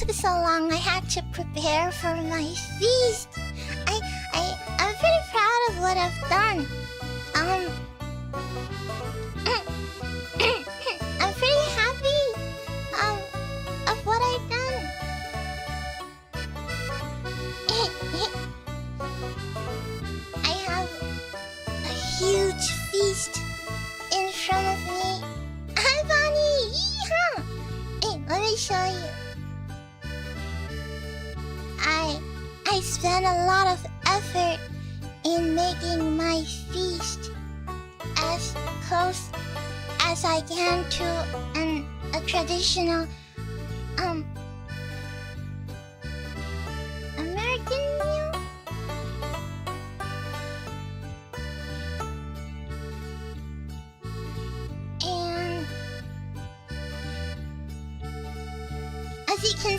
took so long. I had to prepare for my feast. I'm pretty proud of what I've done. I'm pretty happy of what I've done. I have a huge feast in front of me. Hi, Bonnie! Yeehaw! Hey, let me show you. I spent a lot of effort in making my feast as close as I can to a traditional American meal. And as you can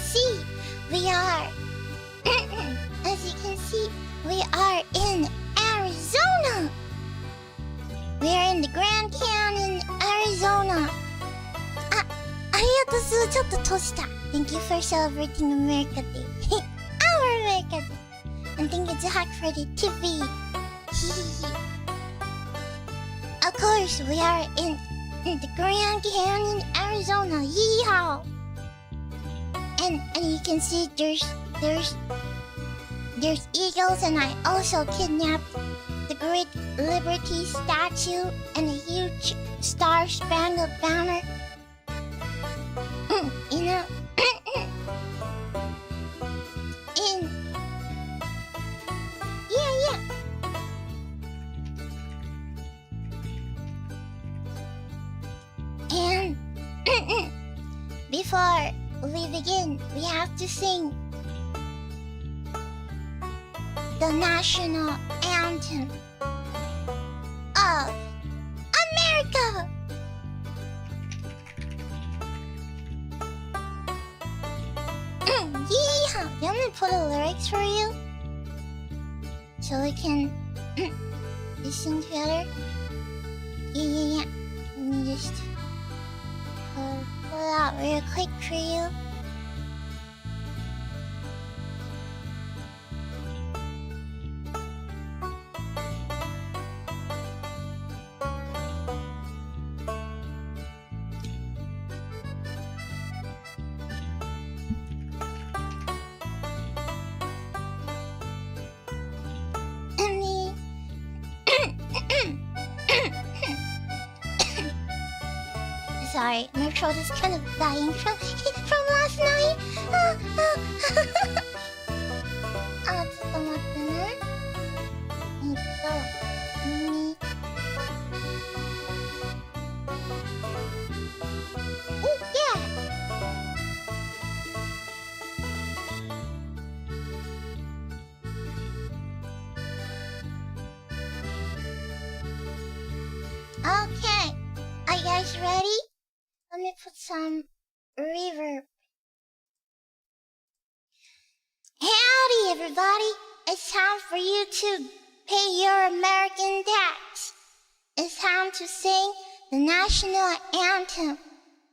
see, we are in Arizona. We are in the Grand Canyon, Arizona. ありがとう、すー。ちょっと閉じた。Thank you for celebrating America Day. Our America Day. And thank you to Hack for the TV. Of course, we are in the Grand Canyon, Arizona. Yeehaw! And you can see there's eagles, and I also kidnapped the Great Liberty statue and a huge star-spangled banner. You know, yeah. And before we begin, we have to sing the national anthem of America. Yeehaw! You want me to put the lyrics for you? So we can listen together? Yeah. Let me just pull it out real quick for you. Sorry, my throat is kind of dying from last night. ちょっと待ってね。Okay, are you guys ready? Let me put some reverb. Howdy, everybody! It's time for you to pay your American tax. It's time to sing the national anthem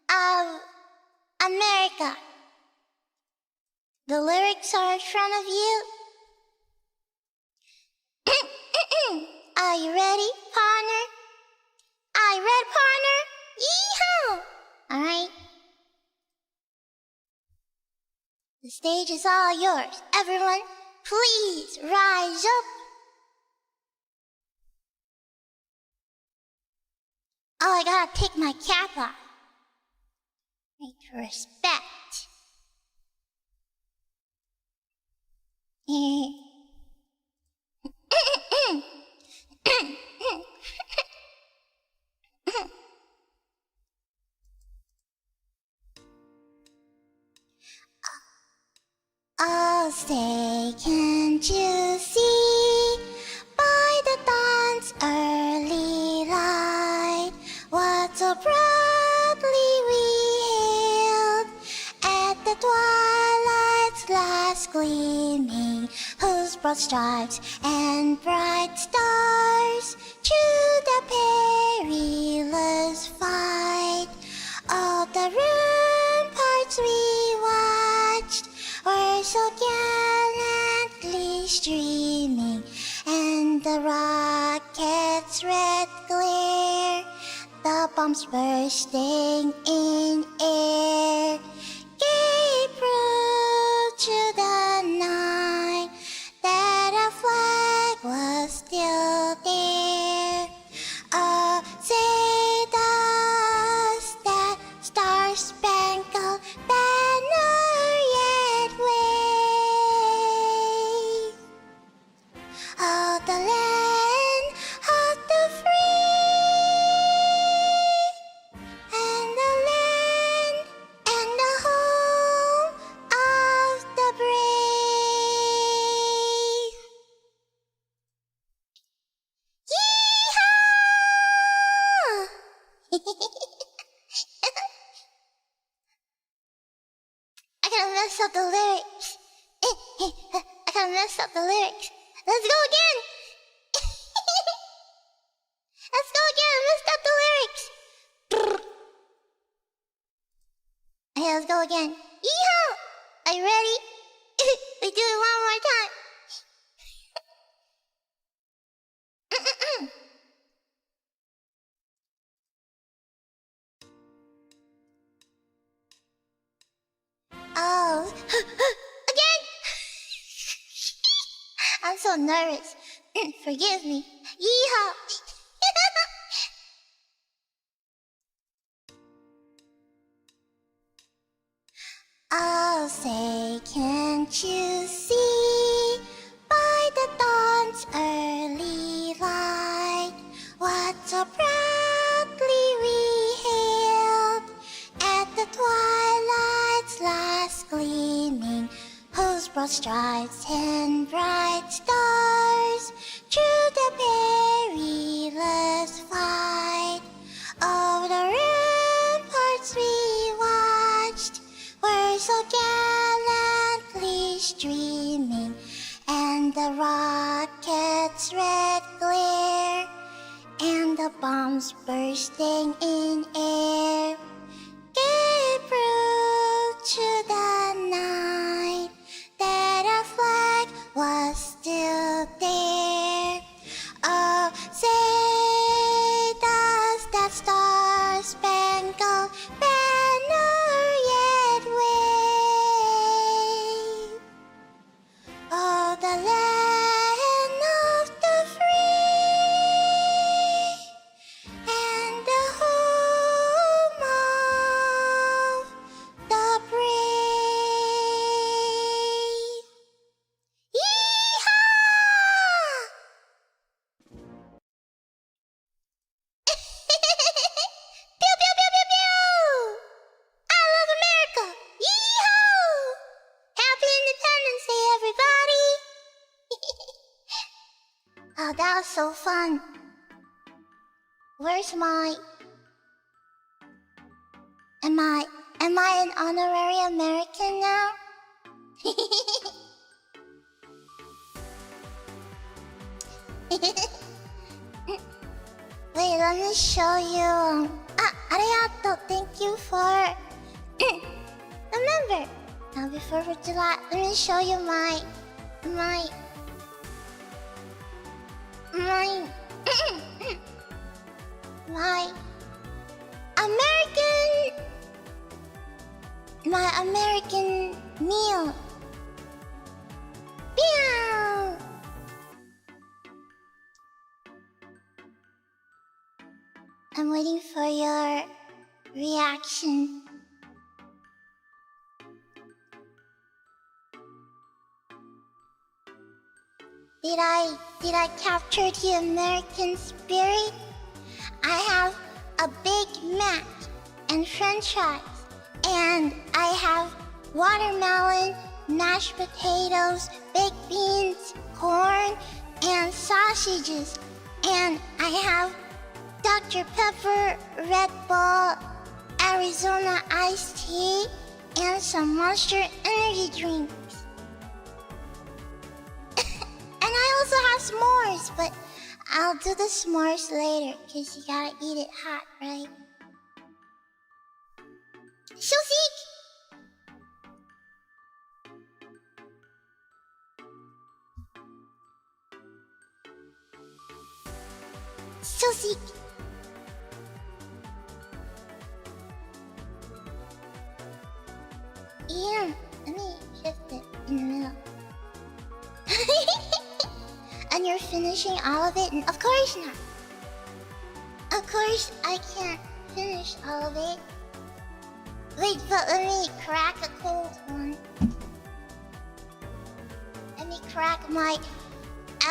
of America. The lyrics are in front of you. Are you ready, partner? Are you ready, partner? Yeehaw! Alright. The stage is all yours. Everyone, please rise up. Oh, I gotta take my cap off. Make respect. Oh, say, can't you see by the dawn's early light what so proudly we hailed at the twilight's last gleaming, whose broad stripes and bright stars through the perilous fight all the ramparts we watched rocket's red glare, the bombs bursting in air, gave proof to the night that a flag was still there. Say does that star-spangled banner yet wave? Oh, the land of the free, and the land and the home of the brave. Yeehaw! I gotta mess up the lyrics. I gotta mess up the lyrics. Let's go again. Let's go again. I messed up the lyrics. Okay, let's go again. Yeehaw! Are you ready? We do it one more time. Oh, again! I'm so nervous. Forgive me. Yeehaw! Oh, say, can't you see by the dawn's early light what so proudly we hailed at the twilight's last gleaming, whose broad stripes and bright stars through the perilous fight over the ramparts we watched were so gallantly streaming, and the rocket's red glare and the bombs bursting in air gave proof to the night that our flag was still there. Oh, say does that star-spangled banner yet wave? Oh, the land of the free, and the home of the brave. Yeehaw! Pew, pew, pew, pew, pew! I love America! Yeehaw! Happy Independence Day, everybody! Oh, that was so fun. Where's my... Am I an honorary American now? Wait, let me show you. Arigato, thank you for... Remember, now before 4th of July, let me show you my American meal. Meow. I'm waiting for your reaction. Did I capture the American spirit? I have a Big Mac and French fries, and I have watermelon, mashed potatoes, baked beans, corn, and sausages, and I have Dr. Pepper, Red Bull, Arizona iced tea, and some Monster energy drinks. And I also have s'mores, but I'll do the s'mores later, cause you gotta eat it hot, right? Shosik! So sick. Yeah, let me shift it in the middle. And you're finishing all of it? Of course not. Of course I can't finish all of it. Wait, but let me crack a cold one. Let me crack my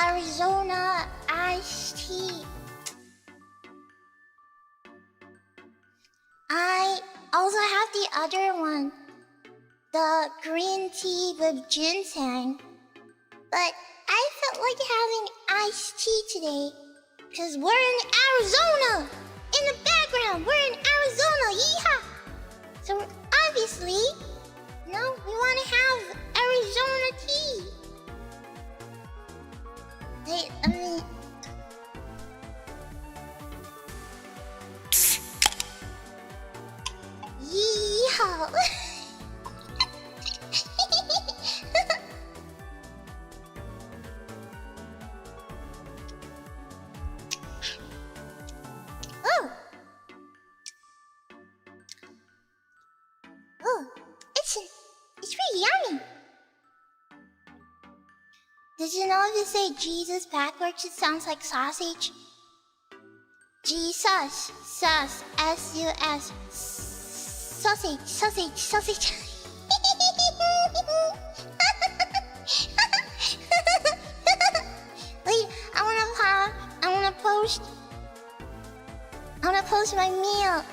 Arizona iced tea. I also have the other one. The green tea with ginseng. But I felt like having iced tea today. Because we're in Arizona! In the background, we're in Arizona! Yeehaw! So obviously, we want to have Arizona tea. Wait, Yeehaw! It's pretty yummy. Did you know if you say Jesus backwards, it sounds like sausage? Jesus, sus, S-U-S, sausage, sausage, sausage. Wait, I wanna post my meal.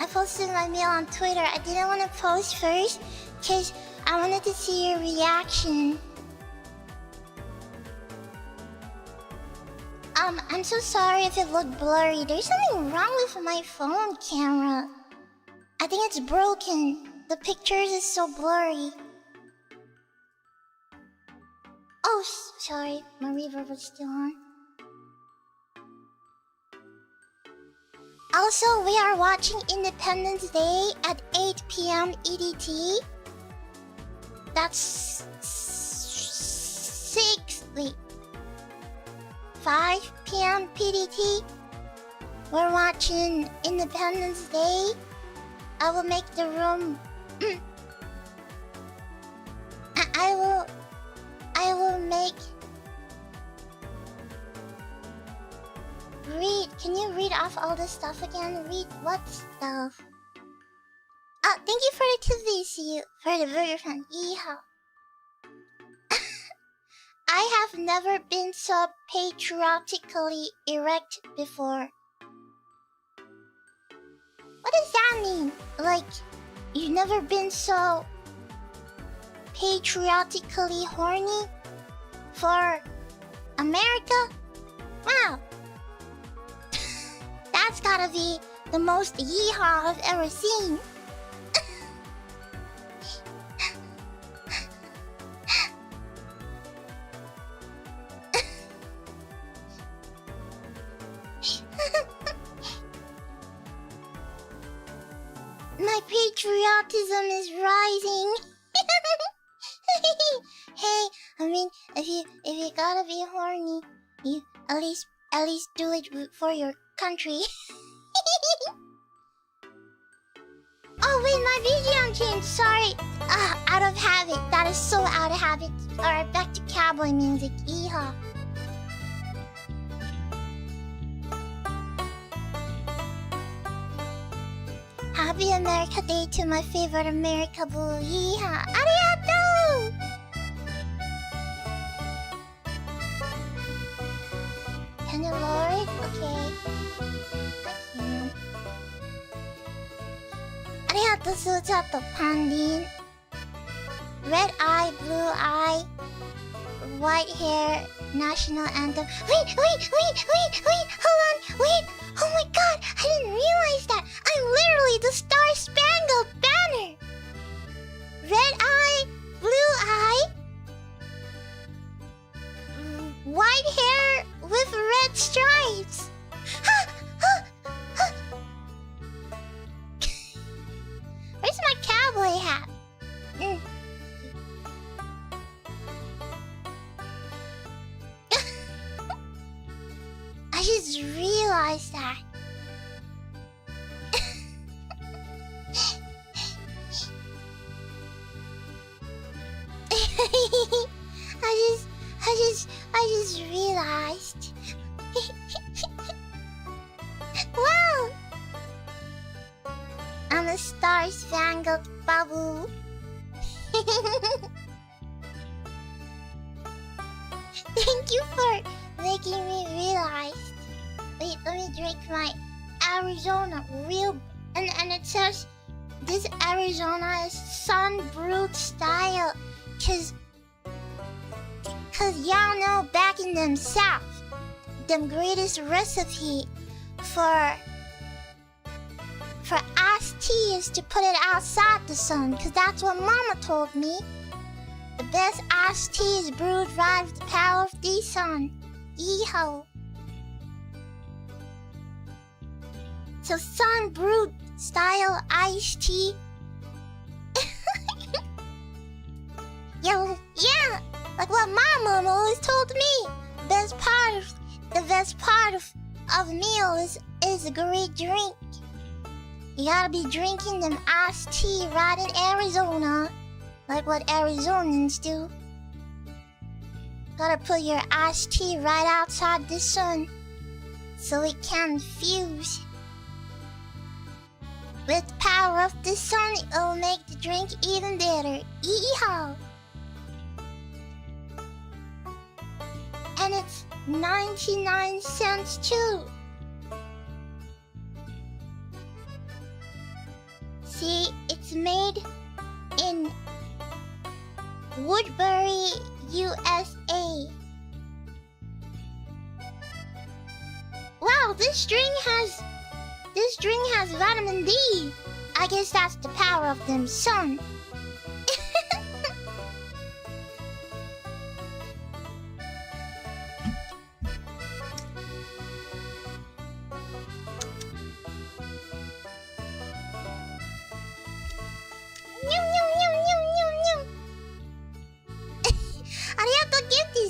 I posted my meal on Twitter. I didn't want to post first because I wanted to see your reaction. I'm so sorry if it looked blurry. There's something wrong with my phone camera. I think it's broken. The pictures is so blurry. Oh, sorry. My reverb was still on. Also, we are watching Independence Day at 8 p.m. EDT. That's 5 p.m. PDT. We're watching Independence Day. I will make the room. I will make. Read. Can you read off all this stuff again? Read what stuff? Oh, thank you for the activity. See you for the burger fan. Yeehaw. I have never been so patriotically erect before. What does that mean? Like, you've never been so patriotically horny for America? Wow. That's gotta be the most yeehaw I've ever seen. My patriotism is rising. Hey, I mean, if you gotta be horny, you at least do it for your country. Oh wait, my BGM changed. Sorry. Out of habit. That is so out of habit. Alright, back to cowboy music. Yeehaw. Happy America Day to my favorite America Blue. Yeehaw. Arigato! Can you lower it? Okay. Thank you. Arigato, Suchato, Pandin. Red eye, blue eye, white hair, national anthem. Wait, hold on, wait. Oh my god, I didn't realize that. I'm literally the Star-Spangled Banner. Red eye, blue eye, white hair with red stripes. Where's my cowboy hat? I just realized that. I just realized. Wow! I'm a star-spangled bubble. Thank you for making me realize. Wait, let me drink my Arizona real. And it says this Arizona is sun-brewed style. Cause y'all know back in them South, them greatest recipe for iced tea is to put it outside the sun. Cause that's what Mama told me. The best iced tea is brewed right with the power of the sun. Yeehaw. So sun-brewed style iced tea. Yeah, like what my mom always told me. The best part of meal is a great drink. You gotta be drinking them iced tea right in Arizona, like what Arizonans do. Gotta put your iced tea right outside the sun, so it can fuse. With the power of the sun, it'll make the drink even better. Yeehaw! And it's 99 cents too. See, it's made in Woodbury, USA. Wow, this drink has vitamin D. I guess that's the power of them sun.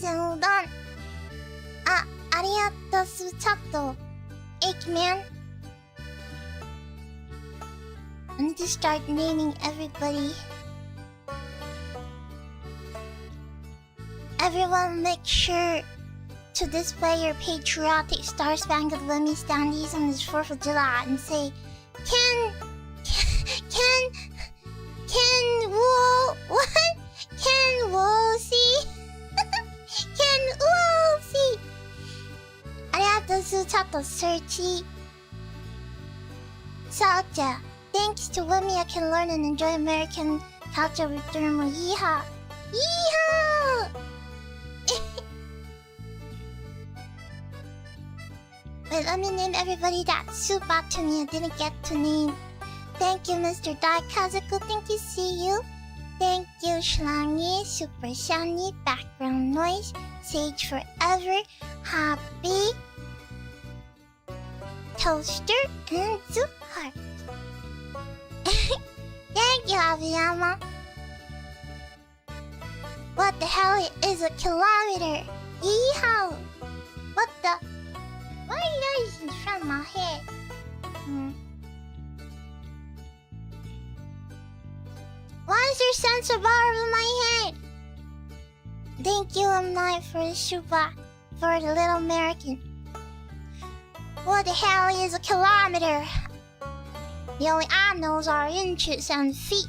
Hold on. Arigato susato. Eggman. I need to start naming everybody. Everyone make sure to display your patriotic star-spangled Lemmy standees on this 4th of July and say, Ken Woolsey. Ken Woolsey. Arigato susato, Searchy. Salcha. Thanks to Lemmy, I can learn and enjoy American culture with Doremu. Yeehaw! Yeehaw! Wait, let me name everybody that super to me I didn't get to name. Thank you, Mr. Daikazuku. Thank you, see you. Thank you, Shlangy, Super Shiny, Background Noise, Sage Forever, Happy, Toaster, and Zuhart. Thank you, Abiyama. What the hell is a kilometer? Yeehaw! What the? Why are you guys in front of my head? Why is there sensor bar over my head? Thank you, M9, for the super, for the little American. What the hell is a kilometer? The only I knows are inches and feet.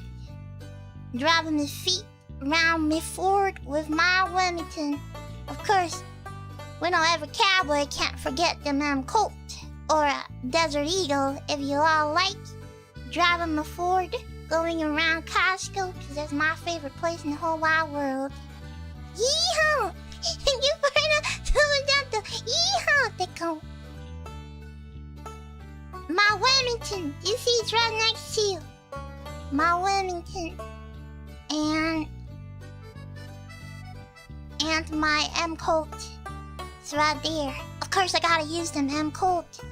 Driving my feet around me forward with my Remington. Of course, we know every cowboy can't forget the Colt or a Desert Eagle if you all like. Driving my Ford, going around Costco, because that's my favorite place in the whole wide world. Yeehaw! Thank you for the yeehaw, Teco. My Remington, you see it's right next to you. My Remington. And my M-Colt. It's right there. Of course I gotta use them M-Colt.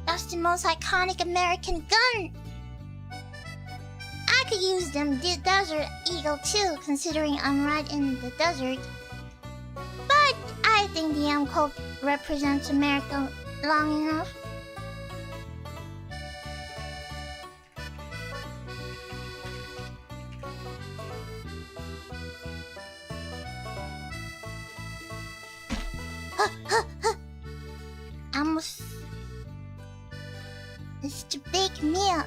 That's the most iconic American gun. I could use them Desert Eagle too, considering I'm right in the desert. But I think the M-Colt represents America long enough. Almost. It's the big meal.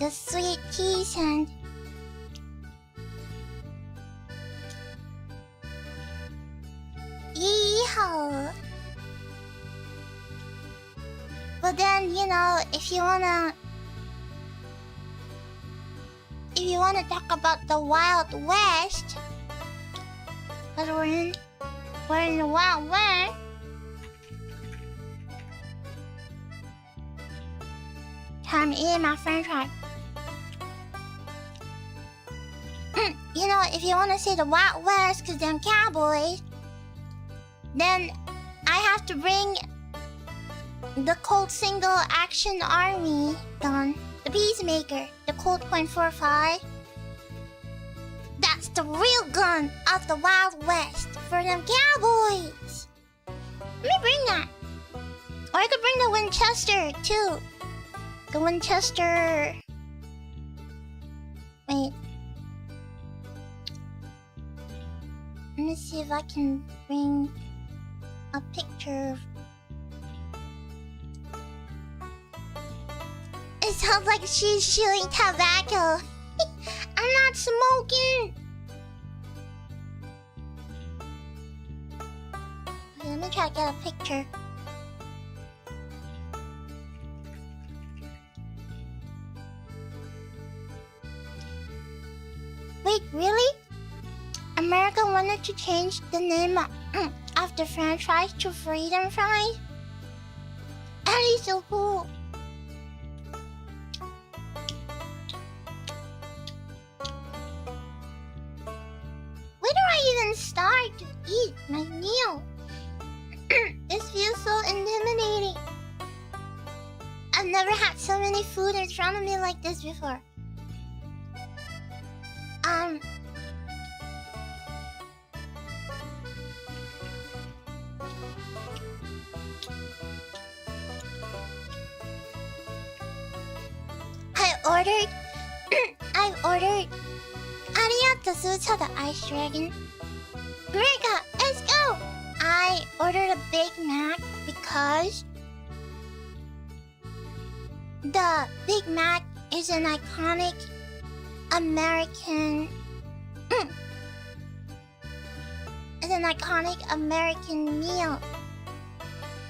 The sweet teas and yeehaw. But then, you know, if you wanna talk about the Wild West, cause we're in the Wild West. Time to eat my french fries. You know, if you want to say the Wild West, cause them cowboys, then I have to bring the Colt Single Action Army gun, the Peacemaker, the Colt .45. That's the real gun of the Wild West for them cowboys. Let me bring that. Or I could bring the Winchester too. The Winchester. Wait. Let me see if I can bring a picture of... It sounds like she's chewing tobacco. I'm not smoking. Okay, let me try to get a picture. Wait, really? America wanted to change the name of the french fries to Freedom Fries? That is so cool. Where do I even start to eat my meal? This feels so intimidating. I've never had so many food in front of me like this before. I've ordered Arigato Sucha, the Ice Dragon. Rika, let's go! I ordered a Big Mac because the Big Mac is an iconic American meal.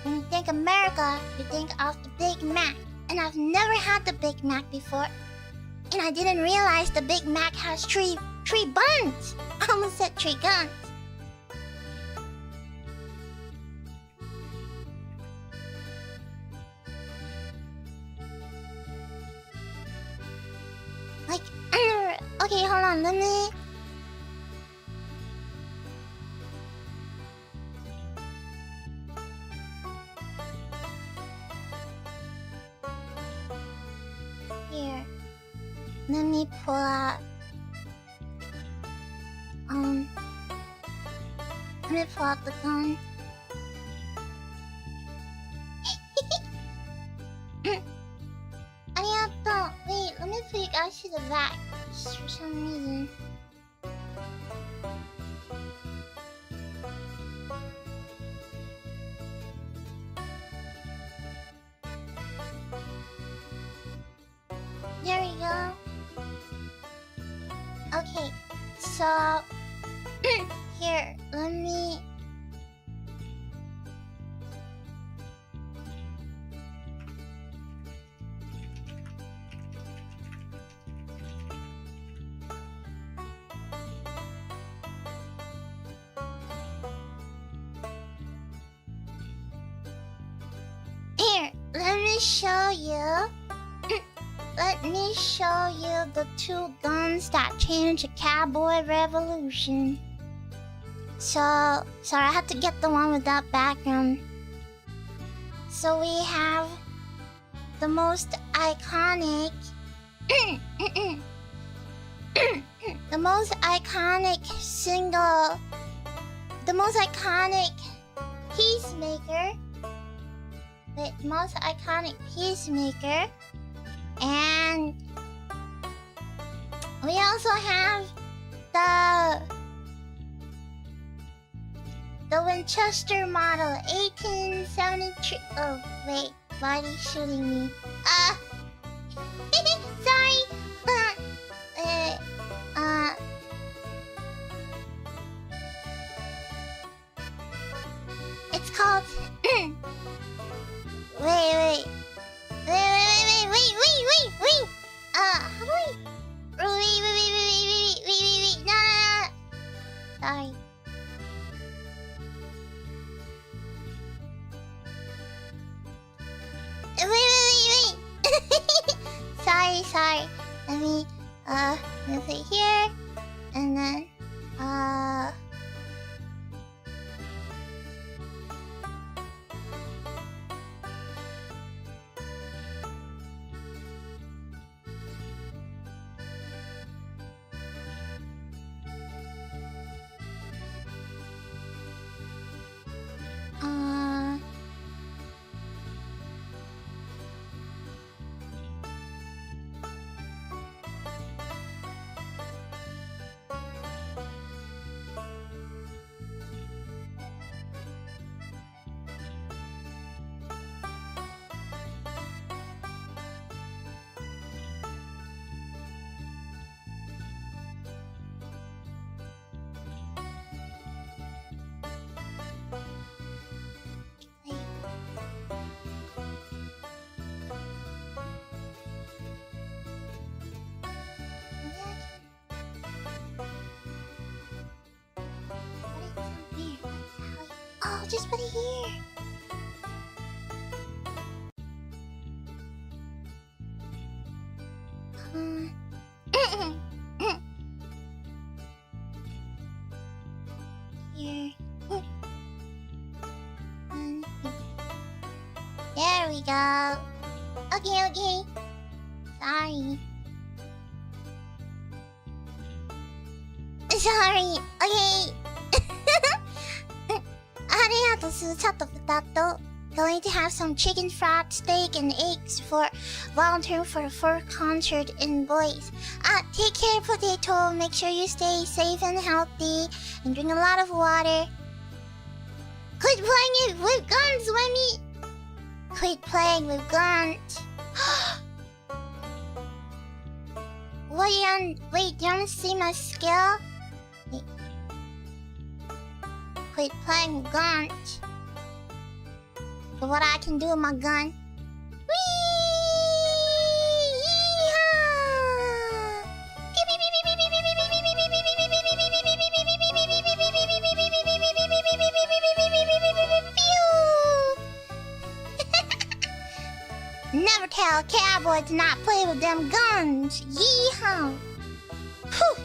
When you think America, you think of the Big Mac. And I've never had the Big Mac before. And I didn't realize the Big Mac has three buns. I almost said 3 guns. Like, okay, hold on, let me... Here. Let me pull out... Let me pull out the gun. Arigato. Wait, let me put you guys to the back. Just for some reason. There we go. Okay, so here, let me... Here, let me show you. Let me show you the 2 guns that changed the cowboy revolution. So, sorry, I had to get the one with that background. So we have the most iconic, the most iconic single, the most iconic peacemaker. Wait, most iconic peacemaker, and we also have the Winchester model 1873. Oh wait, why are you shooting me? Sorry. It's called. Wait. How do I? Wait. No. Sorry. Wait. Sorry. Let me move it here, and then just put it here. Here. There we go. Okay. Sorry. Okay. ちょっと豚と going to have some chicken fried steak and eggs for volunteering for a folk concert in Boise. Take care, potato. Make sure you stay safe and healthy and drink a lot of water. Quit playing it with guns, Wemmy. Quit playing with guns. Wait, do you want to see my skill? Wait. Quit playing with guns. But what I can do with my gun. Never tell a cowboy to not play with them guns. Yeehaw! Whew!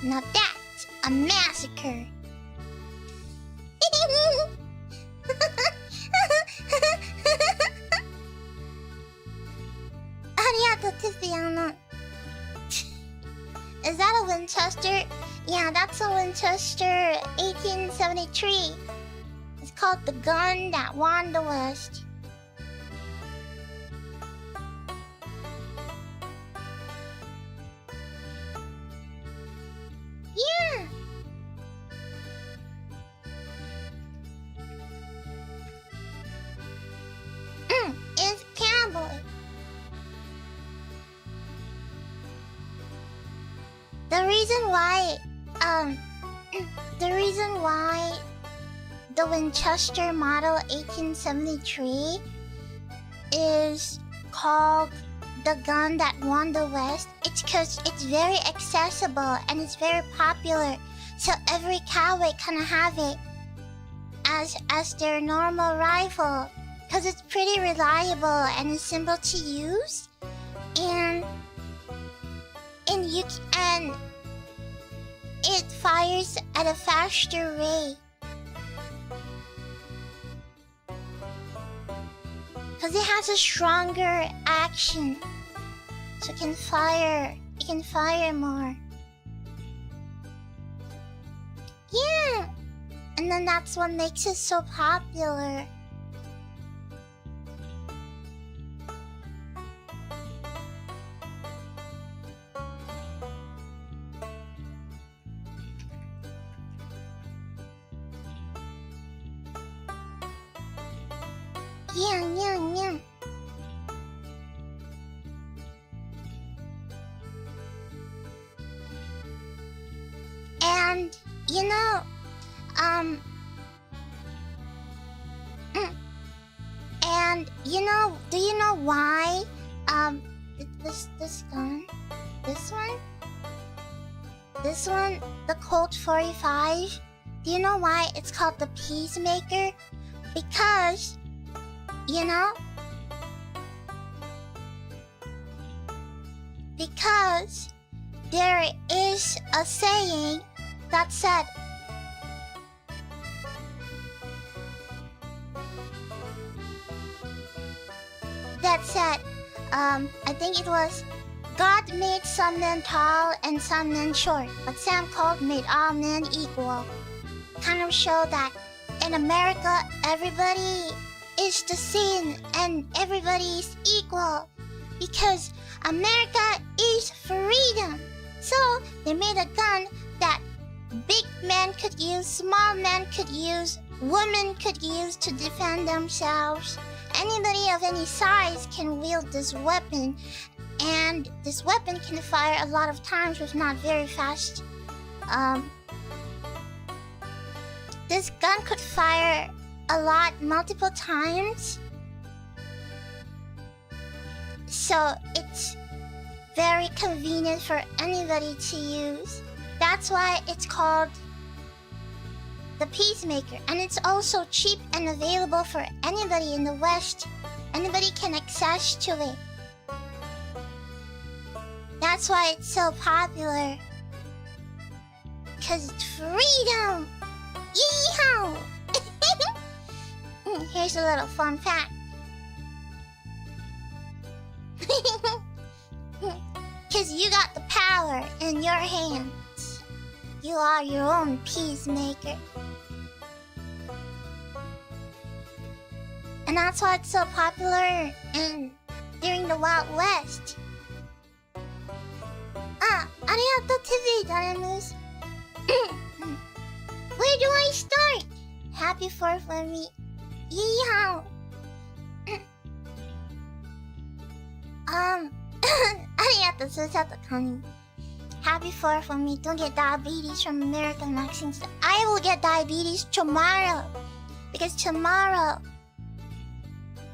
Now that's a massacre. Is that a Winchester? Yeah, that's a Winchester 1873. It's called the gun that won the West. Yeah. It's cowboy. The reason why the Winchester model 1873 is called the gun that won the West, it's because it's very accessible and it's very popular. So every cowboy can have it as their normal rifle, because it's pretty reliable and it's simple to use, and it fires at a faster rate. Because it has a stronger action. So it can fire more. Yeah! And then that's what makes it so popular. Yeah. And, you know, and, you know, do you know why, this gun, this one, the Colt 45, do you know why it's called the Peacemaker? Because, you know, because there is a saying that said, I think it was, God made some men tall and some men short, but Sam Colt made all men equal. Kind of show that in America, everybody is the same and everybody is equal. Because America is freedom. So they made a gun that big men could use, small men could use, women could use to defend themselves. Anybody of any size can wield this weapon, and this weapon can fire a lot of times with not very fast. This gun could fire a lot multiple times. So it's very convenient for anybody to use. That's why it's called the Peacemaker, and it's also cheap and available for anybody in the West. Anybody can access to it. That's why it's so popular. 'Cause it's freedom! Yeehaw! Here's a little fun fact. 'Cause you got the power in your hands. You are your own peacemaker. And that's why it's so popular during the Wild West. ありがとう TV Doremus. Where do I start? Happy 4th for me. Yeehaw! ありがとう、スーサとカニ。Happy 4th for me. Don't get diabetes from American vaccines. I will get diabetes tomorrow. Because tomorrow,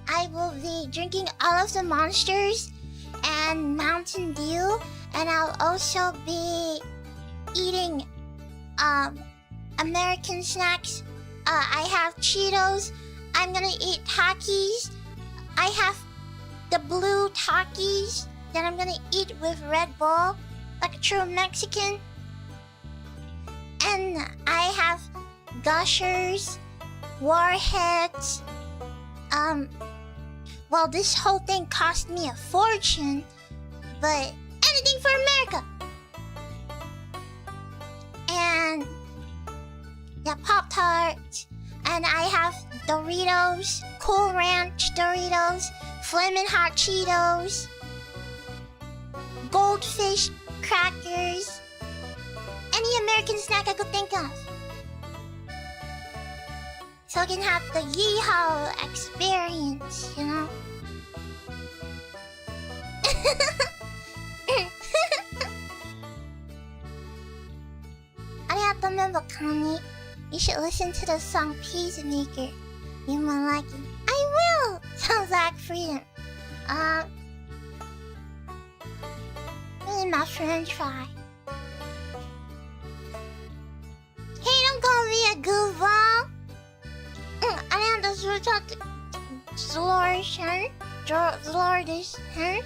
I will be drinking all of the Monsters and Mountain Dew. And I'll also be eating American snacks. I have Cheetos. I'm gonna eat Takis. I have the blue Takis that I'm gonna eat with Red Bull, like a true Mexican. And I have Gushers, Warheads. Well, this whole thing cost me a fortune, but anything for America. And yeah, Pop-Tarts. And I have Doritos, Cool Ranch Doritos, Flamin' Hot Cheetos, Goldfish crackers, any American snack I could think of. So I can have the Yeehaw experience, you know? Arigatou, member Connie. You should listen to the song Peacemaker. You might like it. I will! Sounds like freedom. This is my french fry. Hey, don't call me a goofball! Arigatou, Zlordish, huh?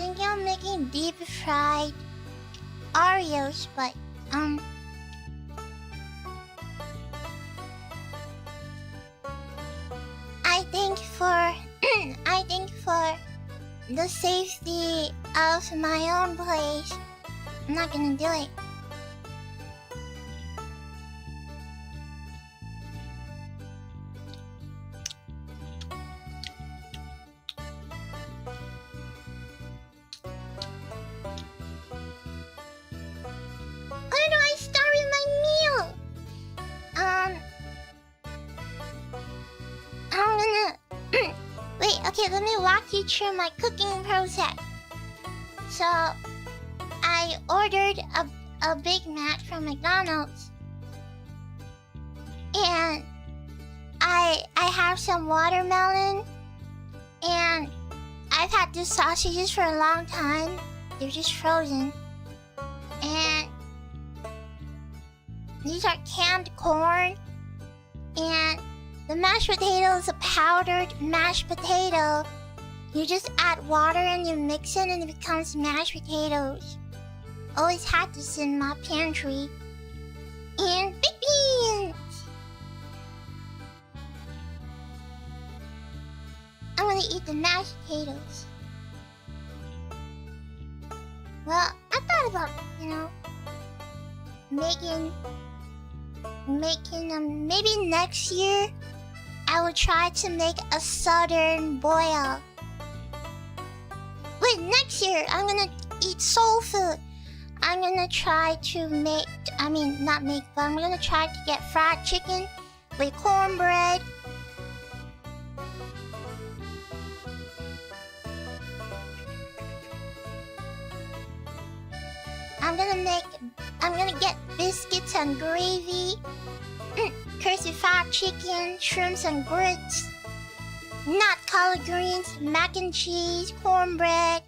thinking of making deep fried Oreos, but I think for the safety of my own place, I'm not gonna do it. Where do I start with my meal? I'm gonna wait, okay, let me walk you through my cooking process. So I ordered a Big Mac from McDonald's, and I have some watermelon, and I've had these sausages for a long time. They're just frozen, and these are canned corn, and the mashed potato is a powdered mashed potato. You just add water and you mix it and it becomes mashed potatoes. Always had this in my pantry. And baked beans! I'm gonna eat the mashed potatoes. Well, I thought about, making maybe next year I will try to make a southern boil. Wait, next year I'm gonna eat soul food. I'm gonna try to make, not make, but I'm gonna try to get fried chicken with cornbread. I'm gonna get biscuits and gravy, crispy fried chicken, shrimps and grits, nut collard greens, mac and cheese, cornbread.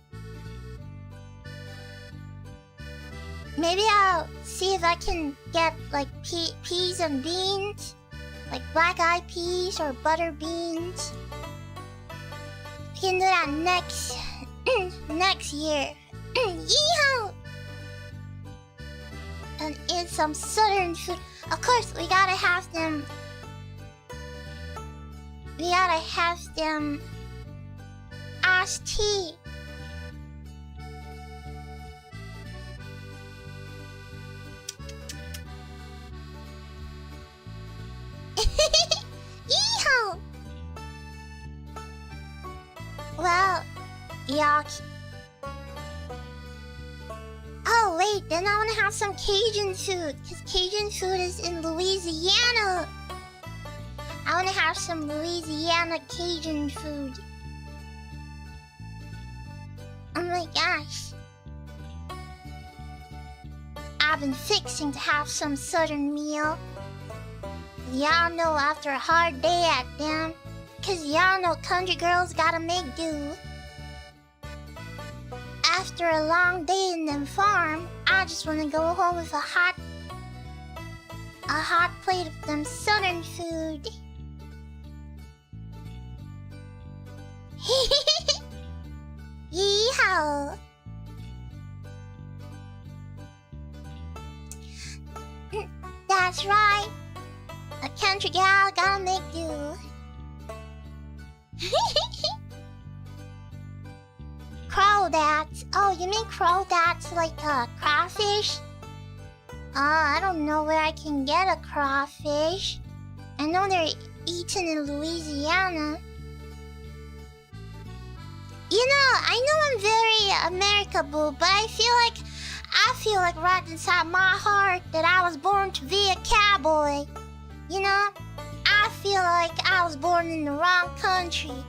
Maybe I'll see if I can get like peas and beans, like black-eyed peas or butter beans. We can do that next year. Yeehaw! And eat some southern food. Of course, we gotta have them. We gotta have them iced tea. Yeehaw! Well, y'all. Oh wait, then I wanna have some Cajun food, cause Cajun food is in Louisiana. I wanna have some Louisiana Cajun food. Oh my gosh. I've been fixing to have some southern meal. Y'all know after a hard day at them, cause y'all know country girls gotta make do. After a long day in them farm, I just wanna go home with a hot plate of them southern food. Yeehaw! That's right. A country gal gotta make do. Crawdads. Oh, you mean crawdads like crawfish? I don't know where I can get a crawfish. I know they're eaten in Louisiana. I know I'm very America-boo, but I feel like right inside my heart that I was born to be a cowboy. I feel like I was born in the wrong country.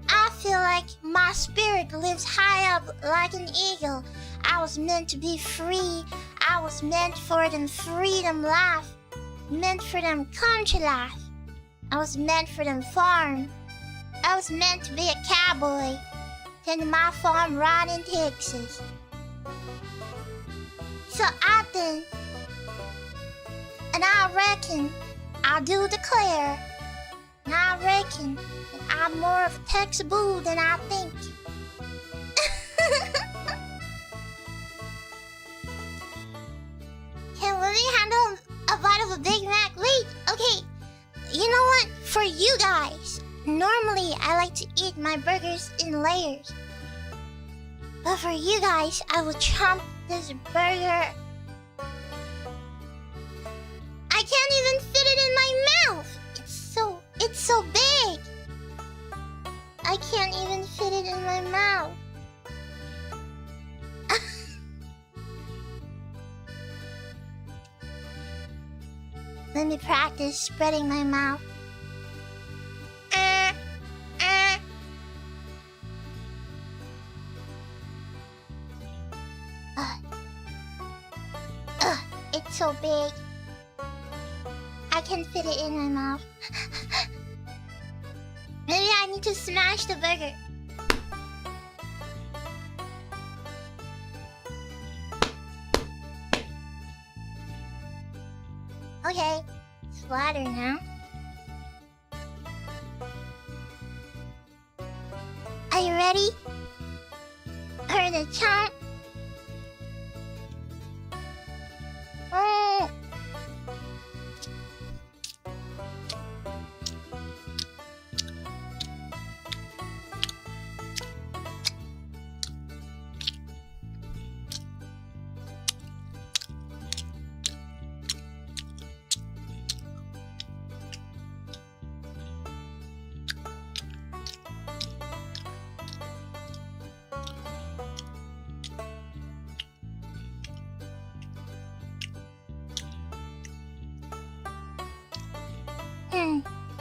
I feel like my spirit lives high up like an eagle. I was meant to be free. I was meant for them freedom life. Meant for them country life. I was meant for them farm. I was meant to be a cowboy. Tending my farm right in Texas. So I think, and I reckon, I do declare, and I reckon that I'm more of a Texas boo than I think. a Big Mac. Wait, okay. You know what? For you guys, normally I like to eat my burgers in layers. But for you guys, I will chomp this burger. I can't even fit it in my mouth. It's so big. I can't even fit it in my mouth. Let me practice spreading my mouth. It's so big. I can fit it in my mouth. Maybe I need to smash the burger. Okay, it's flatter now. Are you ready? For the chomp?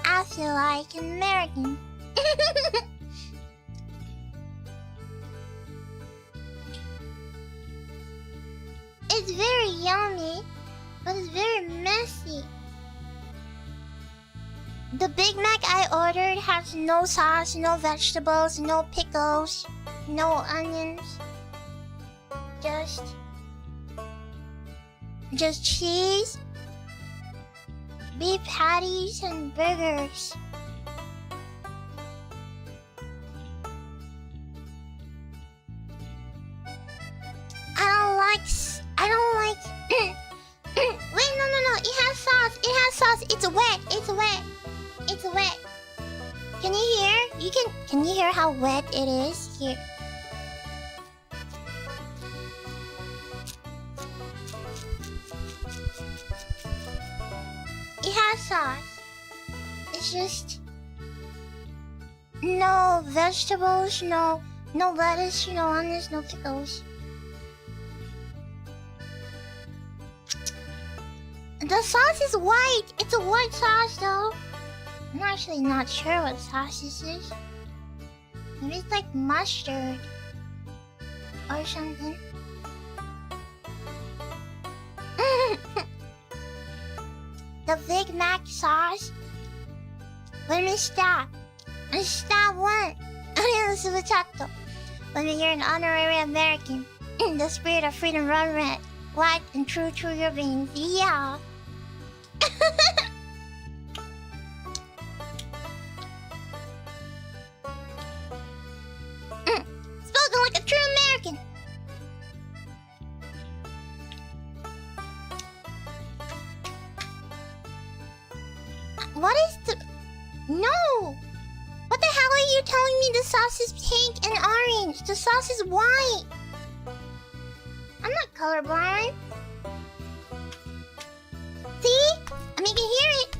I feel like an American. It's very yummy, but it's very messy. The Big Mac I ordered has no sauce, no vegetables, no pickles, no onions. Just cheese, beef patties, and burgers. I don't like. Wait, no. It has sauce. It's wet. Can you hear? Can you hear how wet it is? Here. It has sauce. It's just no vegetables, no lettuce, no onions, no pickles. The sauce is white. It's a white sauce though. I'm actually not sure what sauce this is. Maybe it's like mustard or something. The Big Mac sauce. Let me stop. Stop what? Let me hear an honorary American. The spirit of freedom run red, white and true to your veins. Yeah. Spoken like a true American. What is the... No! What the hell are you telling me the sauce is pink and orange? The sauce is white. I'm not colorblind. See? I mean, you can hear it.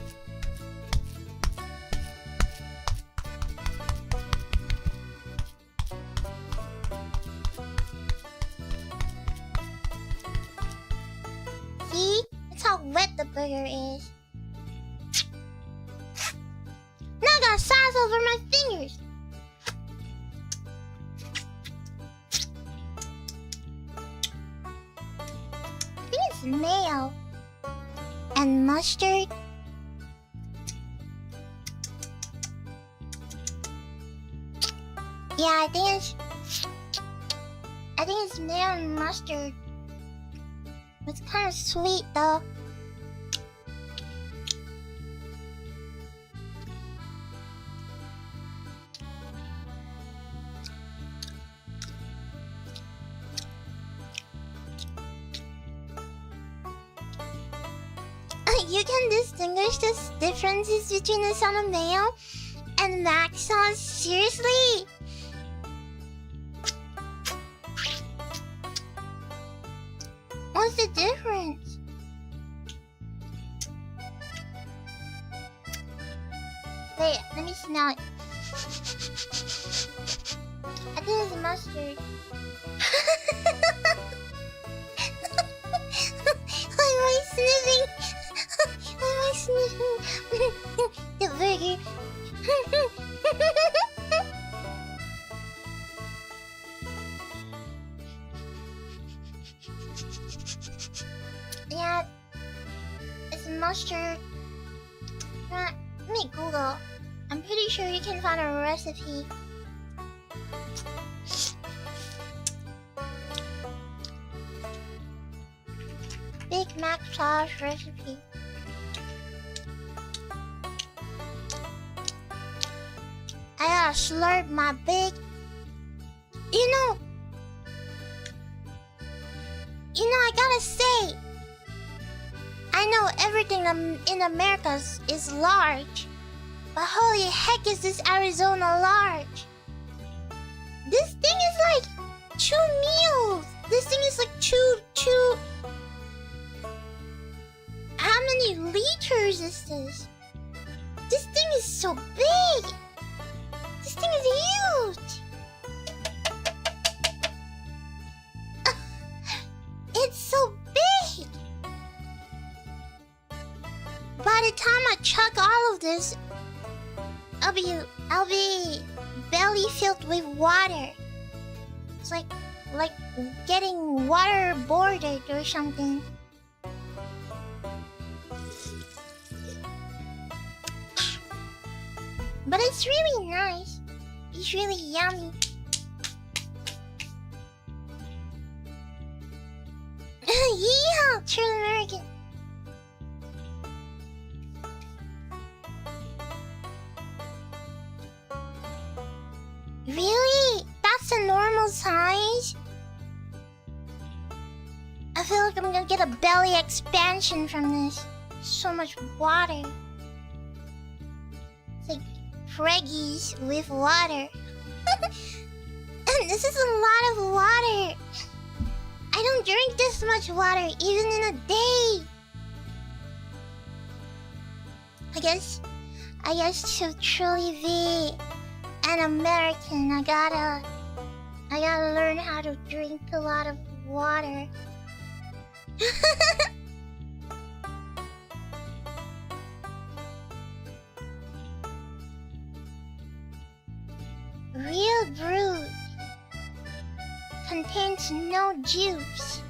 See? That's how wet the burger is. Now I got sauce over my fingers. I think it's mayo and mustard. Yeah, I think it's mayo and mustard. It's kind of sweet though. you can distinguish the differences between the son of Mayo and Maxon? Seriously? What's the difference? Wait, let me smell it. I think it's mustard. Why am I sniffing? Why am I sniffing? The burger. Yeah, it's mustard. Let me Google. I'm pretty sure you can find a recipe. Big Mac sauce recipe. I gotta slurp my big. You know, I gotta say, I know everything in America is large, but holy heck is this Arizona large? This thing is like 2 meals. This thing is like two. How many liters is this? This thing is so big. This thing is huge. It's so big. By the time I chug all of this, I'll be belly filled with water. It's like getting waterboarded or something. But it's really nice. It's really yummy. Yeehaw, true American. Really? That's the normal size? I feel like I'm gonna get a belly expansion from this. So much water. It's like Freggies with water. And this is a lot of water. I don't drink this much water even in a day. I guess to truly be an American, I gotta learn how to drink a lot of water. Real brewed contains no juice.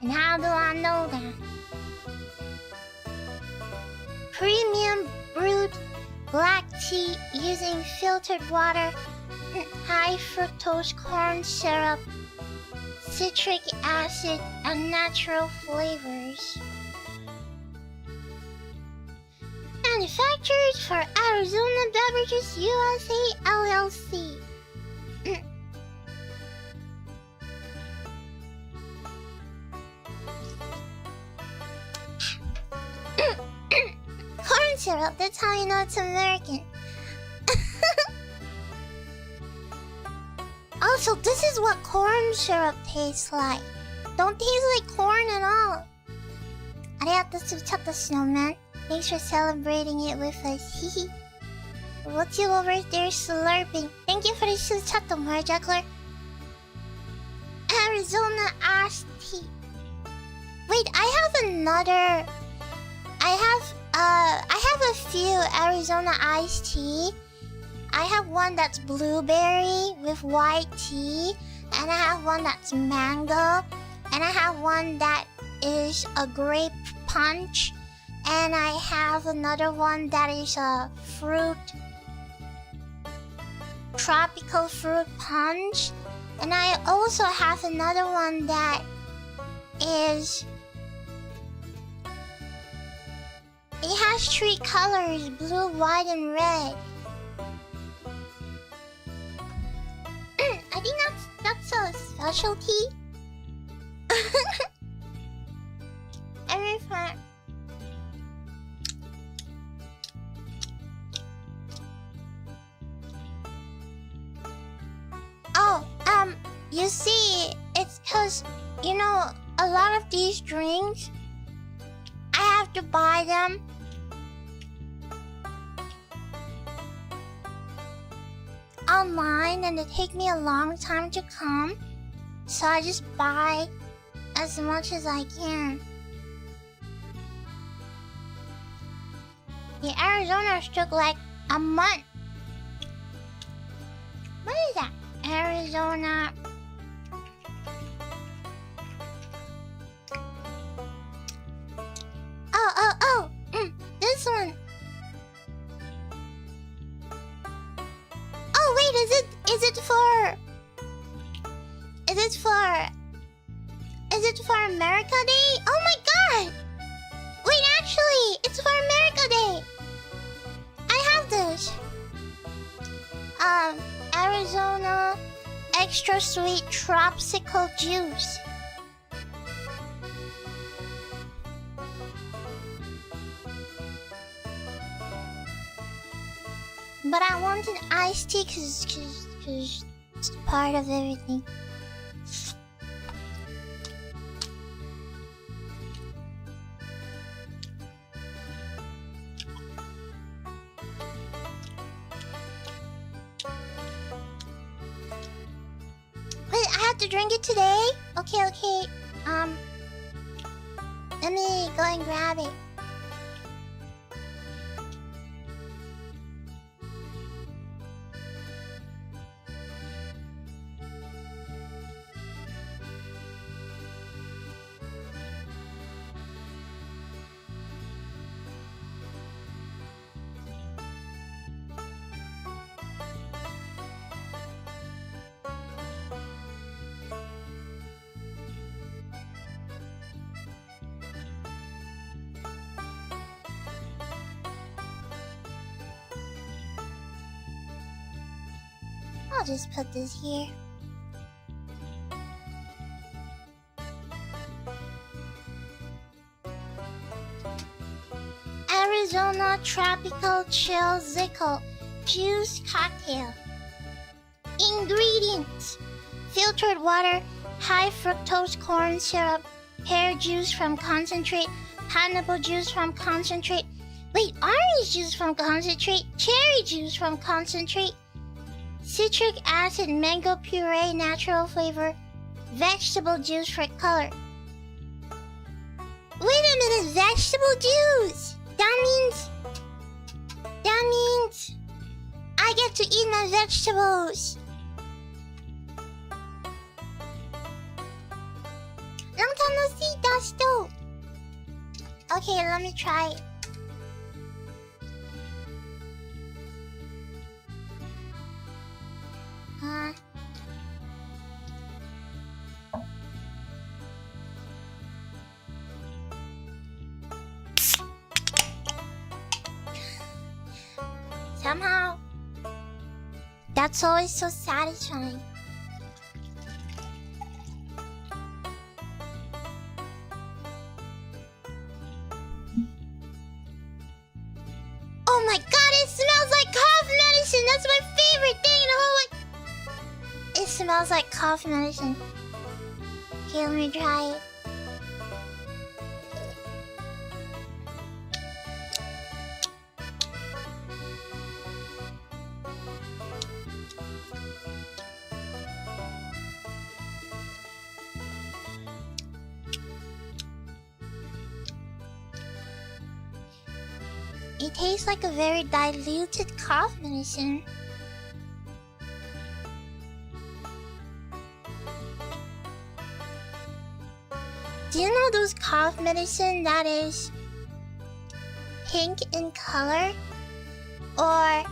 And how do I know that? Premium brewed black tea using filtered water, high fructose corn syrup, citric acid, and natural flavors. Manufactured for Arizona Beverages USA LLC. Corn syrup, that's how you know it's American. Also, this is what corn syrup tastes like. Don't taste like corn at all. Arigato Tsuchata Snowman. Thanks for celebrating it with us. Hehe. What's you over there slurping? Thank you for the Tsuchata, Mar Juggler. Arizona iced tea. Wait, I have a few Arizona iced tea. I have one that's blueberry with white tea, and I have one that's mango, and I have one that is a grape punch, and I have another one that is a tropical fruit punch, and I also have another one that is, it has 3 colors, blue, white, and red. I think that's a specialty. Every time You see, it's because, you know, a lot of these drinks, I have to buy them online and they take me a long time to come. So I just buy as much as I can. The Arizona's took like a month. What is that? Arizona. Oh. This one. Oh wait, is it for America Day? Oh my god! Wait, actually, it's for America Day. I have this. Arizona extra sweet tropsical juice. But I want an iced tea cause it's part of everything. Wait, I have to drink it today? Okay. Let me go and grab it. I'll just put this here. Arizona Tropical Chill Zickle Juice Cocktail. Ingredients: filtered water, high fructose corn syrup, pear juice from concentrate, pineapple juice from concentrate, orange juice from concentrate, cherry juice from concentrate, citric acid, mango puree, natural flavor, vegetable juice for color. Wait a minute, vegetable juice! That means I get to eat my vegetables. Long time no see, that's dope. Okay, let me try it. Somehow, that's always so satisfying. Oh my god, it smells like cough medicine! That's my favorite thing in the whole world! It smells like cough medicine. Okay, let me try it. It tastes like a very diluted cough medicine. Do you know those cough medicine that is pink in color or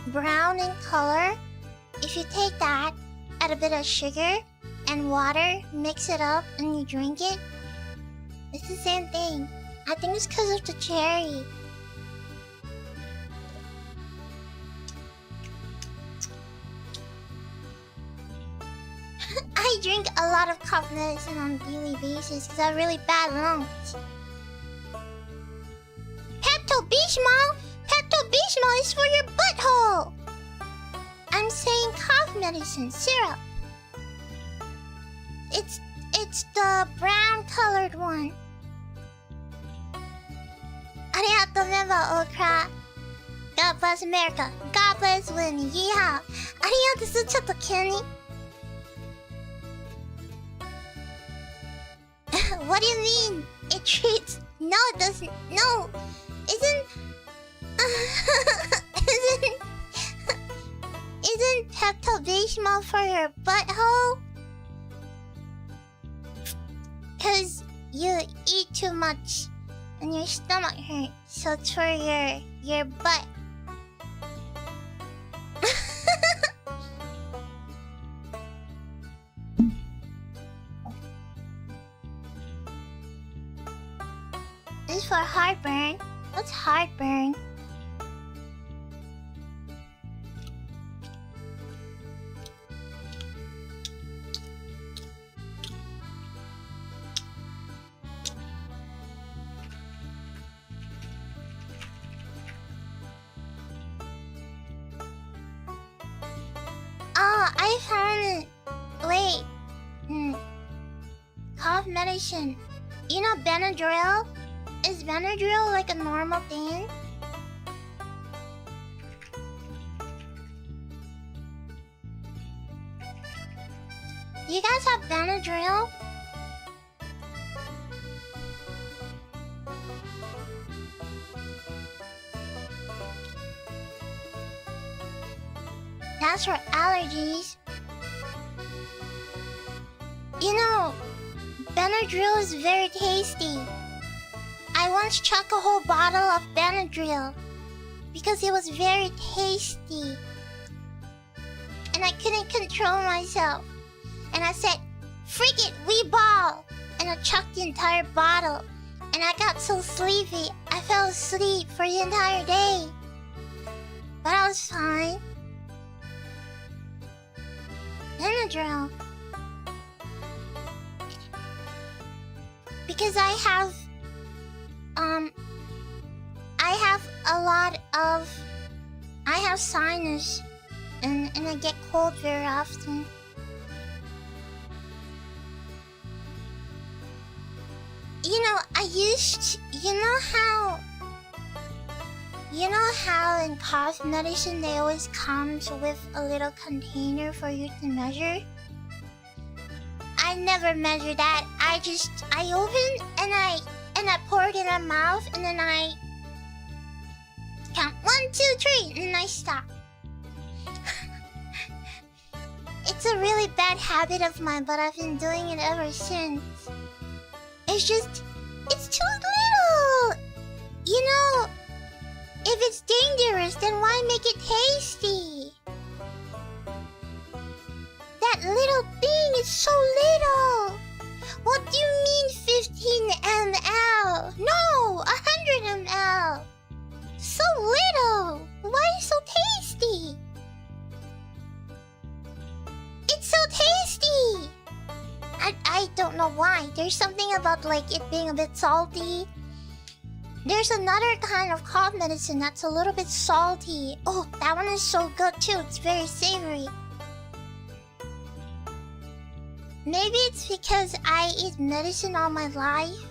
brown in color? If you take that, add a bit of sugar and water, mix it up and you drink it, it's the same thing. I think it's because of the cherry. I drink a lot of cough medicine on a daily basis because I have really bad lungs. Pepto-Bismol! Pepto-Bismol is for your butthole! I'm saying cough medicine, syrup. It's the brown colored one. ありがとうメンバーOkra. God bless America. God bless Winnie. Yeehaw. ありがとうちょっと急に。What do you mean? It treats? No, it doesn't. No, isn't isn't Pepto-Bismol for your butthole? 'Cause you eat too much and your stomach hurts, so it's for your butt. It's for heartburn. What's heartburn? Oh, I found it. Wait. Cough medicine. You know Benadryl? Is Benadryl like a normal thing? Do you guys have Benadryl? That's for allergies. You know, Benadryl is very tasty. I once chucked a whole bottle of Benadryl because it was very tasty. And I couldn't control myself. And I said, "Freak it, we ball!" And I chucked the entire bottle. And I got so sleepy, I fell asleep for the entire day. But I was fine. Benadryl. Because I have I have sinus and I get cold very often. You know, you know how in cough medicine they always comes with a little container for you to measure? I never measure that. I open and I pour it in my mouth and then I count 1, 2, 3 and then I stop. It's a really bad habit of mine, but I've been doing it ever since. It's too little. You know, if it's dangerous, then why make it tasty? That little thing is so little. What do you mean 15 ml? No, 100 ml. So little. Why is it so tasty? It's so tasty. I don't know why. There's something about like it being a bit salty. There's another kind of cough medicine that's a little bit salty. Oh, that one is so good too. It's very savory. Maybe it's because I eat medicine all my life.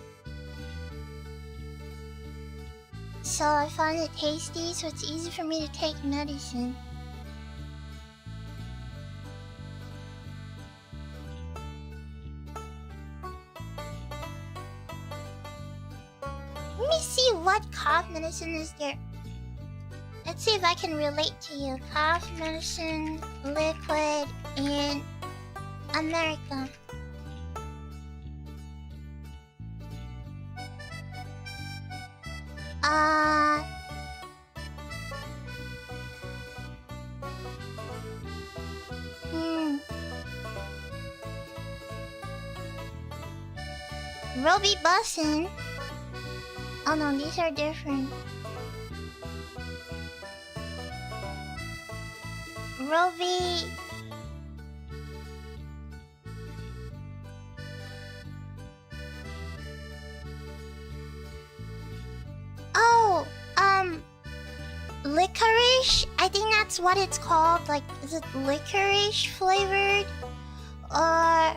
So I find it tasty, so it's easy for me to take medicine. Let me see what cough medicine is there. Let's see if I can relate to you. Cough medicine, liquid, in America. Robitussin. Oh no, these are different. Robi... Oh, licorice? I think that's what it's called. Like, is it licorice flavored? Or...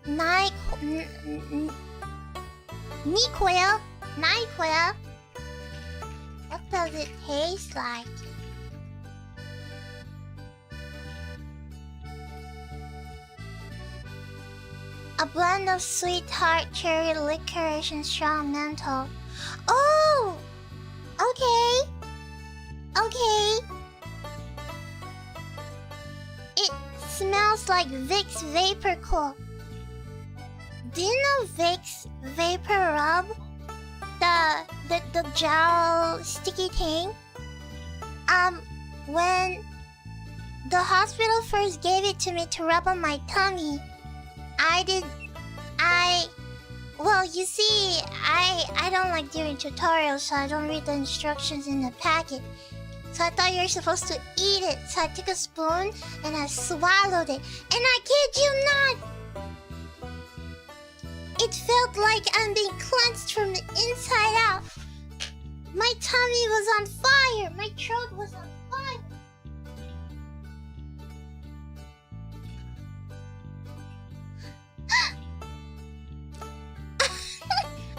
NyQuil? NyQuil? What does it taste like? A blend of sweet tart cherry licorice and strong menthol. Oh! Okay. Okay. It smells like Vicks Vapor Cool. Do you know Vicks Vapor Rub? The gel sticky thing? When the hospital first gave it to me to rub on my tummy, well, you see, I don't like doing tutorials, so I don't read the instructions in the packet. So I thought you were supposed to eat it, so I took a spoon and I swallowed it. And I kid you not! It felt like I'm being cleansed from the inside out. My tummy was on fire. My throat was on fire.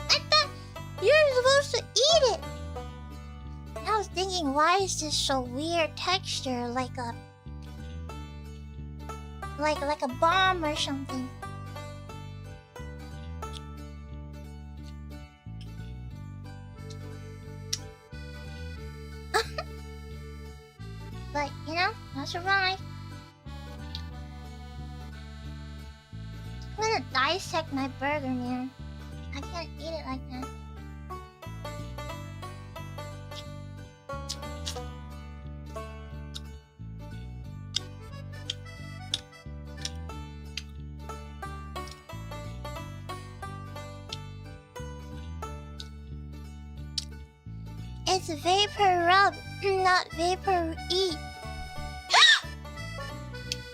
I thought you were supposed to eat it. And I was thinking, why is this so weird texture, like a bomb or something? But, you know, I survived. I'm gonna dissect my burger, man. I can't eat it like that. It's vapor rub, not vapor eat.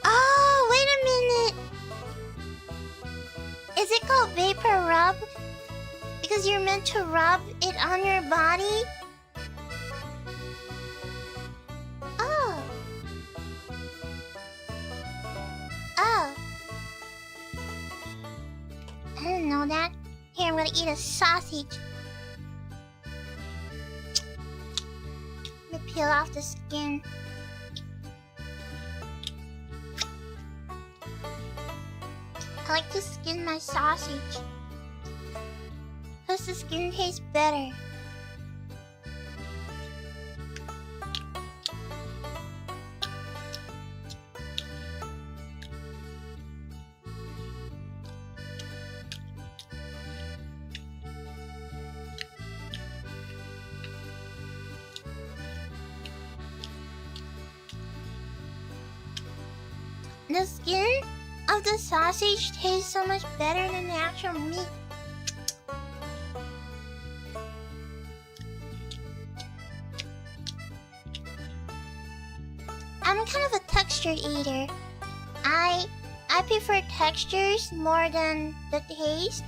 Oh, wait a minute. Is it called vapor rub? Because you're meant to rub it on your body? Oh. Oh. I didn't know that. Here, I'm gonna eat a sausage. Let me peel off the skin. I like to skin my sausage. Plus the skin tastes better. The skin of the sausage tastes so much better than the actual meat. I'm kind of a texture eater. I prefer textures more than the taste.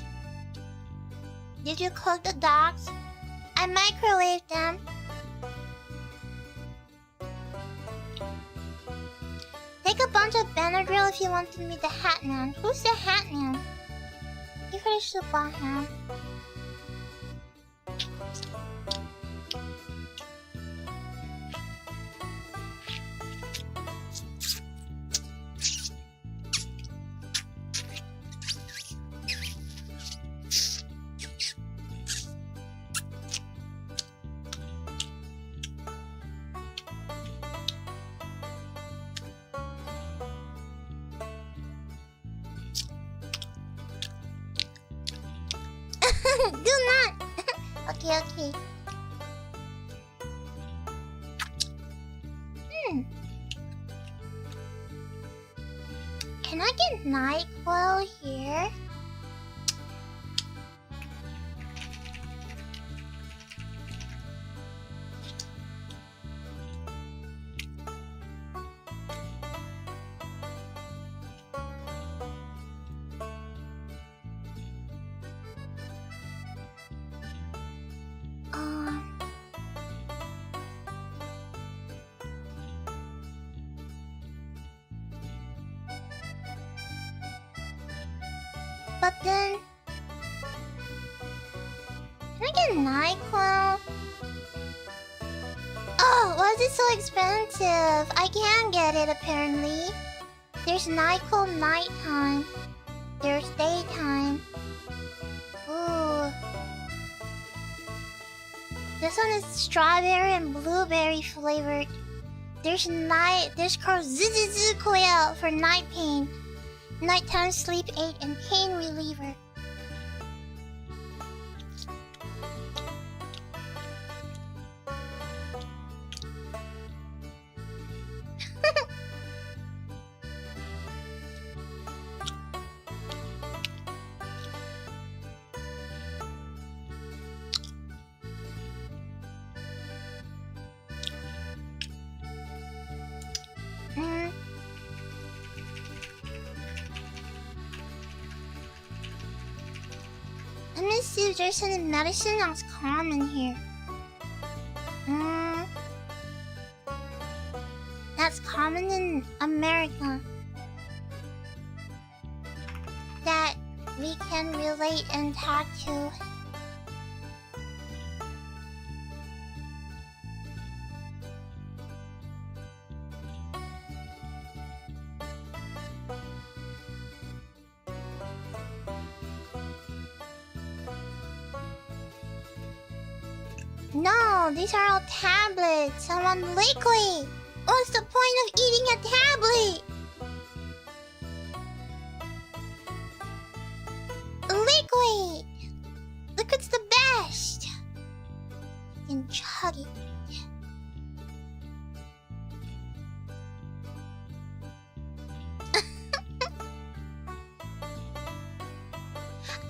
Did you cook the dogs? I microwaved them. Take a bunch of Benadryl if you want to meet the Hat Man. Who's the Hat Man? You finished the ham. Do not! Okay. Can I get NyQuil here? But then... Can I get NyQuil? Oh, why is it so expensive? I can get it apparently. There's NyQuil nighttime. There's daytime. Ooh. This one is strawberry and blueberry flavored. There's Koya for night pain. Nighttime sleep aid and pain reliever. Let me see if there's any medicine that's common here. That's common in America. That we can relate and talk to. No, these are all tablets. I want liquid. What's the point of eating a tablet? Liquid. Liquid's the best. You can chug it.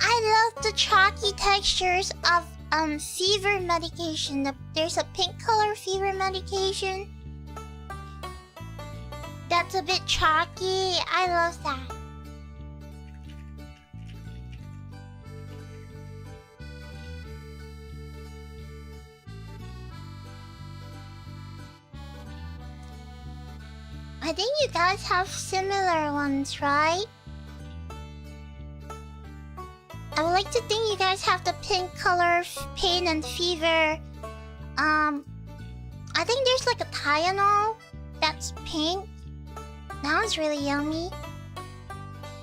I love the chalky textures of fever medication. There's a pink color fever medication that's a bit chalky. I love that. I think you guys have similar ones, right? I would like to think you guys have the pink color pain and fever. I think there's like a Tylenol that's pink. That one's really yummy.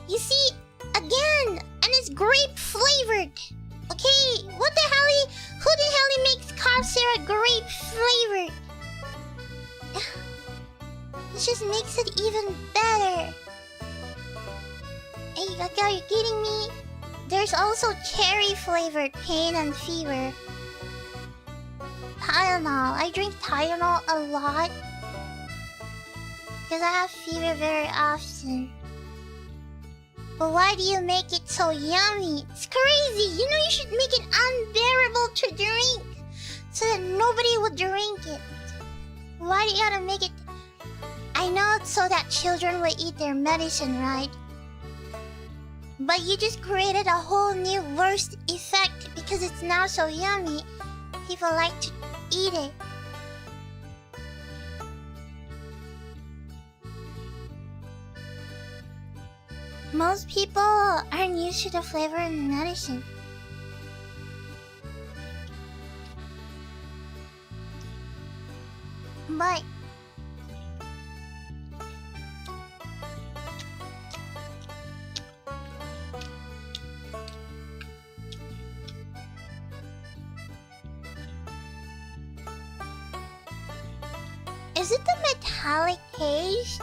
You see, again, and it's grape flavored. Okay, what the hell? Who the hell makes cough syrup grape flavored? This just makes it even better. Hey, are you kidding me? There's also cherry flavored pain and fever. Tylenol. I drink Tylenol a lot because I have fever very often. But why do you make it so yummy? It's crazy. You know you should make it unbearable to drink so that nobody would drink it. Why do you gotta make it? I know it's so that children will eat their medicine, right? But you just created a whole new worst effect because it's now so yummy. People like to eat it. Most people aren't used to the flavor in medicine. But is it the metallic taste?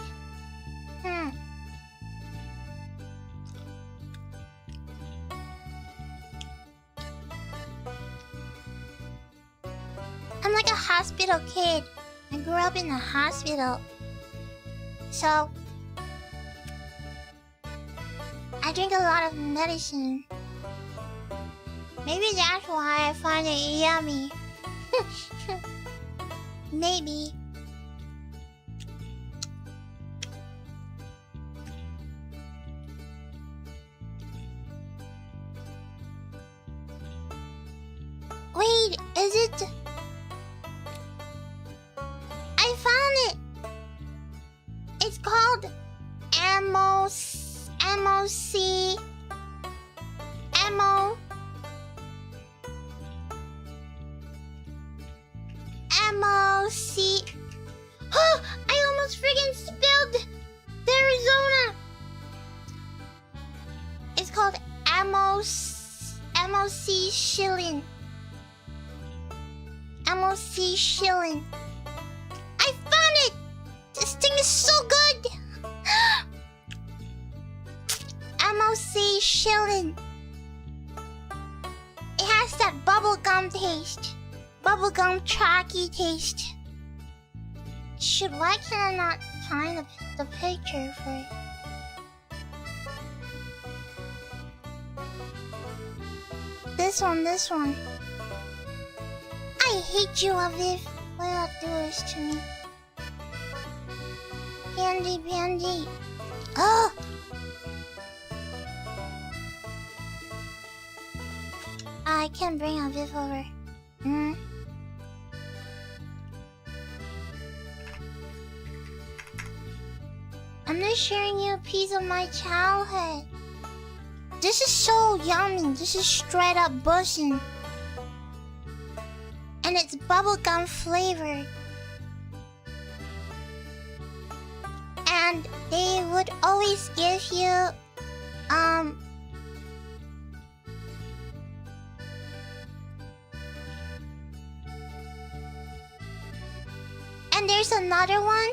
I'm like a hospital kid. I grew up in a hospital. So I drink a lot of medicine. Maybe that's why I find it yummy. Maybe. Wait, is it? I found it! It's called M-O-C... Oh! I almost friggin' spilled the Arizona! It's called M-O-C Shillin. M-O-C Shillin. I found it! This thing is so good! M-O-C Shillin. It has that bubblegum taste. Bubblegum chalky taste. Shoot, why can I not find the picture for it? This one. I hate you, Aviv. Why you do this to me? Bandy. Oh! I can bring Aviv over. I'm just sharing you a piece of my childhood. This is so yummy. This is straight up bussin'. And it's bubblegum flavored. And they would always give you and there's another one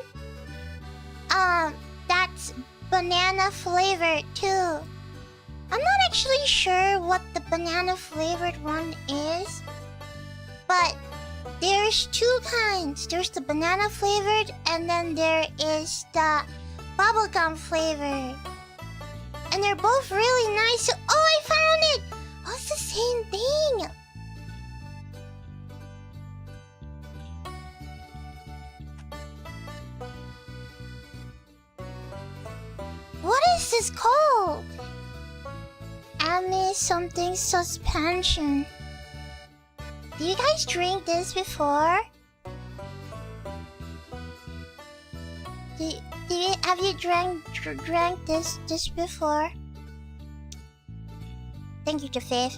that's banana flavored too. I'm not actually sure what the banana flavored one is, but there's two kinds. There's the banana flavored, and then there is the bubblegum flavored. And they're both really nice. So, oh, I found it! Oh, it's the same thing. What is this called? Ame something suspension. Do you guys drink this before? Have you drank this before? Thank you, Jafif.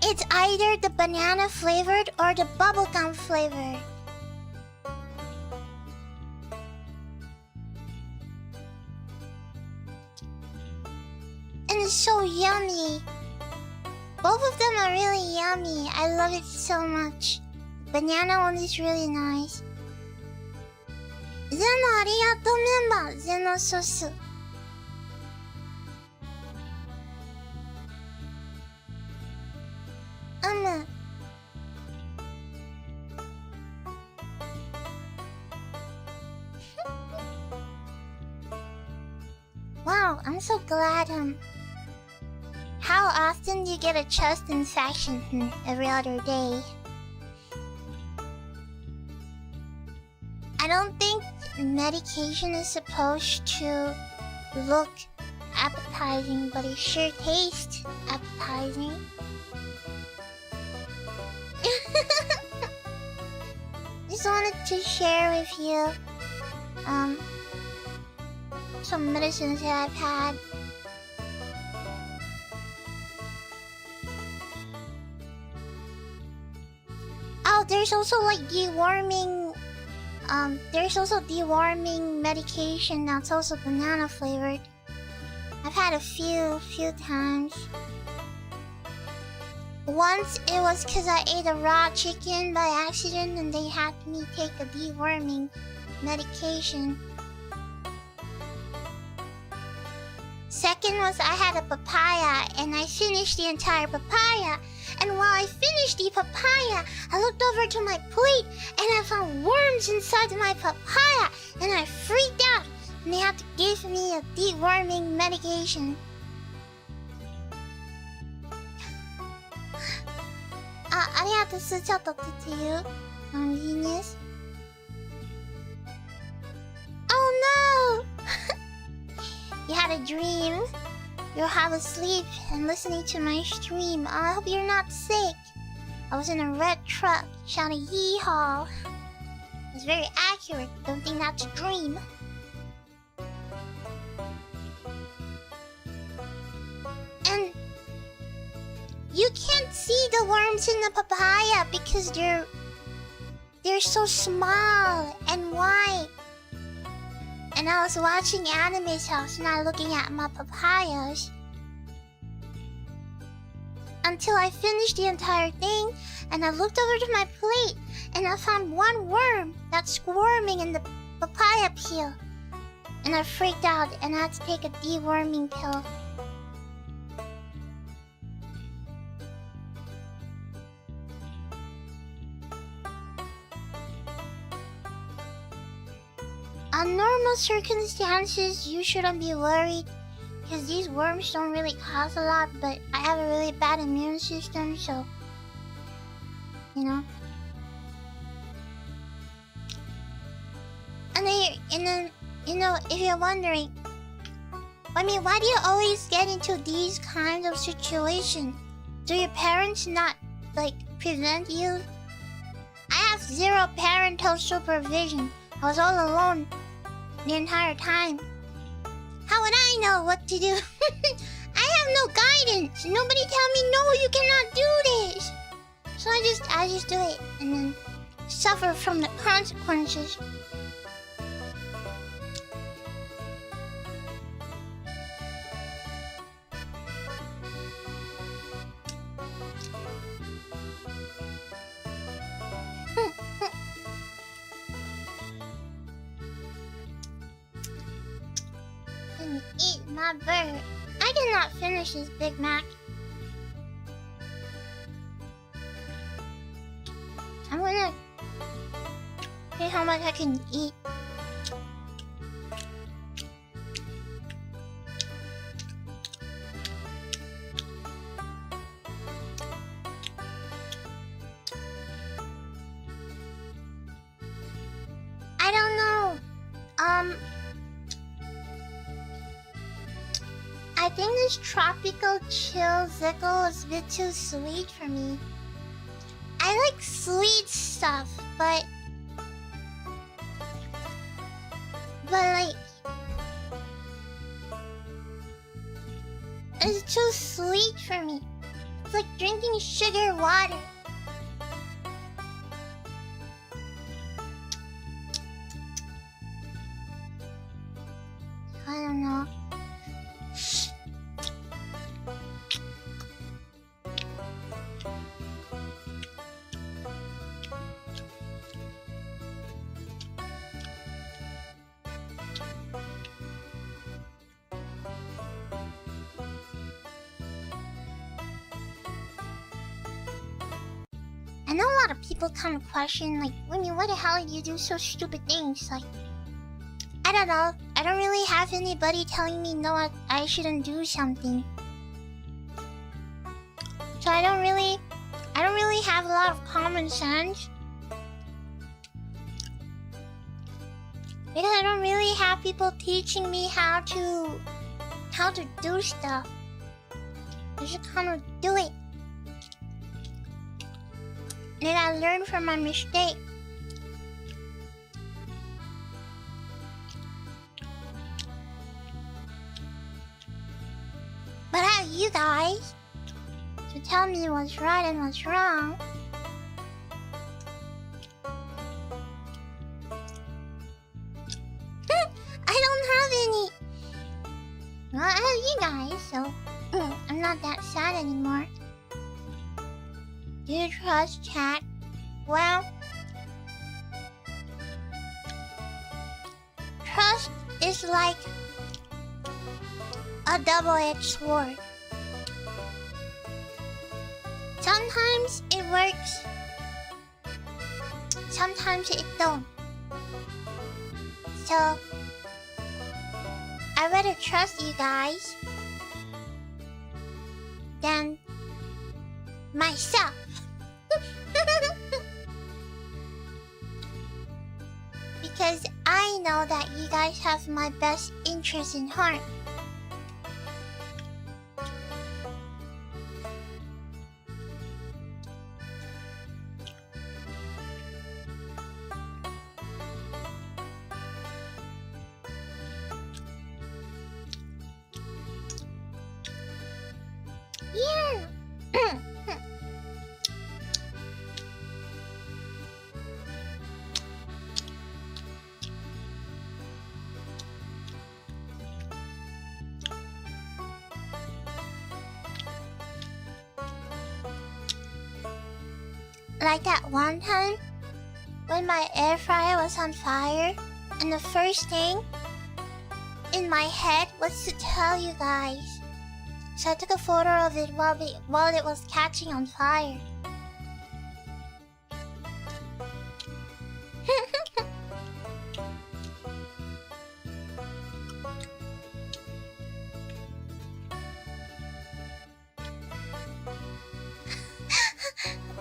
It's either the banana flavored or the bubblegum flavored. And it's so yummy. Both of them are really yummy. I love it so much. The banana one is really nice. Zeno arigato member. Zeno sosu. Wow, I'm so glad. How often do you get a chest infection? Every other day. I don't think medication is supposed to look appetizing, but it sure tastes appetizing. Just wanted to share with you some medicines that I've had. Oh, there's also like deworming. There's also deworming medication that's also banana flavored. I've had a few times. Once it was because I ate a raw chicken by accident and they had me take a deworming medication. Second was I had a papaya and I finished the entire papaya. And while I finished the papaya, I looked over to my plate and I found worms inside my papaya. And I freaked out and they had to give me a deworming medication. Arigato suchato to you, genius. Oh no! You had a dream. You're half asleep and listening to my stream. I hope you're not sick. I was in a red truck shouting yeehaw. It's very accurate. Don't think that's a dream. you can't see the worms in the papaya because they're so small and white. And I was watching Anime's House, not looking at my papayas. Until I finished the entire thing, and I looked over to my plate, and I found one worm that's squirming in the papaya peel. And I freaked out, and I had to take a deworming pill. On normal circumstances, you shouldn't be worried, because these worms don't really cause a lot, but I have a really bad immune system, so... You know? And then, you know, if you're wondering... I mean, why do you always get into these kinds of situations? Do your parents not, like, prevent you? I have zero parental supervision. I was all alone the entire time. How would I know what to do? I have no guidance. Nobody tell me, no, you cannot do this. So I just do it and then suffer from the consequences. Let me eat my burger. I cannot finish this Big Mac. I'm gonna see how much I can eat. I don't know. I think this tropical chill zickle is a bit too sweet for me. I like sweet stuff, but like it's too sweet for me. It's like drinking sugar water. I don't know. I know a lot of people kind of question, like, I mean, why the hell do you do so stupid things? Like, I don't know. I don't really have anybody telling me no, I shouldn't do something. So I don't really have a lot of common sense. Because I don't really have people teaching me how to do stuff. I just kind of do it. And I learn from my mistake. But I have you guys to tell me what's right and what's wrong. I don't have any. Well, I have you guys, so I'm not that sad anymore. Do you trust chat? Well, trust is like a double-edged sword. Sometimes it works, sometimes it don't. So I'd rather trust you guys than myself. Because I know that you guys have my best interest in heart. Yeah. Like that one time when my air fryer was on fire, and the first thing in my head was to tell you guys. So I took a photo of it while it was catching on fire.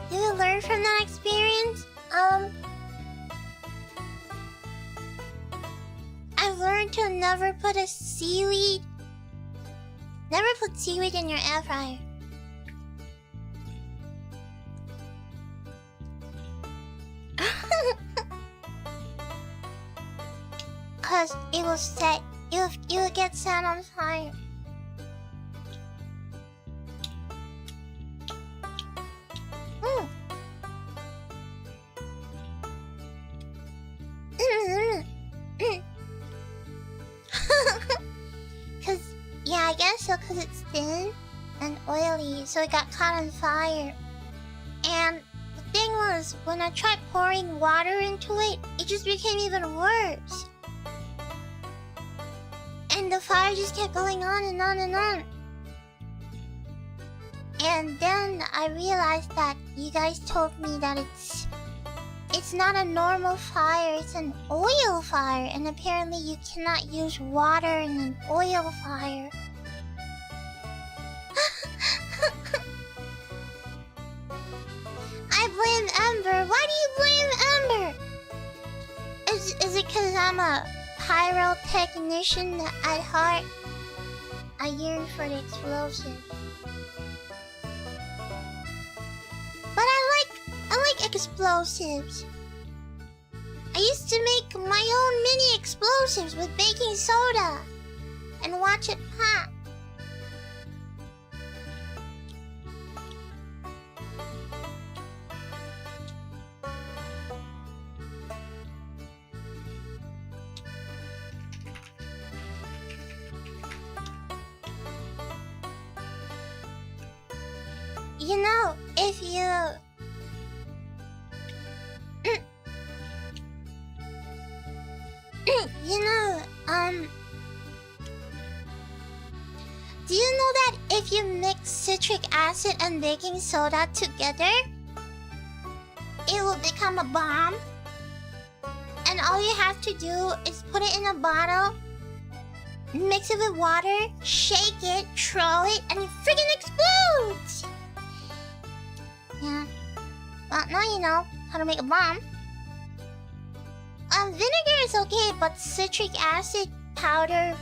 Did you learn from that experience? I've learned to never put seaweed in your air fryer. Cause it will set, you'll get set on fire. I guess so, cause it's thin and oily, so it got caught on fire. And the thing was, when I tried pouring water into it, it just became even worse. And the fire just kept going on and on and on. And then I realized that you guys told me that it's not a normal fire, it's an oil fire, and apparently you cannot use water in an oil fire. I blame Ember. Why do you blame Ember? Is it because I'm a pyrotechnician at heart? I yearn for the explosive. But I like explosives. I used to make my own mini explosives with baking soda and watch it pop. You know, if you... do you know that if you mix citric acid and baking soda together, it will become a bomb? And all you have to do is put it in a bottle, mix it with water, shake it, throw it, and it friggin' explodes! Yeah. Well, now you know how to make a bomb. Vinegar is okay, but citric acid powder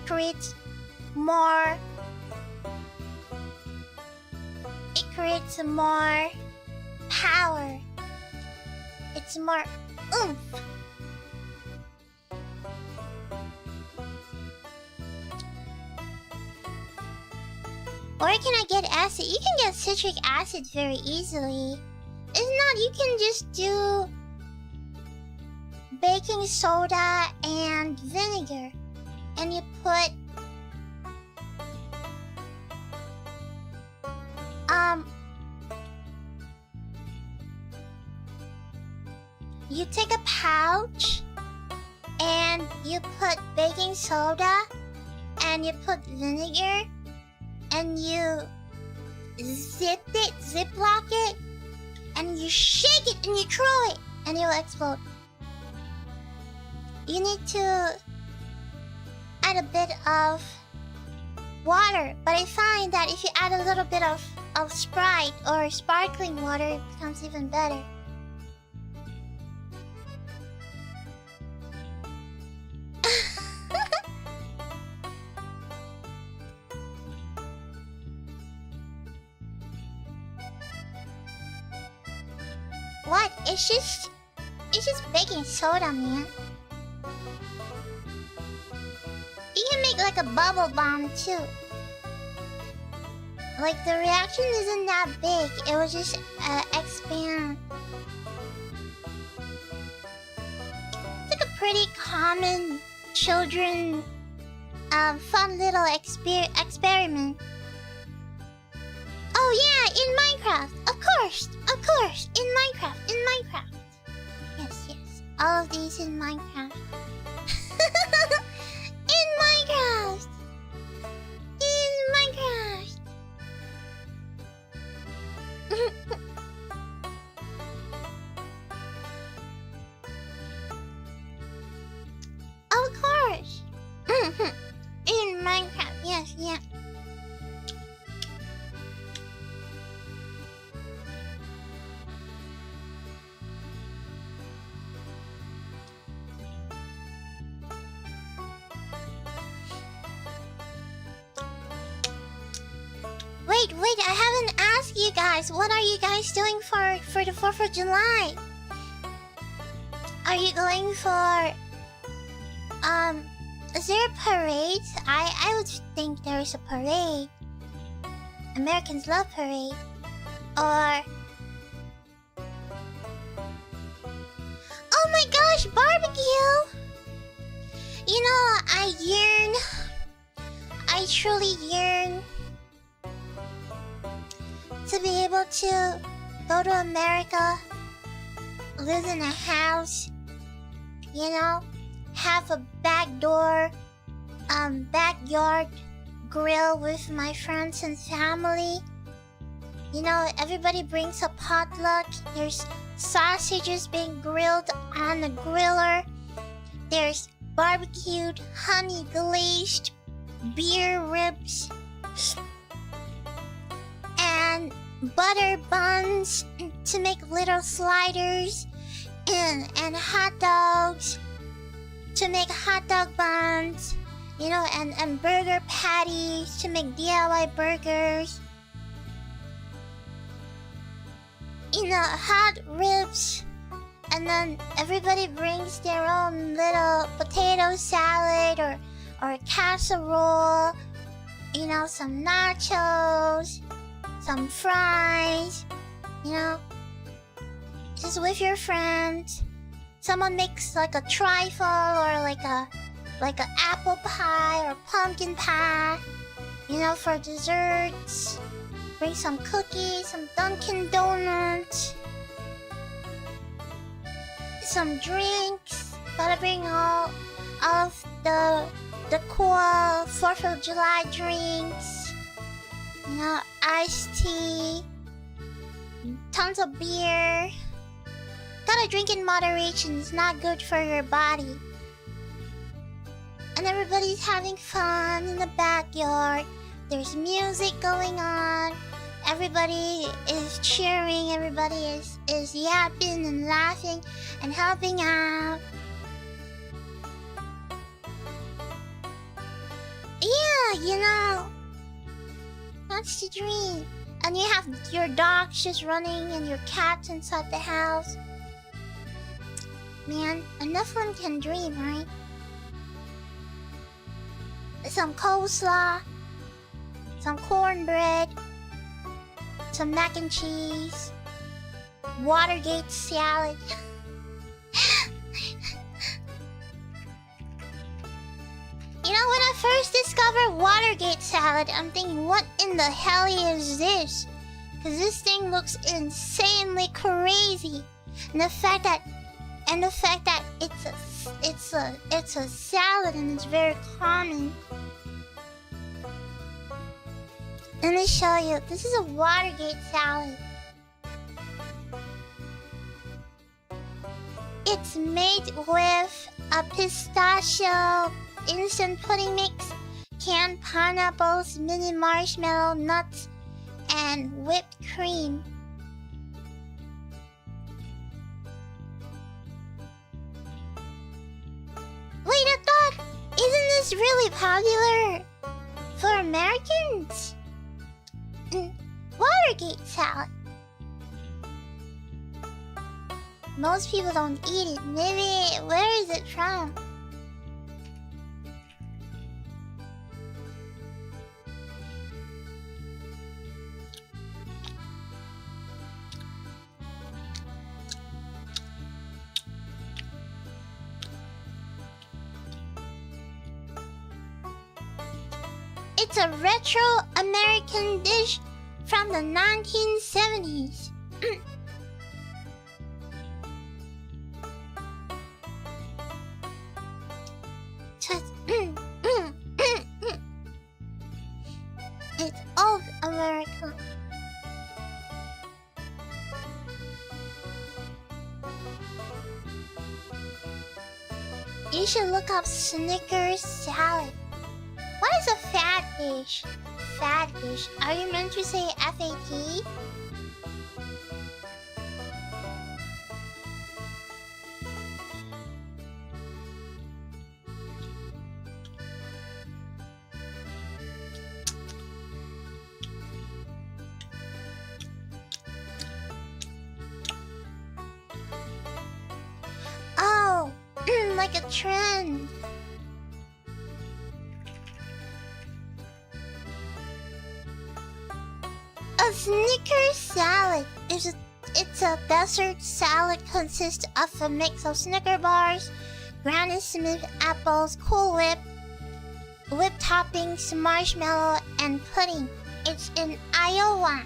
creates more... It creates more power. It's more oomph. Or can I get acid? You can get citric acid very easily. If not, you can just do baking soda and vinegar. And you put... You take a pouch and you put baking soda and you put vinegar and you ziplock it, and you shake it and you throw it and it will explode. You need to add a bit of water, but I find that if you add a little bit of Sprite or sparkling water, it becomes even better. What? It's just baking soda, man. You can make like a bubble bomb too. Like the reaction isn't that big, it will just expand. It's like a pretty common children fun little experiment. Oh yeah, in Minecraft, of course. course, in Minecraft, in Minecraft. Yes, yes, all of these in Minecraft. In Minecraft. In Minecraft. Of course. In Minecraft, yes, yeah. Wait, I haven't asked you guys. What are you guys doing for the 4th of July? Are you going for is there a parade? I would think there is a parade. Americans love parade. Or oh my gosh, barbecue! You know, I truly yearn to be able to go to America, live in a house, you know, have a backyard grill with my friends and family. You know, everybody brings a potluck. There's sausages being grilled on the griller. There's barbecued, honey glazed beer ribs and butter buns to make little sliders, and hot dogs to make hot dog buns, you know, and burger patties to make DIY burgers. You know, hot ribs, and then everybody brings their own little potato salad or a casserole, you know, some nachos, some fries, you know, just with your friends. Someone makes like a trifle or like a apple pie or pumpkin pie, you know, for desserts. Bring some cookies, some Dunkin' Donuts, some drinks. Gotta bring all of the cool 4th of July drinks. You know, iced tea, tons of beer. Gotta drink in moderation, it's not good for your body. And everybody's having fun in the backyard. There's music going on. Everybody is cheering, everybody is yapping and laughing and helping out. Yeah, you know, that's the dream. And you have your dogs just running and your cats inside the house. Man, enough one can dream, right? Some coleslaw, some cornbread, some mac and cheese, Watergate salad. You know, when I first discovered Watergate salad, I'm thinking, what in the hell is this? Because this thing looks insanely crazy. And the fact that it's a salad and it's very common. Let me show you. This is a Watergate salad. It's made with a pistachio instant pudding mix, canned pineapples, mini marshmallow, nuts, and whipped cream. Wait, I thought, isn't this really popular for Americans? Watergate salad. Most people don't eat it. Maybe, where is it from? It's a retro American dish from the 1970s. You should look up Snickers salad. What is a fat dish? Fat dish. Are you meant to say FAT? Oh, like a trend. A Snickers salad it's a dessert salad consists of a mix of Snicker bars, Granny Smith apples, Cool Whip, whipped toppings, marshmallow, and pudding. It's in Iowa.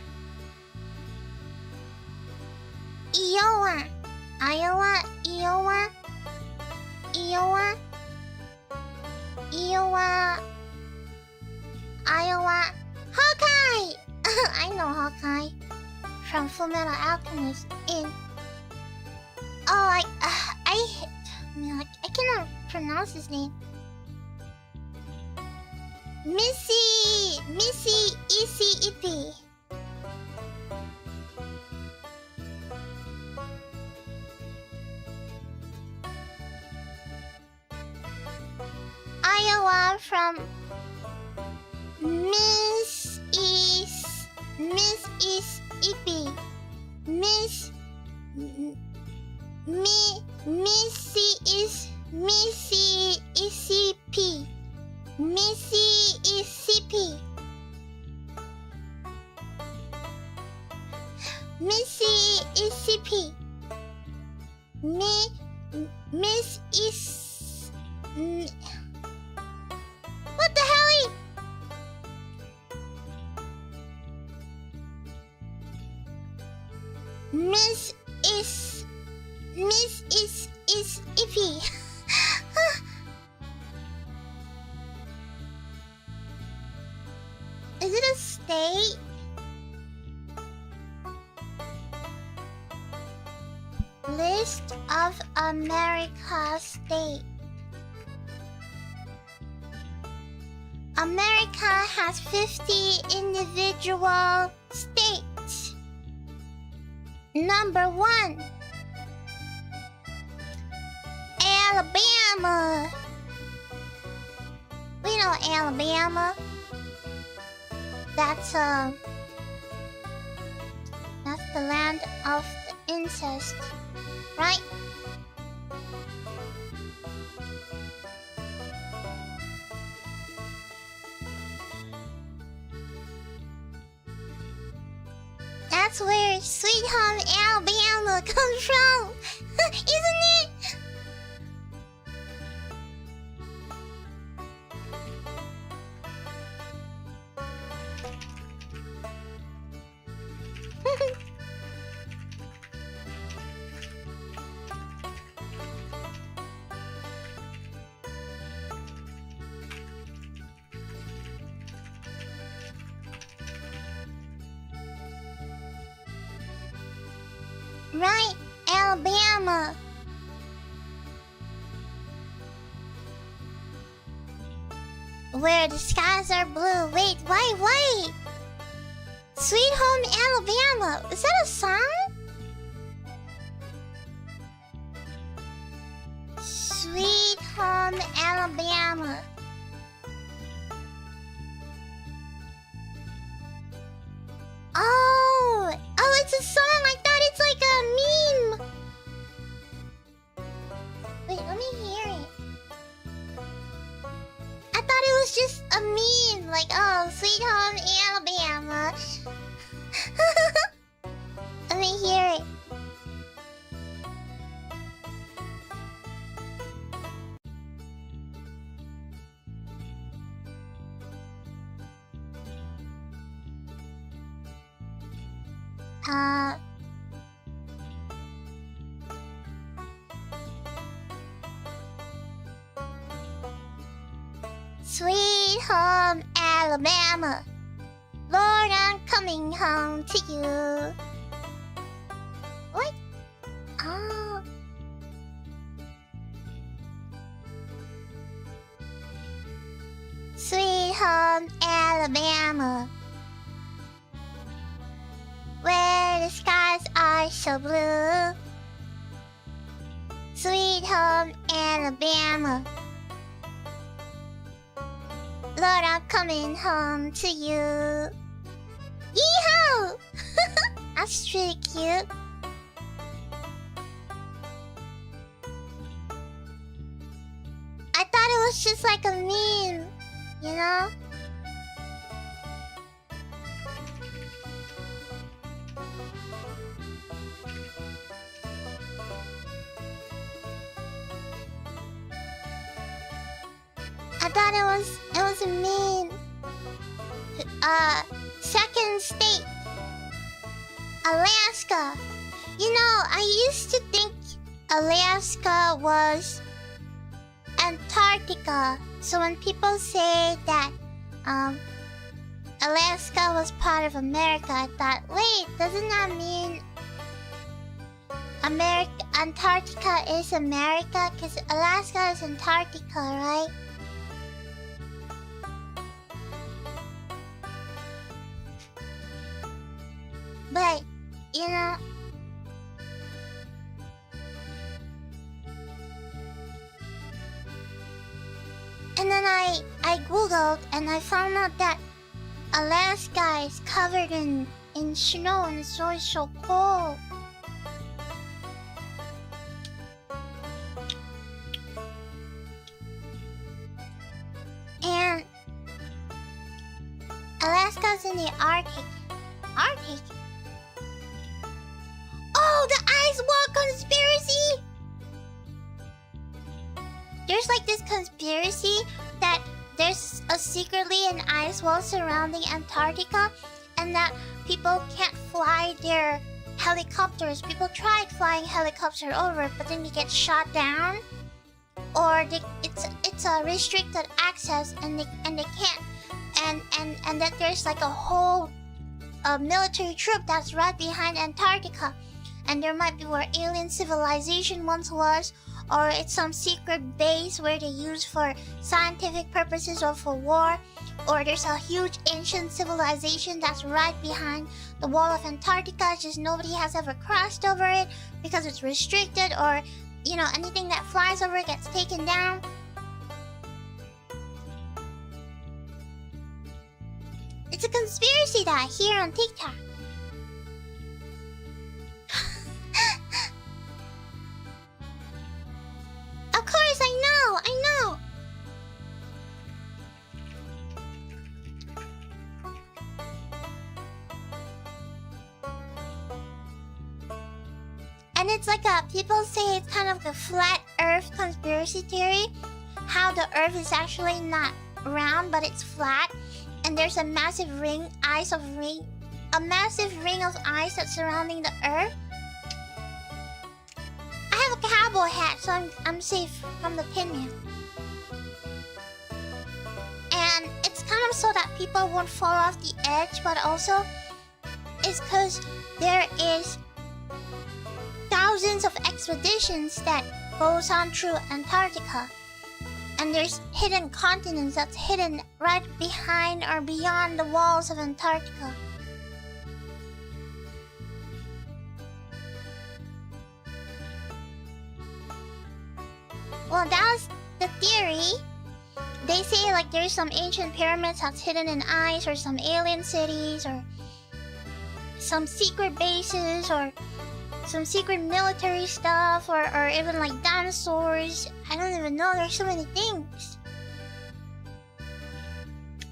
Iowa. Iowa. Iowa. Iowa. Iowa. Iowa. Hawkeye! I know Hawkeye from Fullmetal Alchemist. In I cannot pronounce his name. Missy Issy Ippy. Iowa from Miss is Ippy. Missy is P. Missy is P. Missy is P. Miss is what the hell? Miss is iffy. Is it a state? List of America's state. America has 50 individual states. Number 1, Alabama. We know Alabama. That's the land of the incest, right? That's where Sweet Home Alabama comes from, isn't it? Right, Alabama. Where the skies are blue. Wait. Sweet Home Alabama. Is that a song? Sweet Home Alabama. Oh, it's a song. I thought it's like a meme. Wait, let me hear it. I thought it was just a meme, like, oh, Sweet Home Alabama. Let me hear it. Sweet Home Alabama. Lord, I'm coming home to you. What? Oh. home, Alabama, where the skies are so blue. Sweet home, Alabama, Lord, I'm coming home to you. Yeehaw! That's pretty cute. I thought it was just like a meme, you know? I thought it was a meme. Second state, Alaska. You know, I used to think Alaska was Antarctica. So when people say that Alaska was part of America, I thought, wait, doesn't that mean Antarctica is America? Because Alaska is Antarctica, right? But, you know, and then I googled and I found out that Alaska is covered in snow and it's always so cold. And Alaska's in the Arctic. Arctic? Oh, the ice wall conspiracy! There's like this conspiracy that there's secretly an ice wall surrounding Antarctica and that people can't fly their helicopters. People tried flying helicopter over it, but then they get shot down. Or it's a restricted access and they can't. And that there's like a whole military troop that's right behind Antarctica. And there might be where alien civilization once was, or it's some secret base where they use for scientific purposes or for war, or there's a huge ancient civilization that's right behind the wall of Antarctica, just nobody has ever crossed over it because it's restricted, or, you know, anything that flies over it gets taken down. It's a conspiracy that I hear on TikTok. Of course, I know. And it's like people say it's kind of a flat earth conspiracy theory. How the earth is actually not round, but it's flat. And there's a massive ring of ice that's surrounding the earth. I have a cowboy hat, so I'm safe from the Tin Man. And it's kind of so that people won't fall off the edge, but also it's because there is thousands of expeditions that goes on through Antarctica. And there's hidden continents that's hidden right behind or beyond the walls of Antarctica. Well, that's the theory. They say like there's some ancient pyramids that's hidden in ice, or some alien cities, or some secret bases, or some secret military stuff, or even like dinosaurs. I don't even know, there's so many things.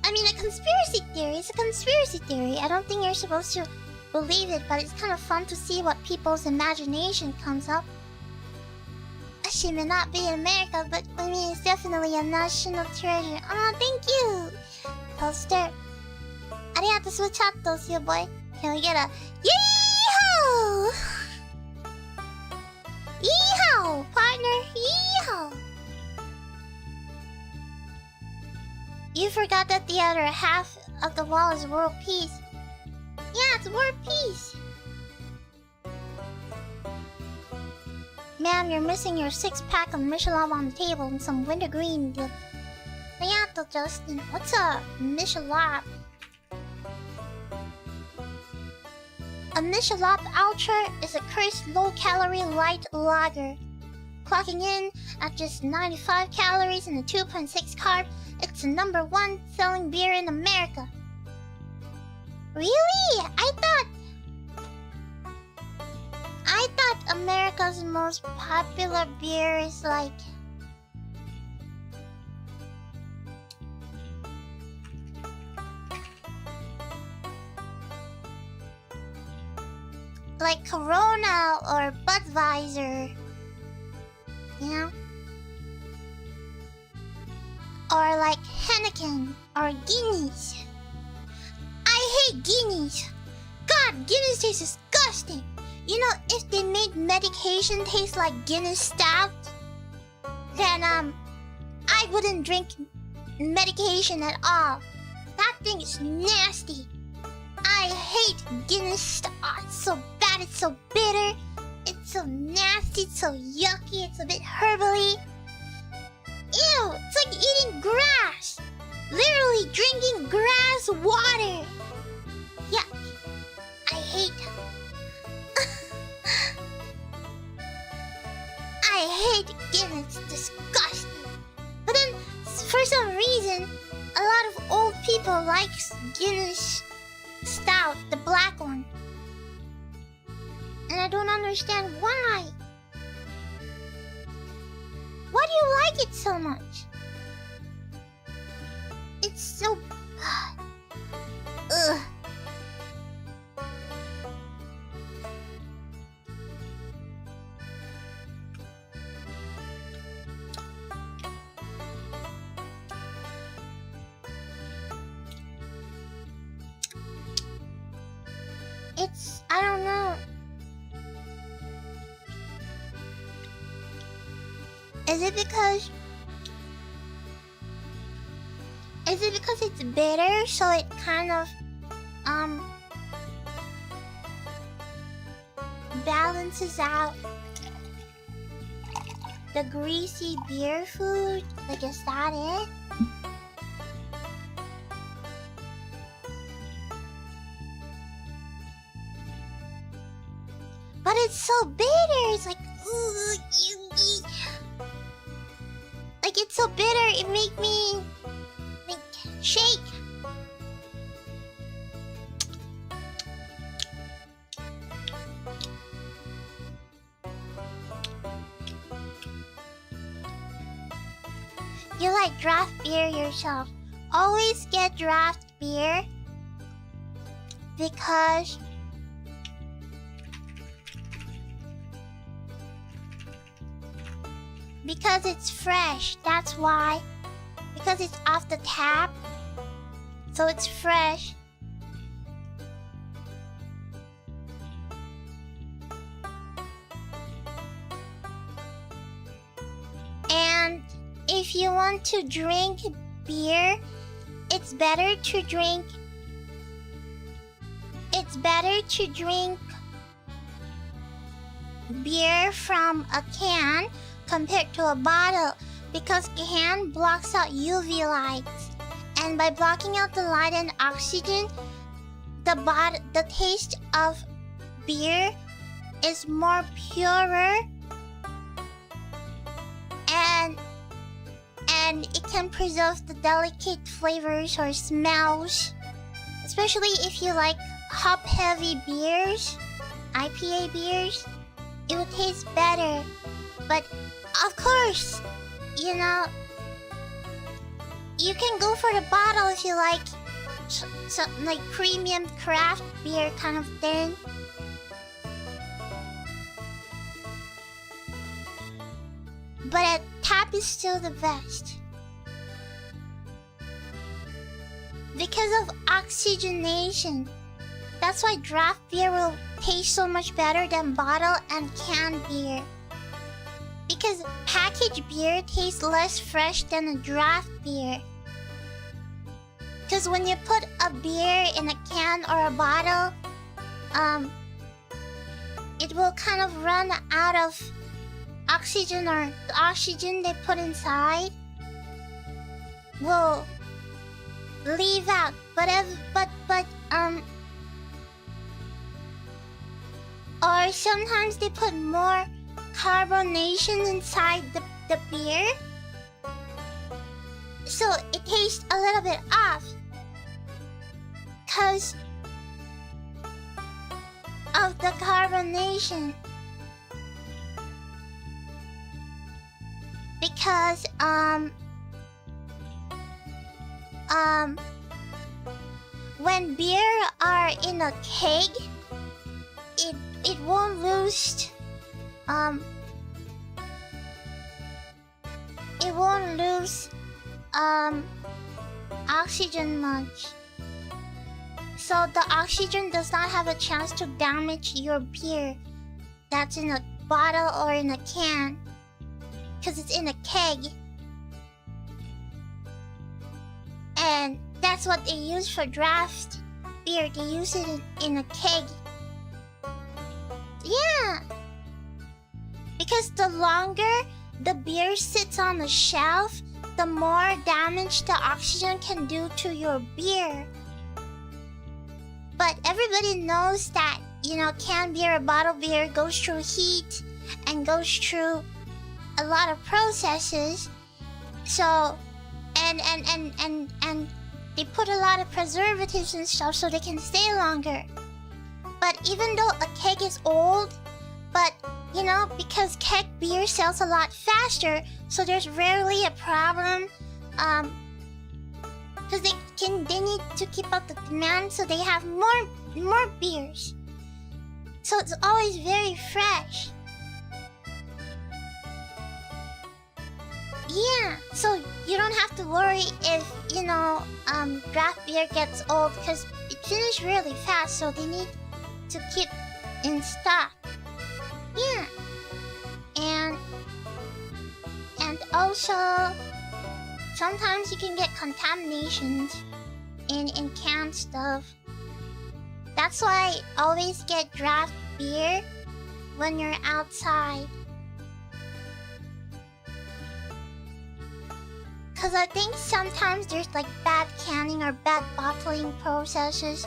I mean, a conspiracy theory is a conspiracy theory. I don't think you're supposed to believe it, but it's kind of fun to see what people's imagination comes up. She may not be in America, but for me it's definitely a national treasure. Oh, thank you! Toaster. Arigato suchatos, yo boy. Can we get a yeehaw? Yeehaw, partner, yeehaw! You forgot that the other half of the wall is world peace. Yeah, it's world peace. Ma'am, you're missing your 6-pack of Michelin on the table and some wintergreen. Hayato Justin, what's a Michelab? A Michelab Ultra is a crisp, low-calorie light lager. Clocking in at just 95 calories and a 2.6 carb, it's the #1 selling beer in America. Really? I thought America's most popular beer is like Corona or Budweiser, you know? Or like Heineken or Guinness. I hate Guinness. God, Guinness tastes disgusting. You know, if they made medication taste like Guinness Stout, then I wouldn't drink medication at all. That thing is nasty. I hate Guinness Stout. It's so bad, it's so bitter, it's so nasty, it's so yucky, it's a bit herbally. Ew, it's like eating grass. Literally drinking grass water. Yuck. I hate I hate Guinness. It's disgusting. But then, for some reason, a lot of old people like Guinness Stout, the black one. And I don't understand why. Why do you like it so much? It's so... Ugh. It's... I don't know. Is it because it's bitter, so it kind of balances out the greasy beer food? Like, is that it? But it's so bitter. It's like, ooh, like it's so bitter. It make me like shake. You like draft beer yourself. Always get draft beer because it's fresh. That's why. Because it's off the tap, so it's fresh. And if you want to drink beer, it's better to drink beer from a can compared to a bottle, because can blocks out UV lights, and by blocking out the light and oxygen, the taste of beer is more purer, and it can preserve the delicate flavors or smells, especially if you like hop heavy beers, IPA beers. It will taste better. But of course, you know, you can go for the bottle if you like something like premium craft beer kind of thing. But a tap is still the best. Because of oxygenation. That's why draft beer will taste so much better than bottle and canned beer. Because packaged beer tastes less fresh than a draft beer. Because when you put a beer in a can or a bottle, it will kind of run out of oxygen, or the oxygen they put inside. will leave out or sometimes they put more carbonation inside the beer, so it tastes a little bit off because of the carbonation. Because when beer are in a keg, it won't lose oxygen much. So the oxygen does not have a chance to damage your beer that's in a bottle or in a can, because it's in a keg. And that's what they use for draft beer. They use it in a keg. Yeah. Because the longer the beer sits on the shelf, the more damage the oxygen can do to your beer. But everybody knows that, you know, canned beer or bottled beer goes through heat and goes through a lot of processes. So, and they put a lot of preservatives and stuff so they can stay longer. But even though a keg is old, but you know, because keg beer sells a lot faster, so there's rarely a problem. Because they need to keep up the demand, so they have more beers. So it's always very fresh. Yeah, so you don't have to worry if, you know, draft beer gets old, because it finishes really fast, so they need to keep in stock. Yeah. And also sometimes you can get contaminations in canned stuff. That's why always get draft beer when you're outside. Cause I think sometimes there's like bad canning or bad bottling processes,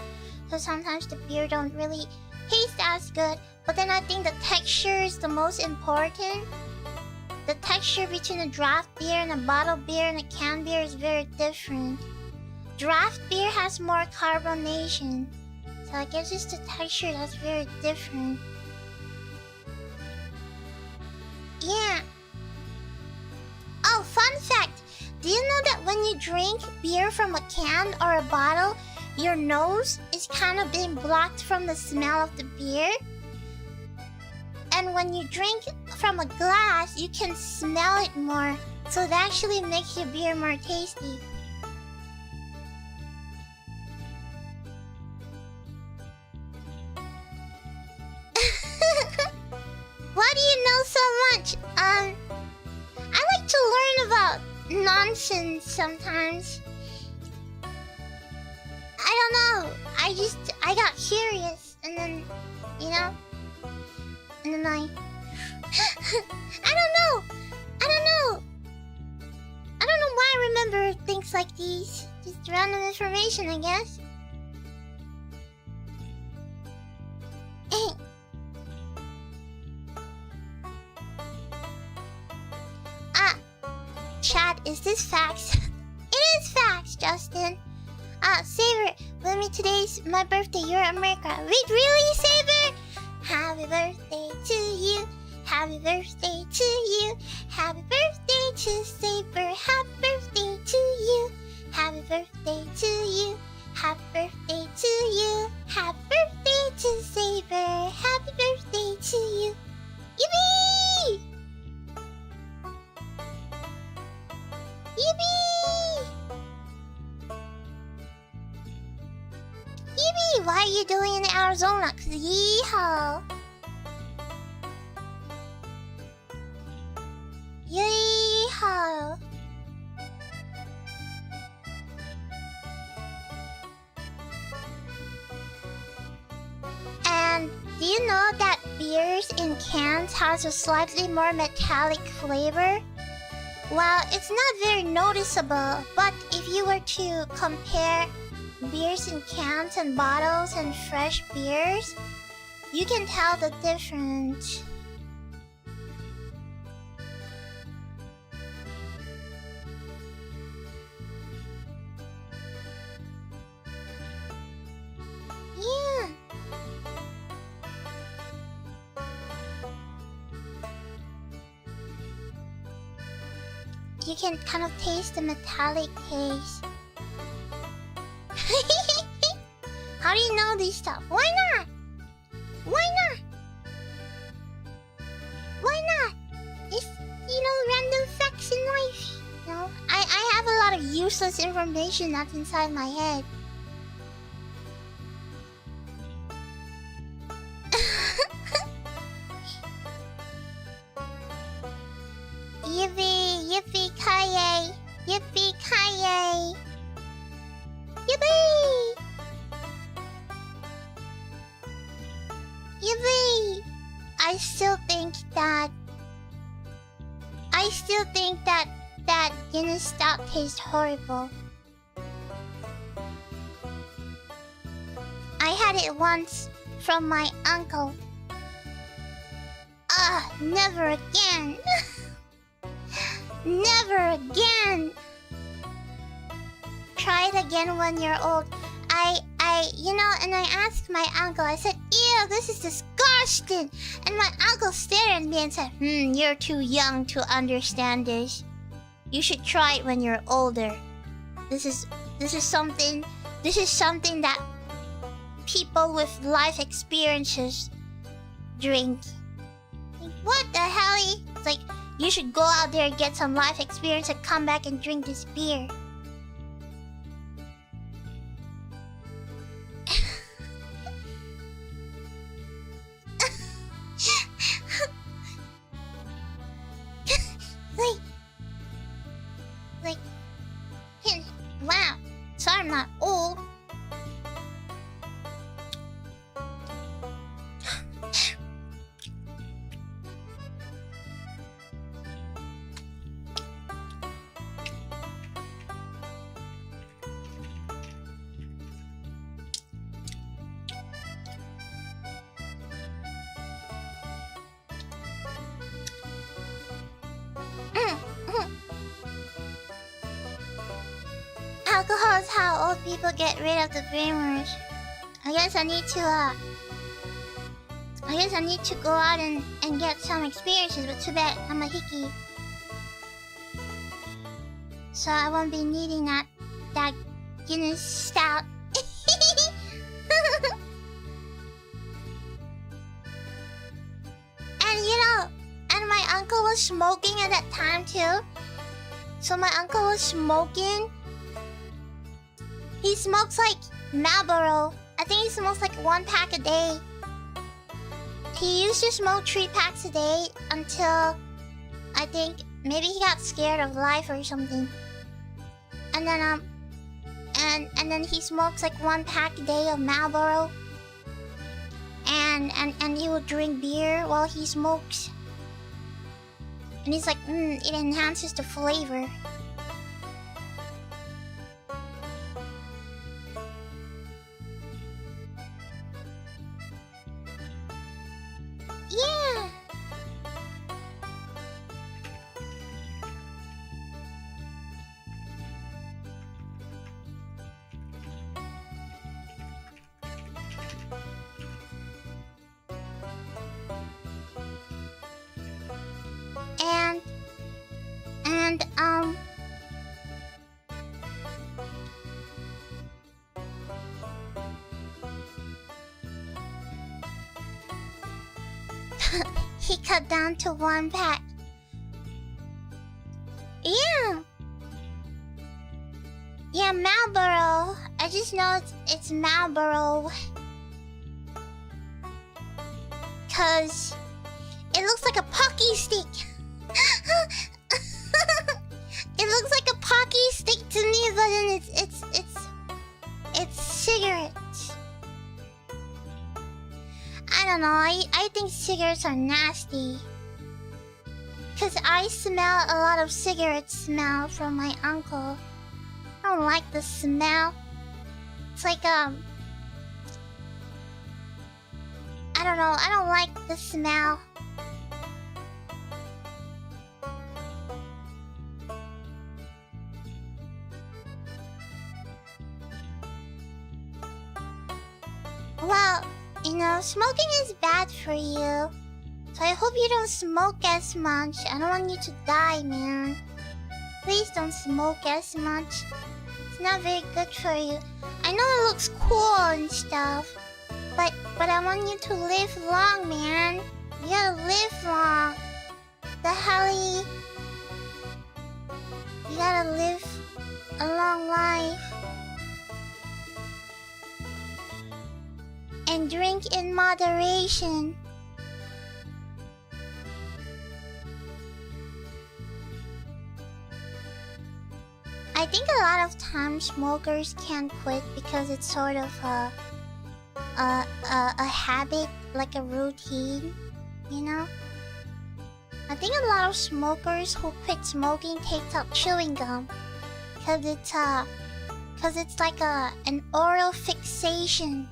so sometimes the beer don't really taste as good. But then I think the texture is the most important. The texture between a draft beer and a bottled beer and a canned beer is very different. Draft beer has more carbonation, so I guess it's the texture that's very different. Yeah. Oh, fun fact! Do you know that when you drink beer from a can or a bottle, your nose is kind of being blocked from the smell of the beer? And when you drink from a glass, you can smell it more, so it actually makes your beer more tasty. Why do you know so much? I like to learn about nonsense sometimes. I don't know. I got curious, and then, you know, and then I don't know why I remember things like these. Just random information, I guess. Chat, is this facts? It is facts, Justin. Saber, with me today's my birthday. You're America. Wait, really, Saber? Happy birthday to you. Happy birthday to you. Happy birthday to Saber. Happy birthday to you. Happy birthday to you. Happy birthday to you. Happy birthday to Saber. Happy birthday to you. Yippee! Yippee! Yippee! Why are you doing it in Arizona? 'Cause yeehaw! Yeehaw! And do you know that beers in cans has a slightly more metallic flavor? Well, it's not very noticeable, but if you were to compare beers in cans and bottles and fresh beers, you can tell the difference. Yeah. You can kind of taste the metallic taste. How do you know this stuff? Why not? Why not? Why not? It's, random facts in life. I have a lot of useless information that's inside my head. Yippee, yippee-ki-yay, yippee-ki-yay. Yippee! Yippee! I still think that Guinness Stout tastes horrible. I had it once from my uncle. Never again. Never again. Try it again when you're old. And I asked my uncle, I said, ew, this is disgusting. And my uncle stared at me and said, you're too young to understand this. You should try it when you're older. This is something that people with life experiences drink. Like, what the hell? It's like, you should go out there and get some life experience and come back and drink this beer. Wow. So I'm not old. Alcohol is how old people get rid of the dreamers. I guess I need to go out and get some experiences, but too bad I'm a hickey. So I won't be needing that Guinness Stout. And my uncle was smoking at that time too. So my uncle was smoking. He smokes like Marlboro. I think he smokes like 1 pack a day. He used to smoke 3 packs a day until I think maybe he got scared of life or something. And then and then he smokes like 1 pack a day of Marlboro. And he will drink beer while he smokes. And he's like, it enhances the flavor. Yeah. And he cut down to 1 pack. Yeah, Marlboro. I just know it's Marlboro. 'Cause it looks like a Pocky stick. It looks like a Pocky stick to me, but then it's cigarettes. I don't know. I think cigarettes are nasty. Cause I smell a lot of cigarette smell from my uncle. I don't like the smell. It's like I don't know, I don't like the smell. Well, you know, smoking is bad for you. So I hope you don't smoke as much. I don't want you to die, man. Please don't smoke as much. It's not very good for you. I know it looks cool and stuff, but I want you to live long, man. You gotta live long. The hell you gotta live a long life. And drink in moderation. I think a lot of times smokers can't quit because it's sort of a habit, like a routine, you know? I think a lot of smokers who quit smoking takes up chewing gum because it's like an oral fixation.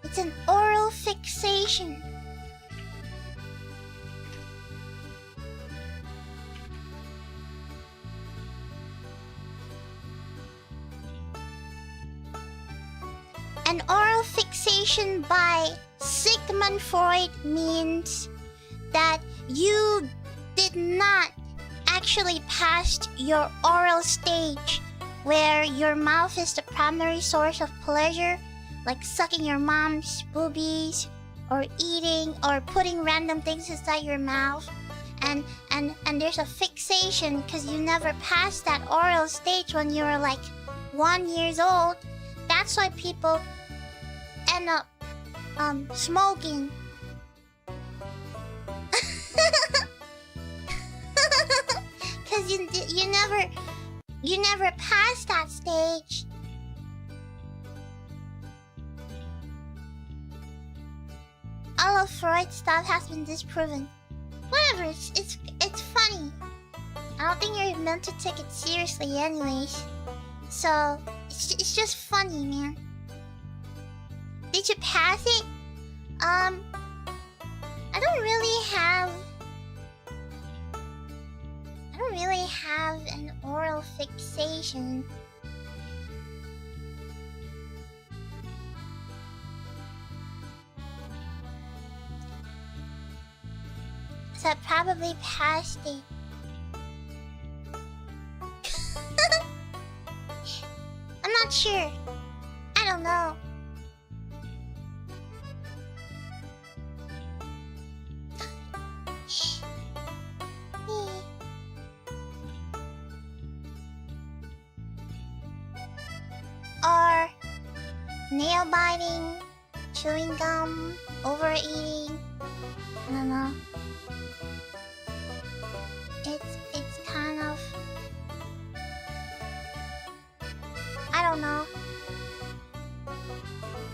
It's an oral fixation. An oral fixation by Sigmund Freud means that you did not actually pass your oral stage where your mouth is the primary source of pleasure, like sucking your mom's boobies or eating or putting random things inside your mouth, and there's a fixation because you never passed that oral stage when you were like 1 year old. That's why people end up smoking. Cause you never passed that stage. All of Freud's stuff has been disproven. Whatever, it's funny. I don't think you're meant to take it seriously anyways. So it's just funny, man. Did you pass it? I don't really have an oral fixation. So I probably passed it. I'm not sure. I don't know. Or nail biting, chewing gum, overeating. I don't know. It's kind of, I don't know.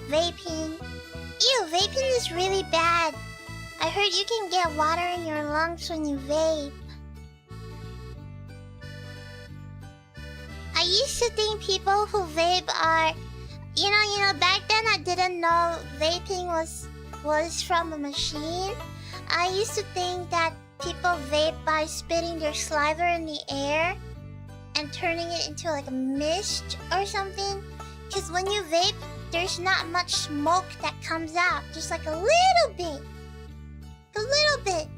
Vaping. Ew, vaping is really bad. I heard you can get water in your lungs when you vape. I used to think people who vape are, you know, back then I didn't know vaping was from a machine. I used to think that people vape by spitting their saliva in the air and turning it into like a mist or something. Because when you vape, there's not much smoke that comes out. Just like a little bit. A little bit.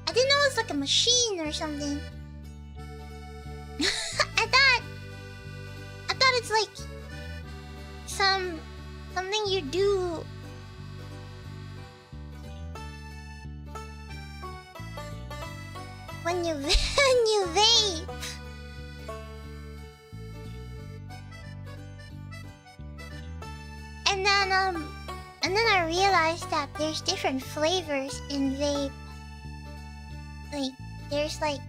I didn't know it was like a machine or something. I thought it's like something you do. When you vape. And then I realized that there's different flavors in vape. Like there's like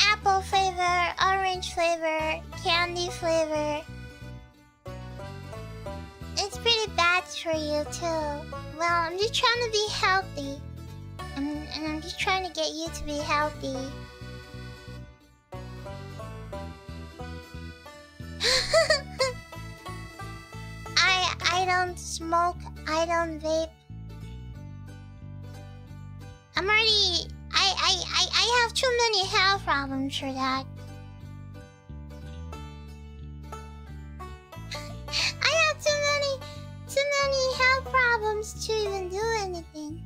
apple flavor, orange flavor, candy flavor. It's pretty bad for you too. Well, I'm just trying to be healthy. And I'm just trying to get you to be healthy. I don't smoke, I don't vape. I'm already... I have too many health problems for that. I have too many health problems to even do anything.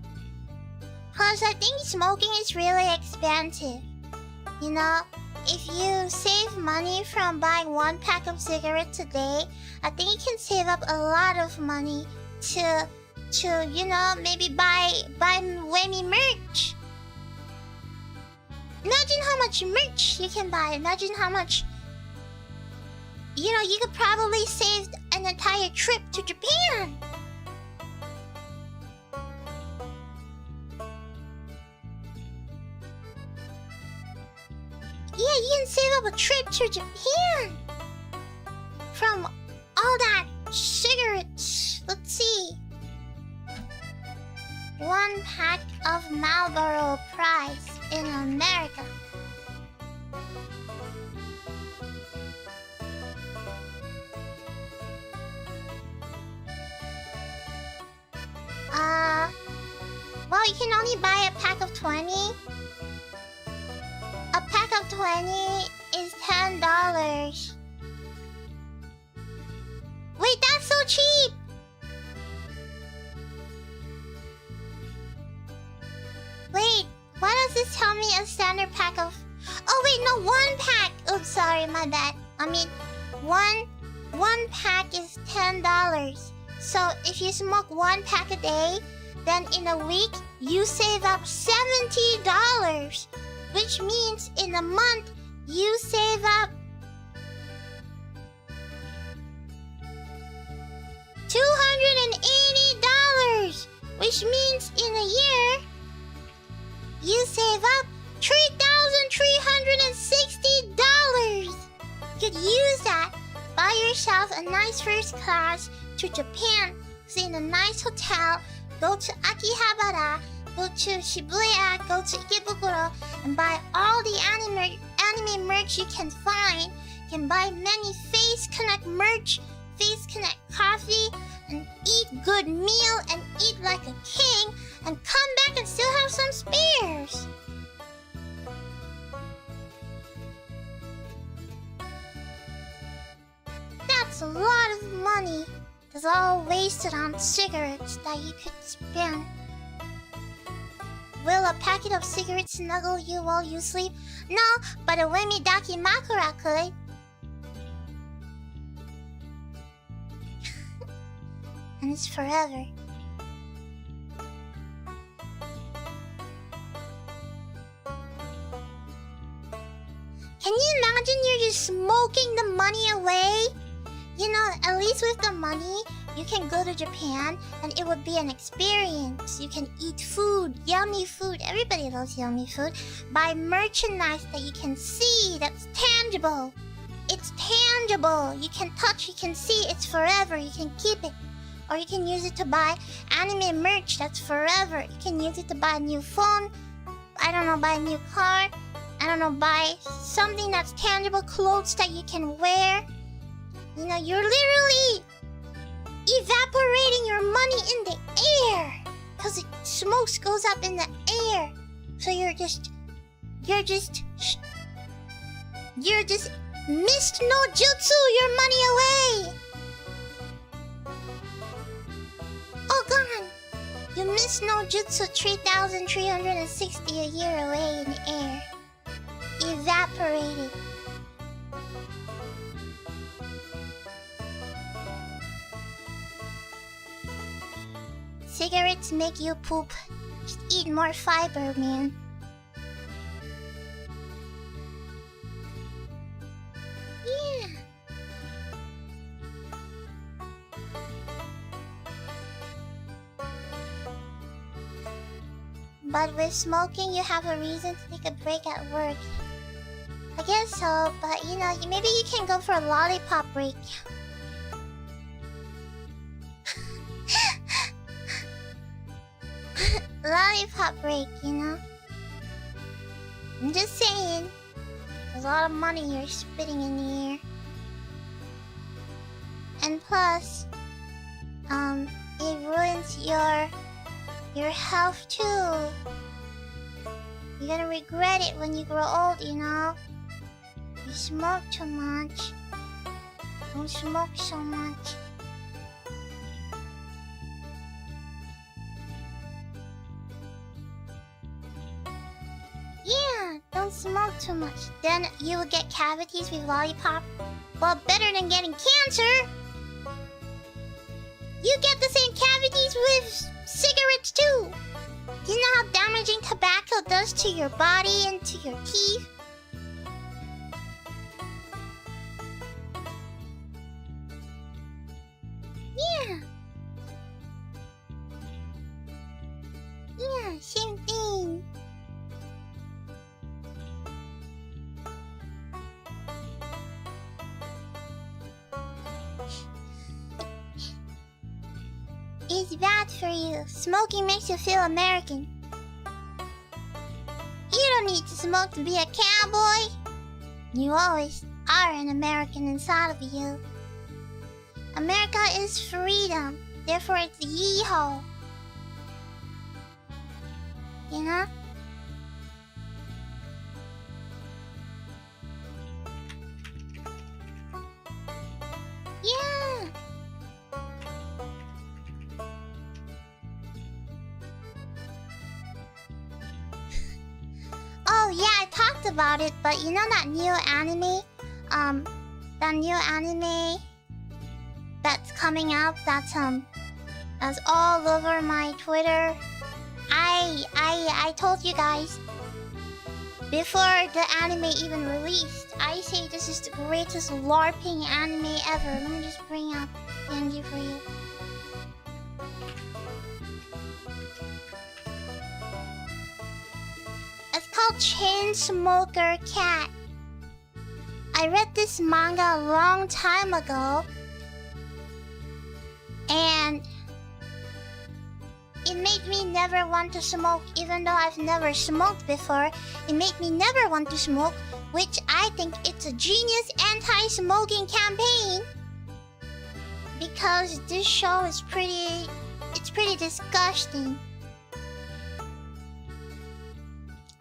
Plus, I think smoking is really expensive. You know, if you save money from buying 1 pack of cigarettes a day, I think you can save up a lot of money to you know, maybe buy Wemi merch. Imagine how much merch you can buy. Imagine how much... You know, you could probably save an entire trip to Japan. Yeah, you can save up a trip to Japan. From all that cigarettes. Let's see. 1 pack of Marlboro price in America. Well, you can only buy a pack of 20. A pack of 20 is $10. Wait, that's so cheap! Wait, why does this tell me a standard pack of... Oh wait, no, 1 pack! Oops, sorry, my bad. I mean, one pack is $10. So if you smoke 1 pack a day, then in a week, you save up $70. Which means in a month, you save up $280. Which means in a year, you save up $3,360. You could use that. Buy yourself a nice first class to Japan. Stay in a nice hotel. Go to Akihabara. Go to Shibuya. Go to Ikebukuro. And buy all the anime merch you can find. You can buy many Face Connect merch. Face Connect coffee. And eat good meal. And eat like a king. And come back and still have some spares. That's a lot of money. That's all wasted on cigarettes that you could spend. Will a packet of cigarettes snuggle you while you sleep? No, but a Wemi Daki Makura could. And it's forever. Can you imagine you're just smoking the money away? You know, at least with the money, you can go to Japan and it would be an experience. You can eat food, yummy food. Everybody loves yummy food. Buy merchandise that you can see, that's tangible. It's tangible. You can touch, you can see, it's forever. You can keep it. Or you can use it to buy anime merch, that's forever. You can use it to buy a new phone. I don't know, buy a new car. I don't know, buy something that's tangible, clothes that you can wear. You know, you're literally evaporating your money in the air. Because the smoke goes up in the air. So you're just missed no jutsu your money away. Oh god. You missed no jutsu 3,360 a year away in the air. Evaporated. Cigarettes make you poop. Just eat more fiber, man. Yeah. But with smoking, you have a reason to take a break at work. I guess so, but you know, maybe you can go for a lollipop break. lollipop break, you know? I'm just saying. There's a lot of money you're spitting in the air. And plus, it ruins your health too. You're gonna regret it when you grow old, you know? You smoke too much. Don't smoke so much. Yeah, don't smoke too much. Then you will get cavities with lollipop. Well, better than getting cancer. You get the same cavities with cigarettes too. Do you know how damaging tobacco does to your body and to your teeth? Yeah. Yeah, same thing. It's bad for you. Smoking makes you feel American. You don't need to smoke to be a cowboy. You always are an American inside of you. America is freedom. Therefore, it's yeehaw. You know? Yeah. Oh yeah, I talked about it, but you know that new anime? That new anime that's coming out, that's all over my Twitter. I told you guys before the anime even released. I say this is the greatest LARPing anime ever. Let me just bring up the NG for you. It's called Chainsmoker Cat. I read this manga a long time ago, and it made me never want to smoke, even though I've never smoked before. It made me never want to smoke, which I think it's a genius anti-smoking campaign. Because this show is pretty disgusting.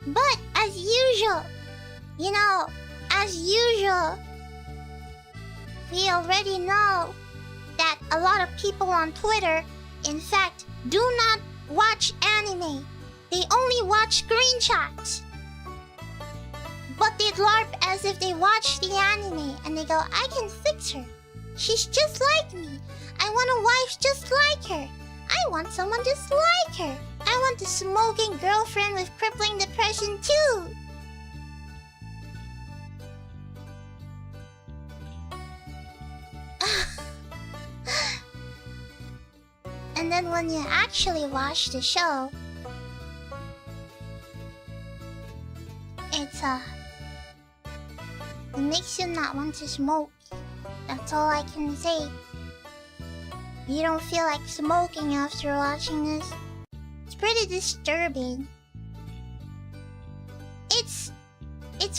But as usual, you know, we already know that a lot of people on Twitter, in fact, do not watch anime. They only watch screenshots. But they LARP as if they watch the anime, and they go, I can fix her. She's just like me. I want a wife just like her. I want someone just like her. I want a smoking girlfriend with crippling depression too. And then when you actually watch the show, it makes you not want to smoke. That's all I can say. You don't feel like smoking after watching this. It's pretty disturbing. It's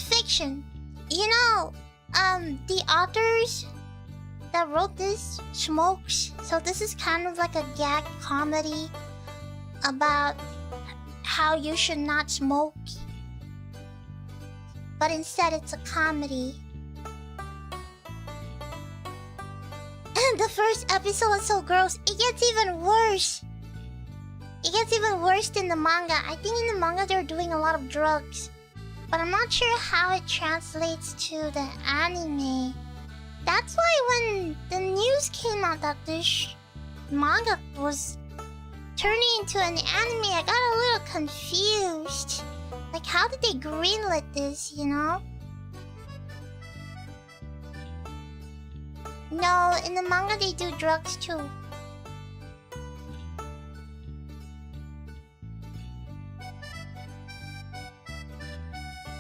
fiction. You know, the authors that wrote this smokes. So this is kind of like a gag comedy about how you should not smoke. But instead it's a comedy. And the first episode was so gross. It gets even worse. It gets even worse than the manga. I think in the manga they're doing a lot of drugs. But I'm not sure how it translates to the anime. That's why when the news came out that this manga was turning into an anime, I got a little confused. Like, how did they greenlit this, you know? No, in the manga they do drugs too.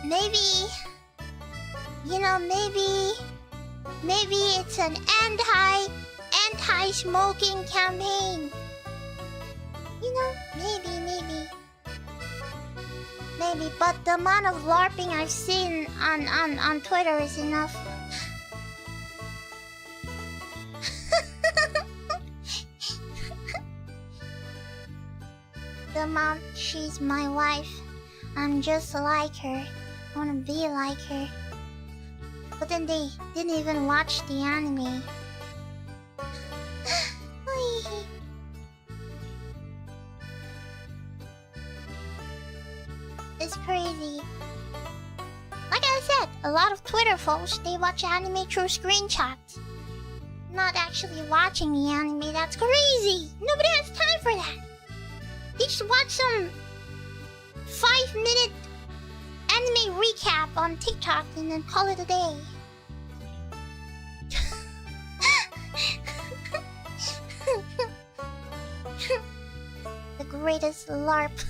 Maybe, you know, maybe it's an anti-smoking campaign. You know, maybe, but the amount of LARPing I've seen on Twitter is enough. The amount she's my wife, I'm just like her. I wanna be like her. But then they didn't even watch the anime. It's crazy. Like I said, a lot of Twitter folks, they watch anime through screenshots. Not actually watching the anime, that's crazy! Nobody has time for that! They just watch some 5-minute anime recap on TikTok and then call it a day. The greatest LARP.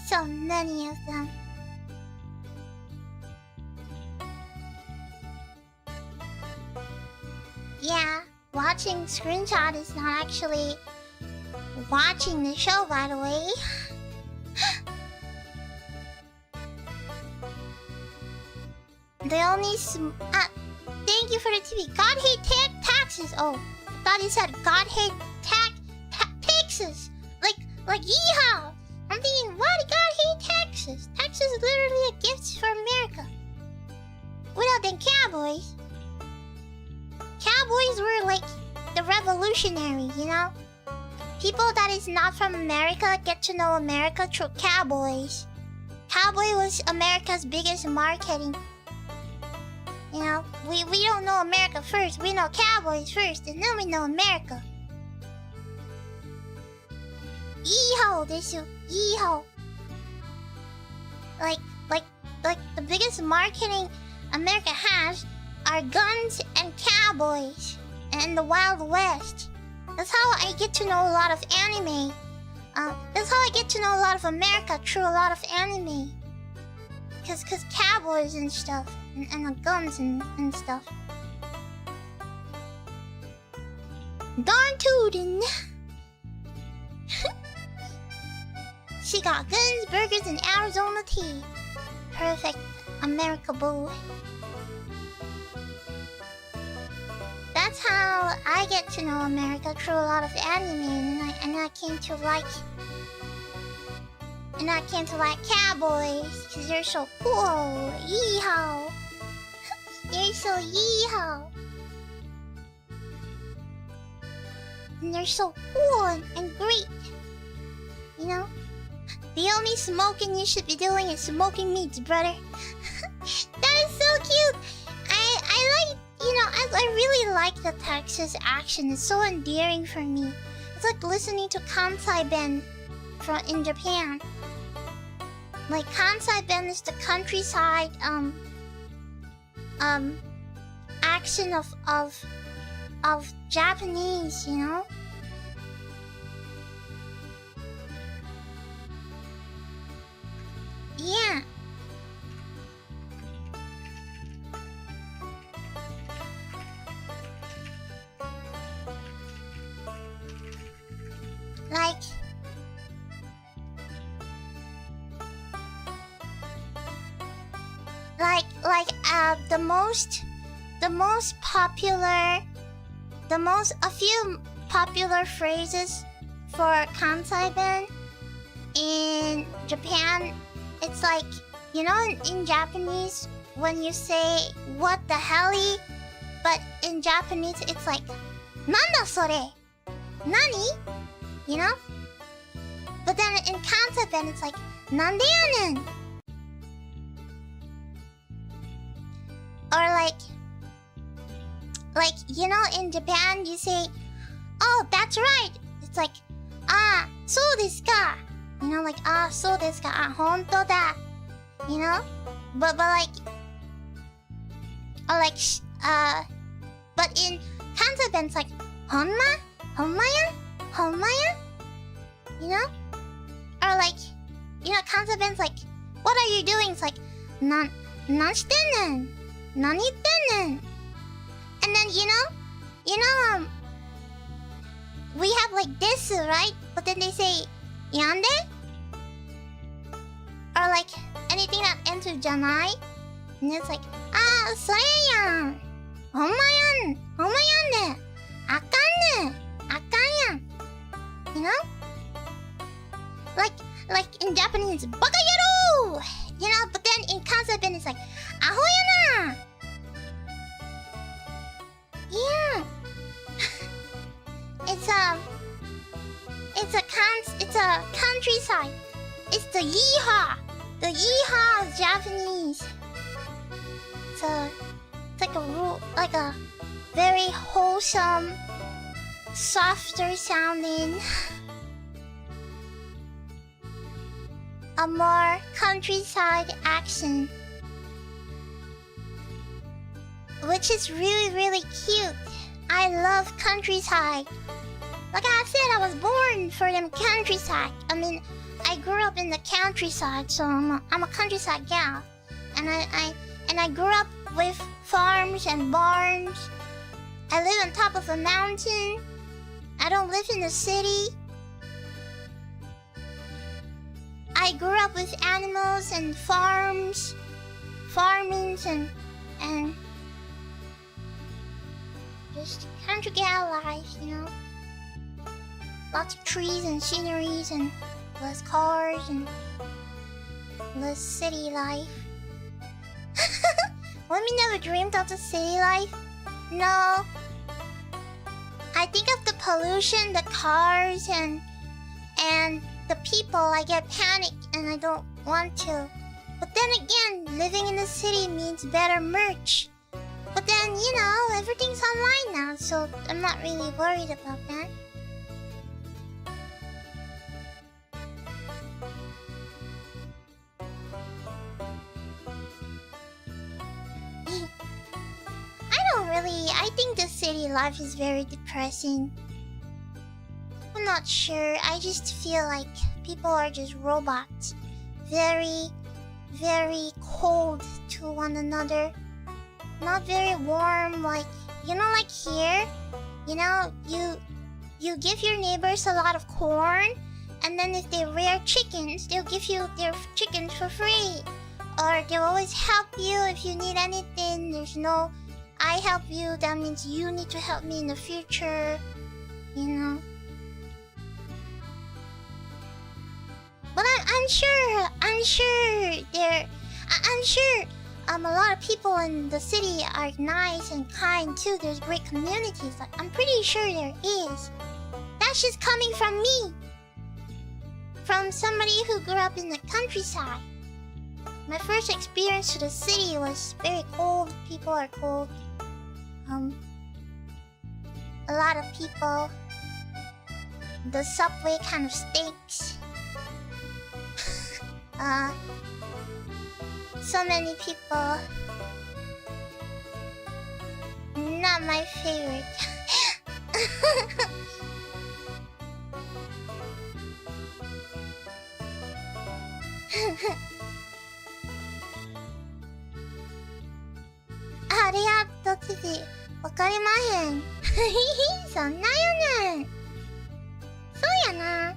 So many of them. Yeah, watching screenshot is not actually watching the show, by the way. The only thank you for the TV. God hate taxes. Oh, I thought you said God hate taxes. Like yeehaw. I'm thinking, why did God hate taxes? Taxes is literally a gift for America. Without them cowboys. Cowboys were like the revolutionary, you know? People that is not from America get to know America through cowboys. Cowboy was America's biggest marketing. You know, we don't know America first. We know cowboys first, and then we know America. Yeehaw, desu. Yeehaw. Like the biggest marketing America has are guns and cowboys and the Wild West. That's how I get to know a lot of anime. That's how I get to know a lot of America through a lot of anime. Cause cowboys and stuff, and the guns and stuff. Darn tootin'. She got guns, burgers, and Arizona tea. Perfect America boy. That's how I get to know America through a lot of anime, and I came to like. And I came to like cowboys, cause they're so cool. Yeehaw. They're so yeehaw. And they're so cool and great. You know? The only smoking you should be doing is smoking meats, brother. That is so cute. I like, you know, I really like the Texas action. It's so endearing for me. It's like listening to Kansai Ben in Japan. Like Kansai Ben is the countryside accent of Japanese, you know? Yeah. A few popular phrases for Kansai Ben in Japan. It's like, you know, in Japanese when you say what the helly, but in Japanese it's like nanda sore, nani, you know. But then in Kansai Ben it's like nande yanen, or like you know, in Japan you say, oh, that's right. It's like, ah, so desu ka. You know, like, ah, so desu ka. Ah, honto da. You know? But like, or like, but in Kansai Ben it's like, honma? Honma ya? Honma ya? You know? Or like, you know, Kansai Ben's like, what are you doing? It's like, nan shitennen? 何言ってんねん? And then, we have like this, right? But then they say, yande? Or like, anything that ends with janai? And it's like, ah, それやん. ほんまやんで. あかんね. あかんやん. You know? Like in Japanese, バカ野郎! You know, but then in concept, and it's like, アホやな! Yeah. It's a countryside. It's the yeehaw. The yeehaw is Japanese. It's like a very wholesome, softer sounding, a more countryside accent, which is really, really cute. I love countryside. Like I said, I was born for them countryside. I mean, I grew up in the countryside, so I'm a countryside gal, and I grew up with farms and barns. I live on top of a mountain. I don't live in the city. I grew up with animals and farms, farmings and just country gal life, you know. Lots of trees and sceneries and less cars and less city life. Women never dreamed of the city life? No. I think of the pollution, the cars, and the people. I get panicked and I don't want to. But then again, living in the city means better merch. But then, everything's online now, so I'm not really worried about that. I think the city life is very depressing. I'm not sure. I just feel like people are just robots. Very, very cold to one another. Not very warm, like here. You give your neighbors a lot of corn, and then if they rear chickens, they'll give you their chickens for free. Or they'll always help you if you need anything. There's no I help you, that means you need to help me in the future, But I'm sure a lot of people in the city are nice and kind too. There's great communities. Like, I'm pretty sure there is. That's just coming from me. From somebody who grew up in the countryside. My first experience to the city was very cold. People are cold. A lot of people. The subway kind of stinks. So many people. Not my favorite. TV わかりまへん。そんなよねん。そうやな。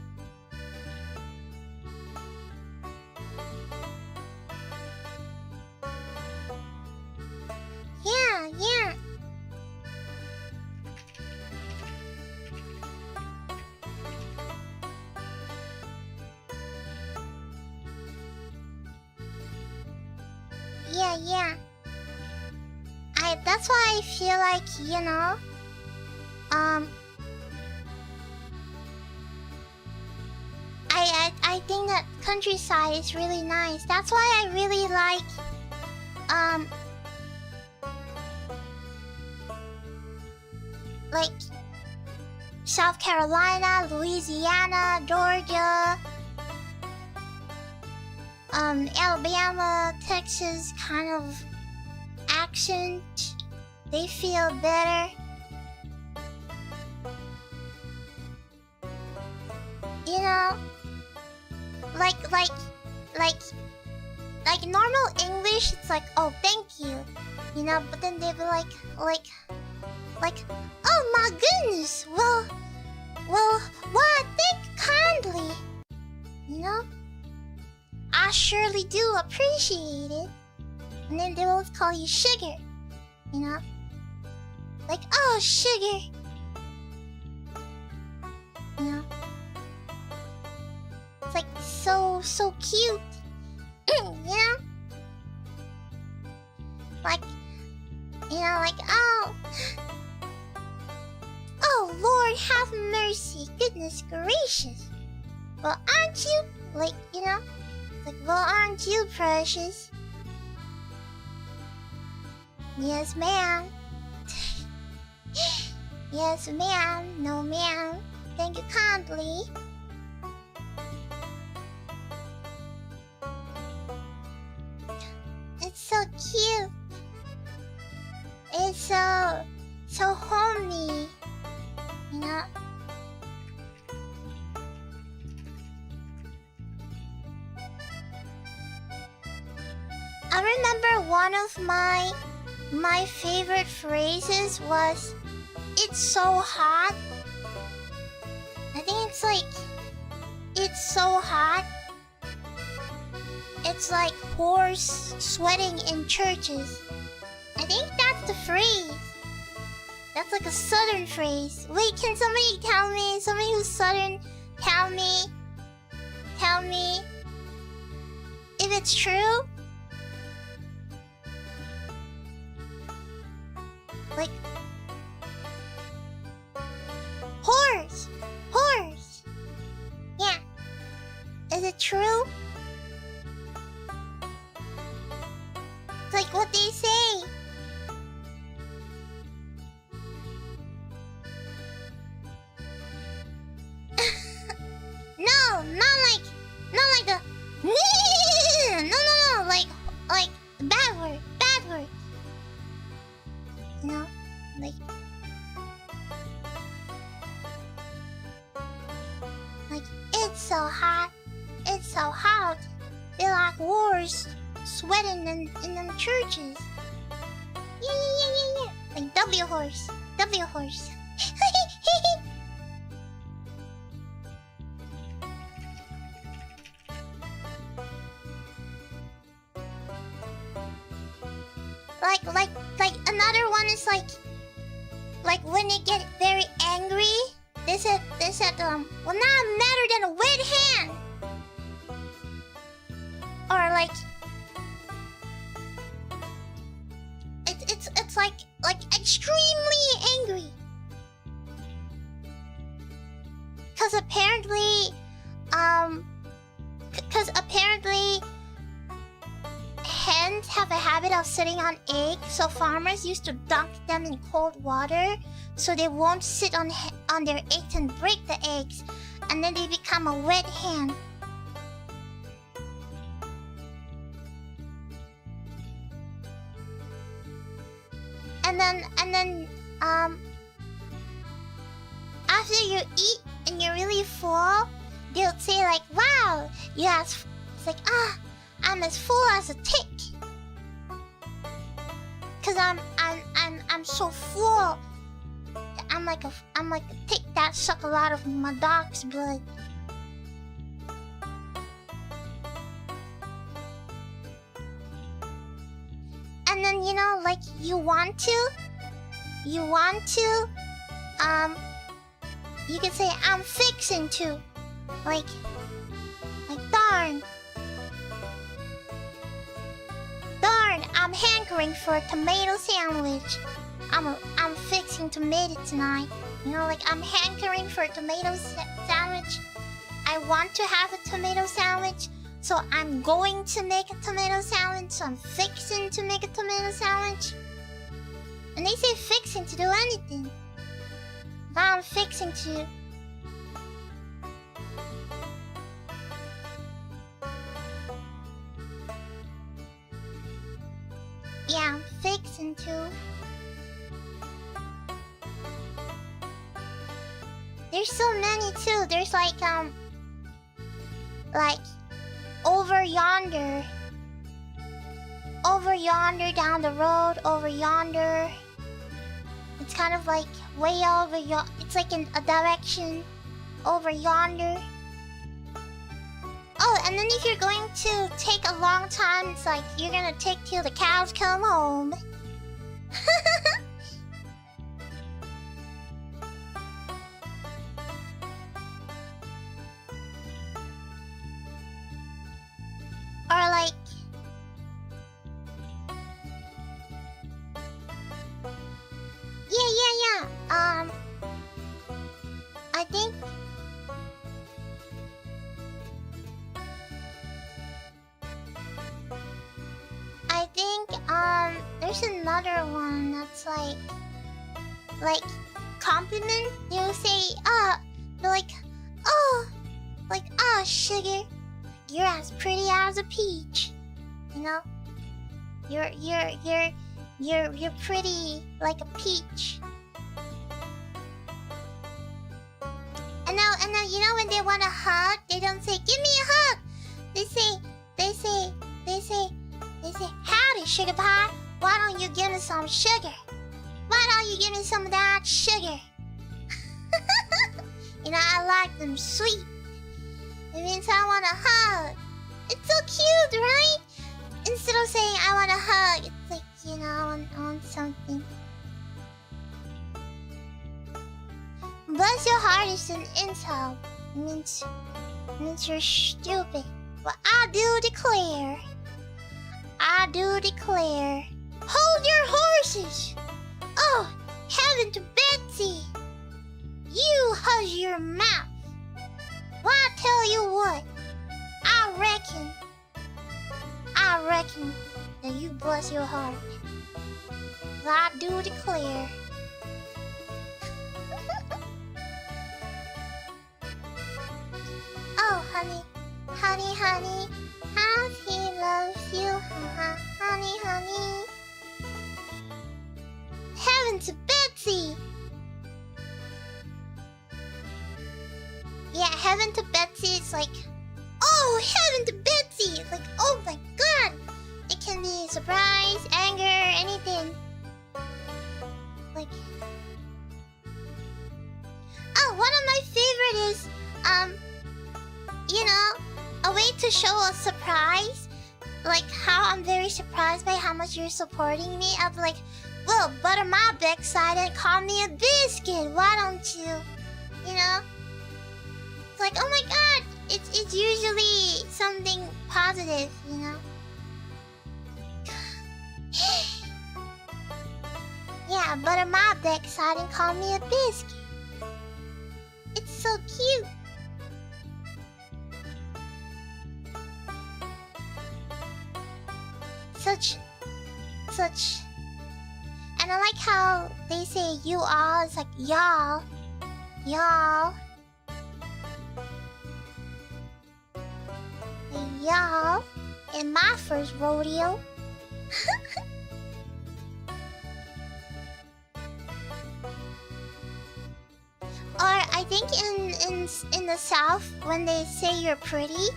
Yeah. That's why I feel like, I think that countryside is really nice. That's why I really like South Carolina, Louisiana, Georgia, Alabama, Texas kind of accent. They feel better. like normal English, it's like, oh, thank you, you know. But then they'd be like, oh my goodness, well, why, thank you kindly, you know. I surely do appreciate it. And then they always call you sugar, you know. Like, oh, sugar, you know. It's like so cute, you know. Like, you know, like, oh, Lord, have mercy, goodness gracious. Well, aren't you, like, you know, like, well, aren't you precious? Yes, ma'am. Yes, ma'am. No, ma'am. Thank you kindly. It's so cute. It's so homey, you know. I remember one of my favorite phrases was, "It's so hot." I think it's like, "It's so hot." It's like whores sweating in churches. I think that's the phrase. That's like a southern phrase. Wait, can somebody tell me? Somebody who's southern, tell me if it's true? Like, whores. Yeah. Is it true? It's like what they say. No, not like a no, like bad word. You know, like it's so hot. They're like wars sweating in them churches. Yeah. Like W horse. Like another one is like when they get very angry, they said well, now I'm madder than a wet hand. Or like it's like extremely angry. Cause apparently hens have a habit of sitting on eggs, so farmers used to dunk them in cold water so they won't sit on their eggs and break the eggs, and then they become a wet hen. And then after you eat and you're really full, they'll say like, wow, it's like, I'm as full as a tick. Cause I'm so full. I'm like a tick that suck a lot of my dog's blood. And then, you know, like you want to you can say I'm fixing to, like darn, I'm hankering for a tomato sandwich. I'm fixing to make it tonight. You know, like I'm hankering for a tomato sandwich. I want to have a tomato sandwich, so I'm going to make a tomato sandwich. So I'm fixing to make a tomato sandwich. And they say fixing to do anything. I'm fixing to. Yeah, I'm fixing to. There's so many too. There's like over yonder. over yonder, down the road, over yonder. It's kind of like way over it's like in a direction over yonder. Oh, and then if you're going to take a long time, it's like you're gonna take till the cows come home. Or like... Yeah. I think... there's another one that's like compliment. They'll say, they're like, sugar, you're as pretty as a peach. You know? You're pretty like a peach. And now, you know when they want a hug, they don't say, give me a hug. They say, howdy, sugar pie. Why don't you give me some sugar? Why don't you give me some of that sugar? You know, I like them sweet. It means I want a hug. It's so cute, right? Instead of saying I want a hug, it's like, you know, I want something. Bless your heart is an insult. It means you're stupid. But I do declare. Hold your horses! Oh, heaven to Betsy! You hush your mouth. Well, I tell you what, I reckon that you bless your heart. I do declare. Oh, honey, how he loves you, honey. Heaven to Betsy! Yeah, heaven to Betsy is like, oh, heaven to Betsy! Like, oh my god! It can be surprise, anger, anything. Like, oh, one of my favorite is, you know, a way to show a surprise. Like how I'm very surprised by how much you're supporting me. I'll be like, well, butter my backside and call me a biscuit. Why don't you? You know? It's like, oh my god, it's usually something positive, you know? Yeah, butter my backside and call me a biscuit. It's so cute. Such. And I like how they say you all. It's like y'all. Y'all. In my first rodeo. Or I think in the South, when they say you're pretty,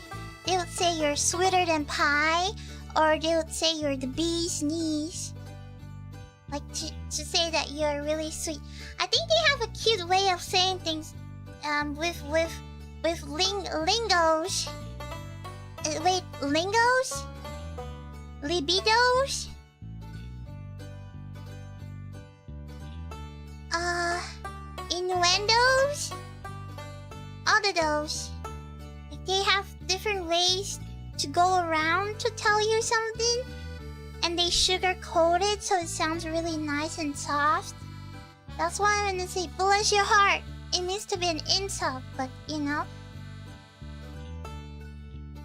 they would say you're sweeter than pie. Or they would say you're the bee's knees. Like to say that you're really sweet. I think they have a cute way of saying things with lingos. Wait, lingos? Libidos? Innuendos? All of those. Like they have different ways to go around to tell you something, and they sugar-coat it so it sounds really nice and soft. That's why I'm gonna say bless your heart. It needs to be an insult, but you know,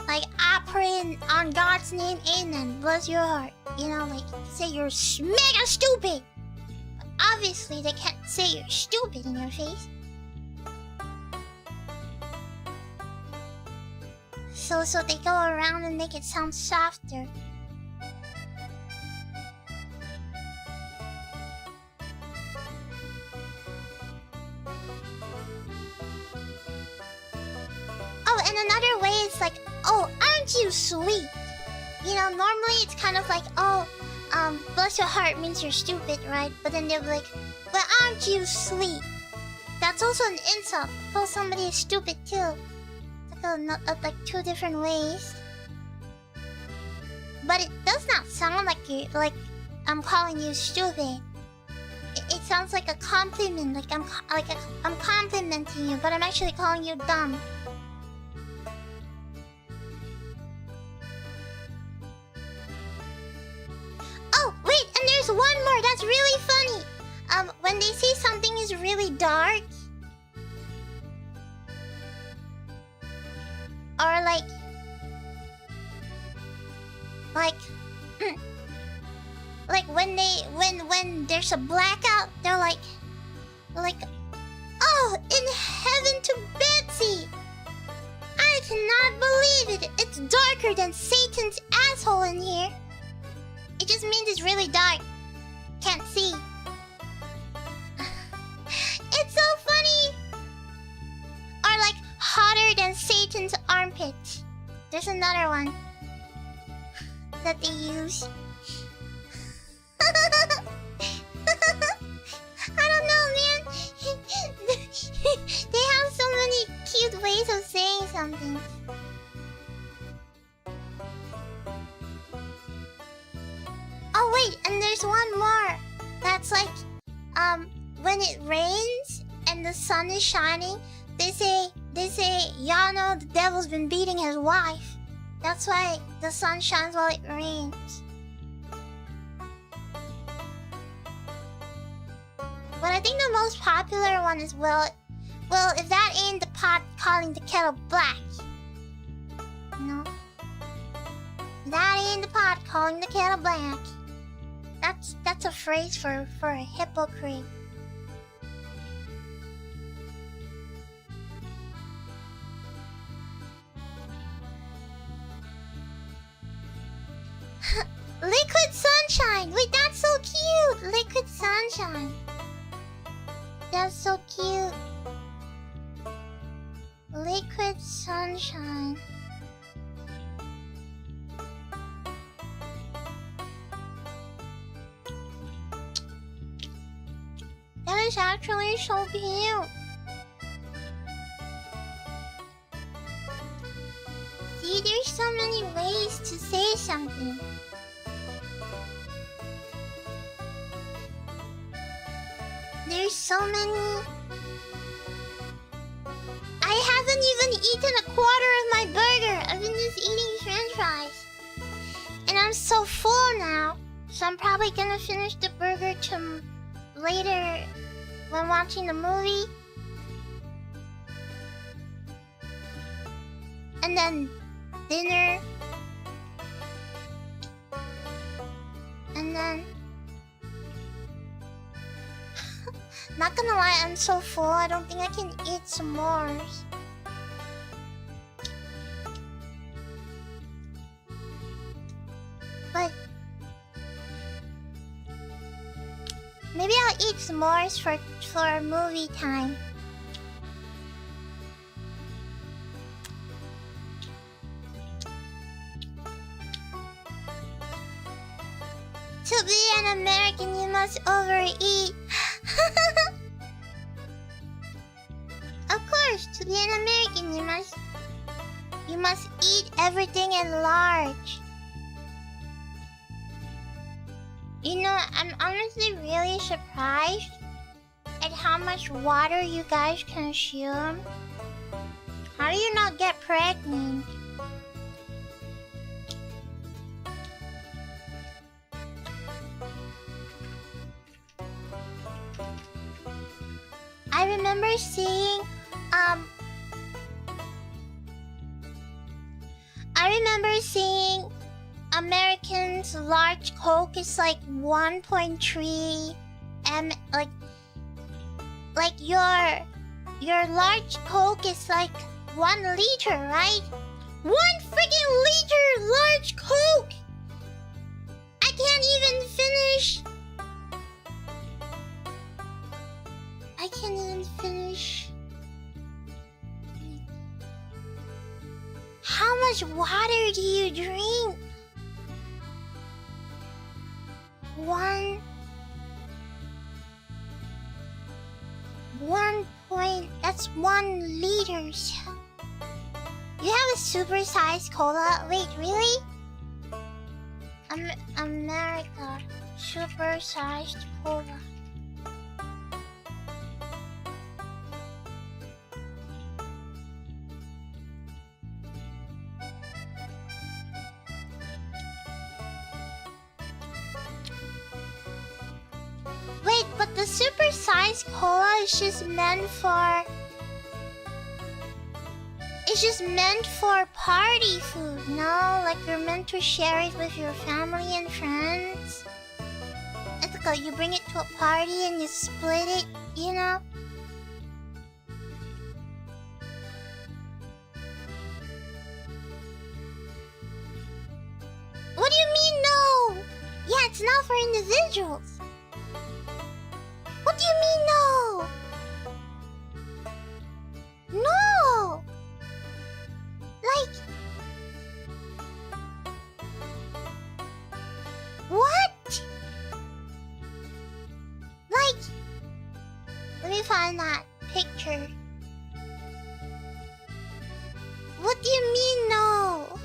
like I pray on God's name, amen, bless your heart. You know, like say you're mega stupid, but obviously they can't say you're stupid in your face. So they go around and make it sound softer. Oh, and another way is like, oh, aren't you sweet? You know, normally it's kind of like, oh, bless your heart means you're stupid, right? But then they're like, but aren't you sweet? That's also an insult. Call somebody stupid too. It's like two different ways. But it does not sound like I'm calling you stupid. It sounds like a compliment, like I'm complimenting you, but I'm actually calling you dumb. Oh, wait, and there's one more that's really funny. When they say something is really dark, or like when there's a blackout, they're like, oh, in heaven to Betsy! I cannot believe it! It's darker than Satan's asshole in here. It just means it's really dark. Can't see. It's so funny! Or like, hotter than Satan's armpit. There's another one that they use. I don't know, man. They have so many cute ways of saying something. Oh wait, and there's one more. That's like, when it rains and the sun is shining, they say, y'all know the devil's been beating his wife. That's why the sun shines while it rains. But I think the most popular one is, well, if that ain't the pot calling the kettle black. You know? That ain't the pot calling the kettle black. That's a phrase for a hypocrite. Liquid sunshine! Wait, that's so cute! Liquid sunshine. That's so cute. Liquid sunshine. That is actually so cute. See, there's so many ways to say something. There's so many. I haven't even eaten a quarter of my burger. I've been just eating french fries. And I'm so full now. So I'm probably gonna finish the burger later when watching the movie. And then dinner. And then... Not gonna lie, I'm so full, I don't think I can eat some more. But... maybe I'll eat some more for movie time. To be an American, you must overeat. Of course, to be an American, you must eat everything in large. You know, I'm honestly really surprised at how much water you guys consume. How do you not get pregnant? I remember seeing, Americans' large Coke is like 1.3 like your large Coke is like 1 liter, right? 1 freaking liter large Coke! I can't even finish. I can't even finish. How much water do you drink? That's 1 liters. You have a super-sized cola? Wait, really? America. Super-sized cola. Wait, but the super-sized cola is just meant for... It's just meant for party food, no? Like you're meant to share it with your family and friends. It's like you bring it to a party and you split it, you know? What do you mean, no? Yeah, it's not for individuals. What do you mean, no? No! Like... What? Like... Let me find that picture. What do you mean, no?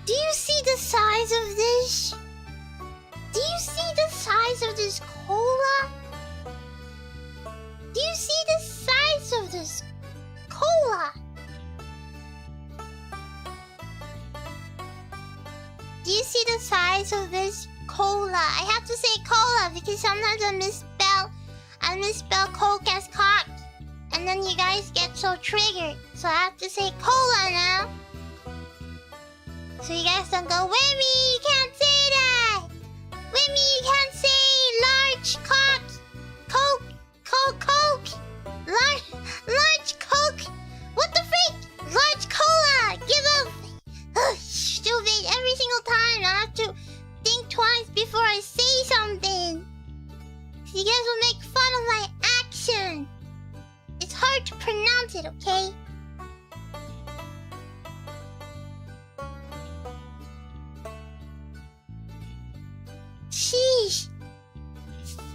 Do you see the size of this? Do you see the size of this cola? Do you see the size of this cola? Do you see the size of this cola? I have to say cola because sometimes I misspell Coke as cock. And then you guys get so triggered. So I have to say cola now. So you guys don't go, Wimmy, you can't say that! Wimmy, you can't say large cock! Coke! Large Coke! What the freak? Large cola! Give up! Ugh, stupid. Every single time I have to think twice before I say something. So you guys will make fun of my action. It's hard to pronounce it, okay? Sheesh.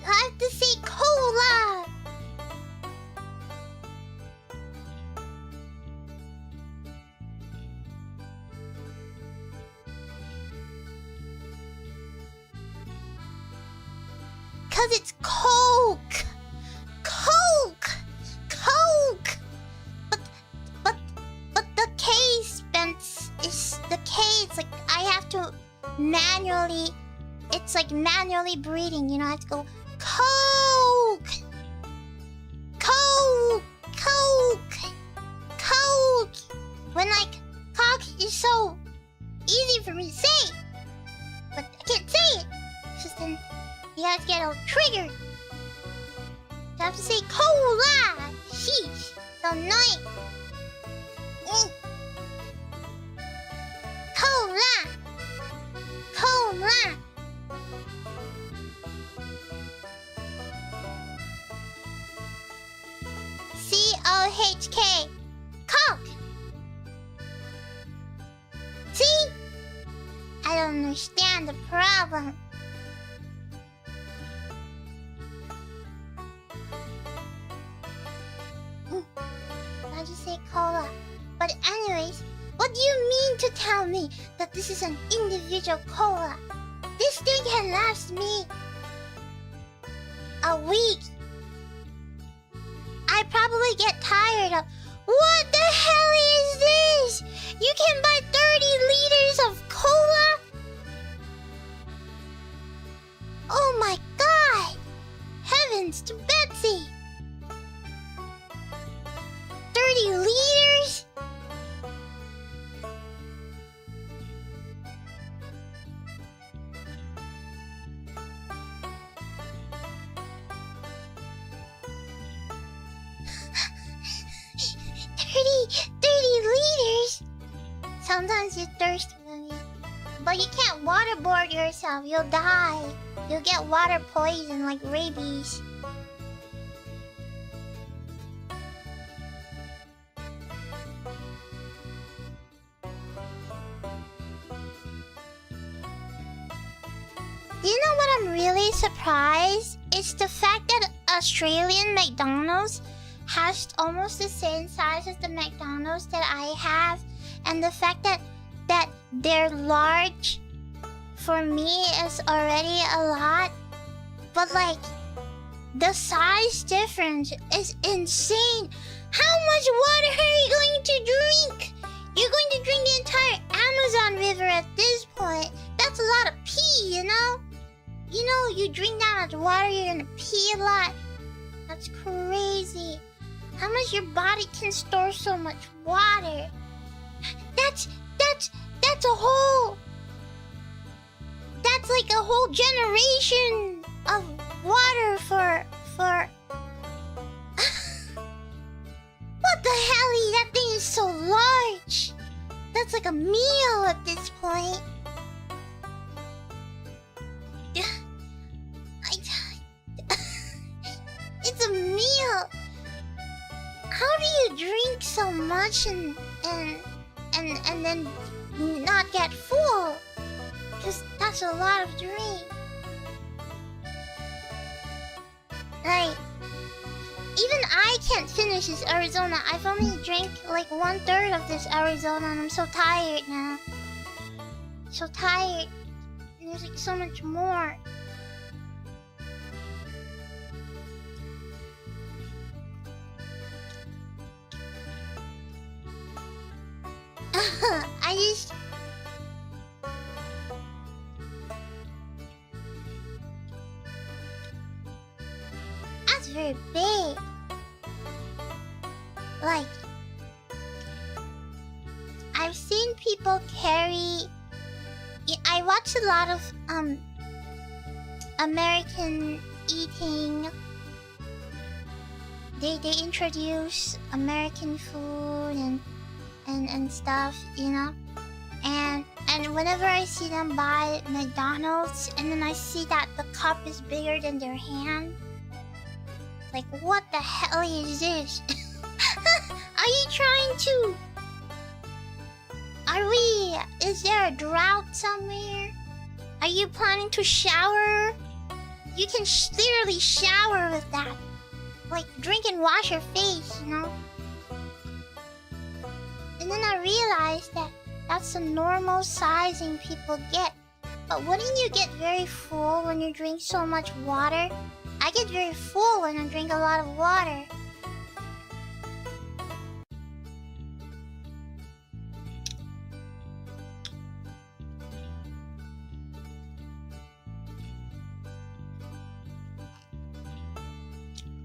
I have to say cola. Cause it's Coke. But the K is the K. It's like I have to manually. It's like manually breathing, you know. I have to go Coke. When like cock is so easy for me to say, but I can't say it. Just then you guys get all triggered. I have to say cola. Sheesh, so annoying. Cola. C-O-H-K. Coke. See? I don't understand the problem. I just say cola. But anyways, what do you mean to tell me that this is an individual cola? This thing can last me a week. I probably get tired of. What the hell is this? You can buy 30 liters of cola? Oh my god! Heavens to Betsy! 30 liters? Liters? Sometimes you thirst for me. But you can't waterboard yourself. You'll die. You'll get water poison like rabies. Do you know what I'm really surprised? It's the fact that Australian McDonald's has almost the same size as the McDonald's that I have, and the fact that they're large for me is already a lot, but like the size difference is insane. How much water are you going to drink? You're going to drink the entire Amazon River at this point. That's a lot of pee, you know? You know, you drink that much water, you're gonna pee a lot. That's crazy. How much your body can store so much water? That's a whole... That's like a whole generation of water for... What the hell? That thing is so large. That's like a meal at this point. It's a meal. How do you drink so much and then not get full? Because that's a lot of drink. Like, even I can't finish this Arizona. I've only drank like 1/3 of this Arizona and I'm so tired now. So tired. And there's like so much more. I just... That's very big. Like... I've seen people carry... I watch a lot of, American eating. They introduce American food and stuff, you know? And whenever I see them buy McDonald's and then I see that the cup is bigger than their hand, like, what the hell is this? Are you trying to... Is there a drought somewhere? Are you planning to shower? You can literally shower with that. Like, drink and wash your face, you know? And then I realized that that's the normal sizing people get. But wouldn't you get very full when you drink so much water? I get very full when I drink a lot of water.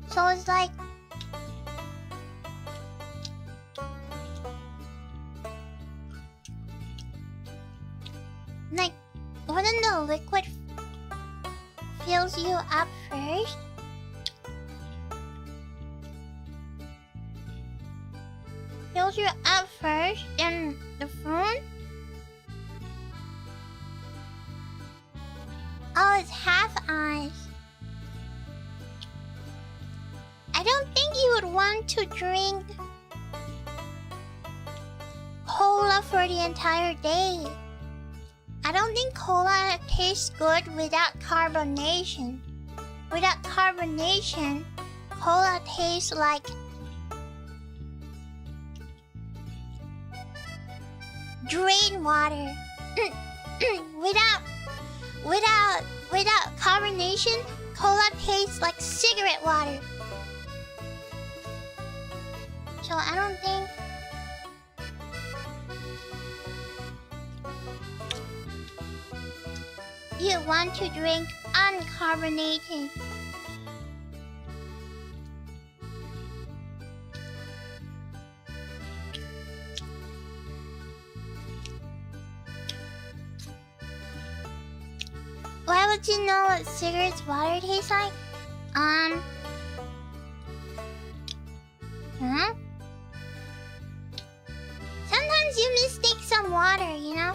So it's like... Like, wouldn't the liquid fills you up first? Fills you up first, then the food? Oh, it's half ice. I don't think you would want to drink cola for the entire day. I don't think cola tastes good without carbonation. Without carbonation, cola tastes like drain water. Without carbonation, cola tastes like cigarette water. So I don't think... you want to drink uncarbonated. Why would you know what cigarettes water tastes like? Sometimes you mistake some water, you know?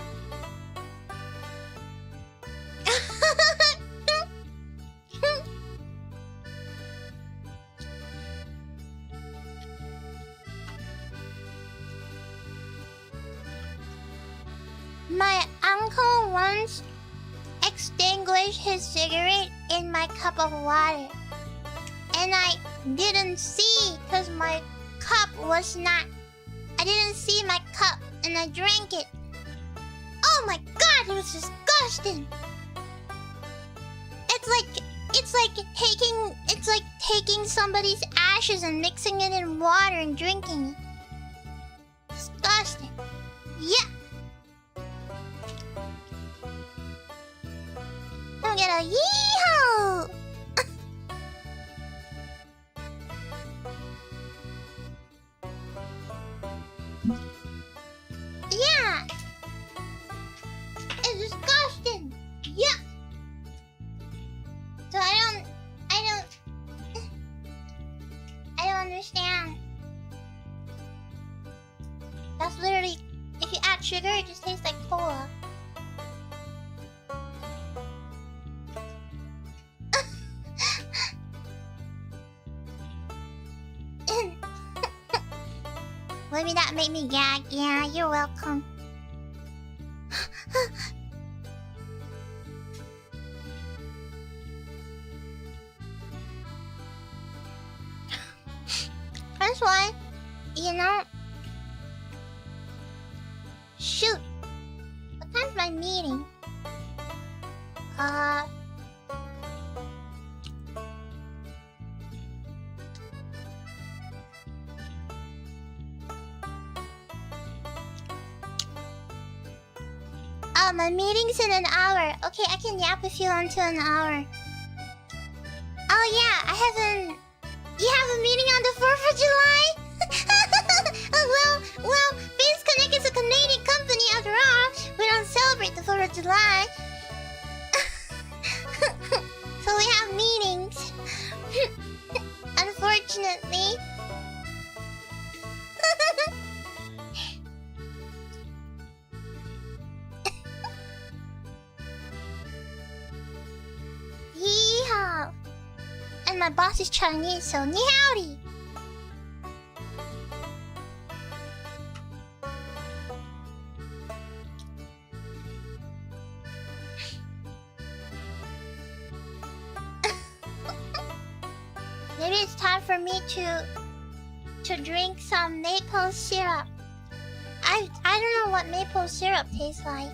My uncle once extinguished pushed his cigarette in my cup of water. And I didn't see because my cup was not... I didn't see my cup and I drank it. Oh my god, it was disgusting! It's like taking somebody's ashes and mixing it in water and drinking it. Disgusting. Yeah. Don't get a yeehaw. Yeah. It's disgusting. Yeah. So I don't understand. That's literally, if you add sugar, it just tastes like cola. Maybe that made me gag. Yeah, you're welcome. That's why, you know. Shoot. What time's my meeting? My meeting's in an hour. Okay, I can yap with you until an hour. Oh yeah, I haven't... You have a meeting on the 4th of July? well, Beans Connect is a Canadian company after all. We don't celebrate the 4th of July. So we have meetings. Unfortunately. Yeehaw! And my boss is Chinese, so ni howdy! Maybe it's time for me to drink some maple syrup. I don't know what maple syrup tastes like.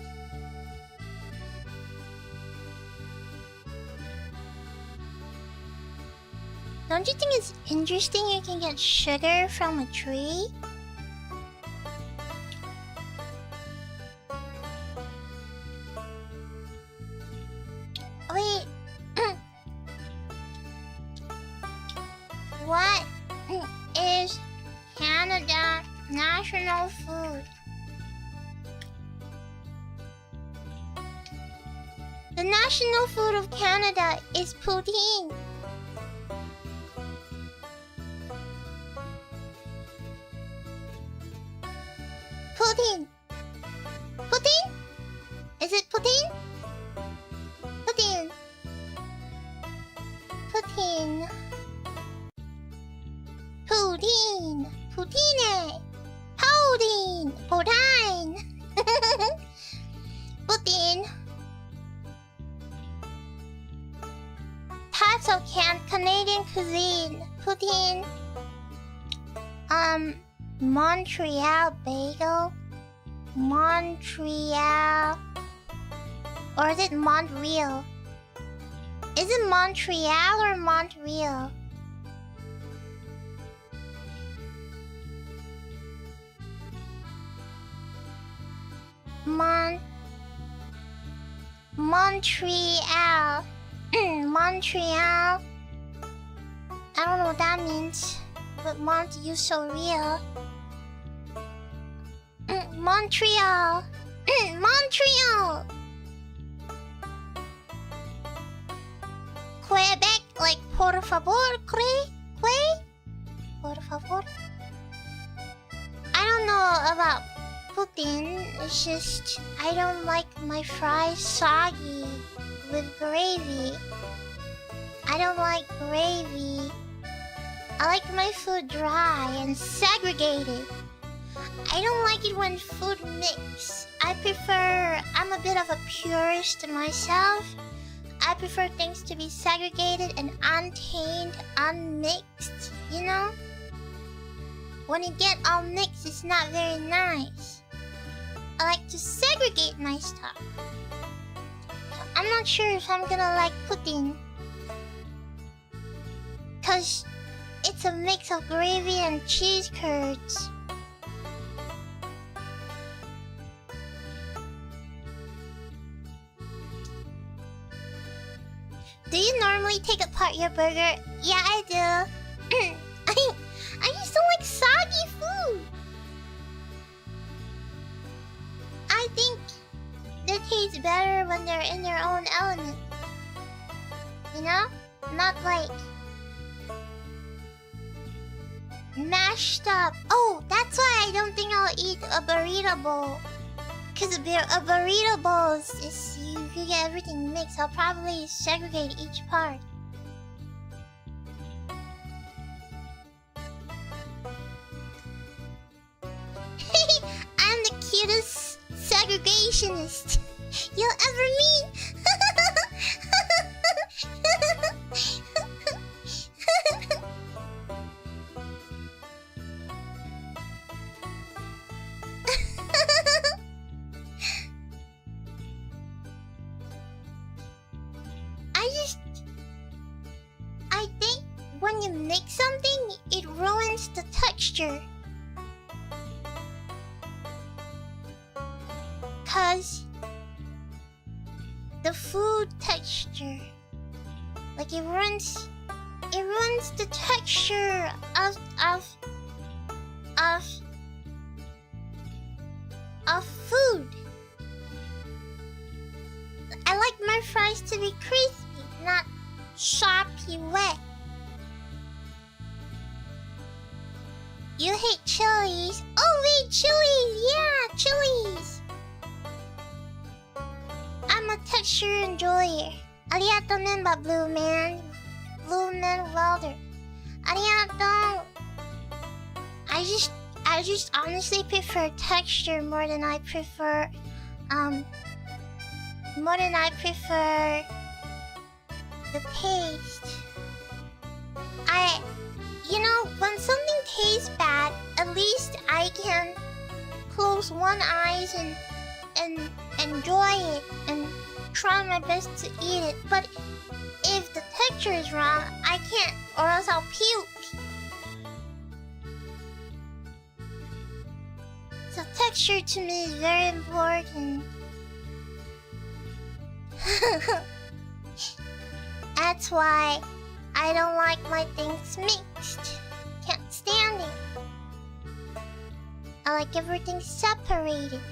Don't you think it's interesting you can get sugar from a tree? Wait. What is Canada's national food? The national food of Canada is poutine. Poutine. Poutine? Is it poutine? Poutine. Poutine. Poutine. Poutine. Poutine. Poutine. Poutine. Types of Canadian cuisine. Poutine. Montreal bagel. Montreal. Or is it Montreal? Is it Montreal or Montreal? Montreal. Montreal. I don't know what that means, but you so real. Montreal. Montreal. Quebec, like por favor, por favor. I don't know about poutine. It's just I don't like my fries soggy with gravy. I don't like gravy. I like my food dry and segregated. I don't like it when food mix. I'm a bit of a purist myself. I prefer things to be segregated and untamed, unmixed, you know? When you get all mixed, it's not very nice. I like to segregate my stuff. So I'm not sure if I'm gonna like pudding. 'Cause it's a mix of gravy and cheese curds. Do you normally take apart your burger? Yeah, I do. I just don't like soggy food. I think they taste better when they're in their own element. You know? Not like mashed up. Oh, that's why I don't think I'll eat a burrito bowl. Because a burrito bowl is you get everything mixed. I'll probably segregate each part. I'm the cutest segregationist you'll ever meet. I think when you mix something, it ruins the texture. 'Cause the food texture, like it ruins the texture of food. I like my fries to be crispy, not sharply wet. You hate chilies? Oh wait, chilies! Yeah, chilies! I'm a texture enjoyer. Arigato memba, Blue Man. Blue Man Welder. Arigato. I just honestly prefer texture more than I prefer the taste. You know, when something tastes bad, at least I can close one eyes and enjoy it and try my best to eat it. But if the texture is wrong, I can't, or else I'll puke. So texture to me is very important. That's why I don't like my things mixed. Can't stand it. I like everything separated.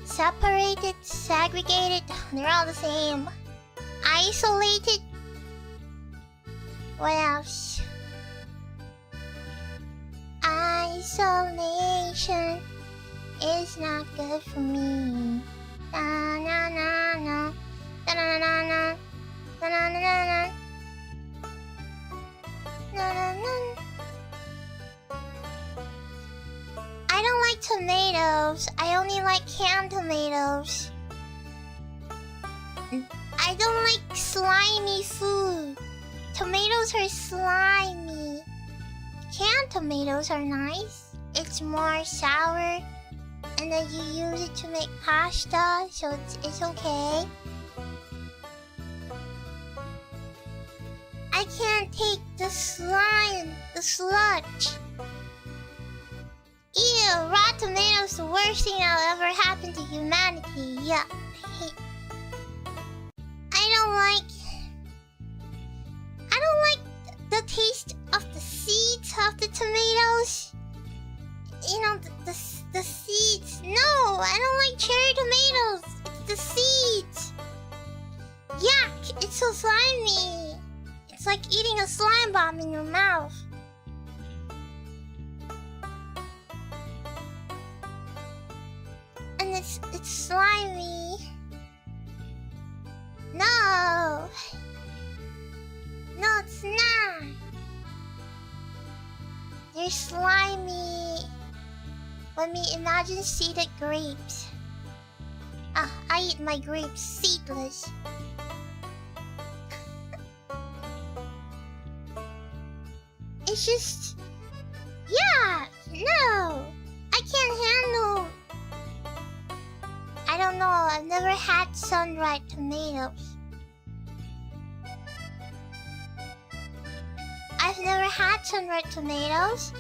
Separated, segregated, they're all the same. Isolated. What else? Isolation is not good for me. Na na na na. Na na na na. Na na na na. Na na na. I don't like tomatoes. I only like canned tomatoes. I don't like slimy food. Tomatoes are slimy. Canned tomatoes are nice. It's more sour, and then you use it to make pasta, so it's okay. I can't take the slime, the sludge. Ew, raw tomatoes the worst thing that'll ever happen to humanity. Yeah, I don't like the taste of the seeds of the tomatoes. You know, the seeds. No, I don't like cherry tomatoes. It's the seeds. Yuck, it's so slimy. It's like eating a slime bomb in your mouth. And it's slimy. No. No, it's not. They're slimy. Let me imagine seeded grapes. I I eat my grapes seedless. It's just... Yeah, no. I can't handle... I don't know, I've never had sun-dried tomatoes. I've never had sun-dried tomatoes.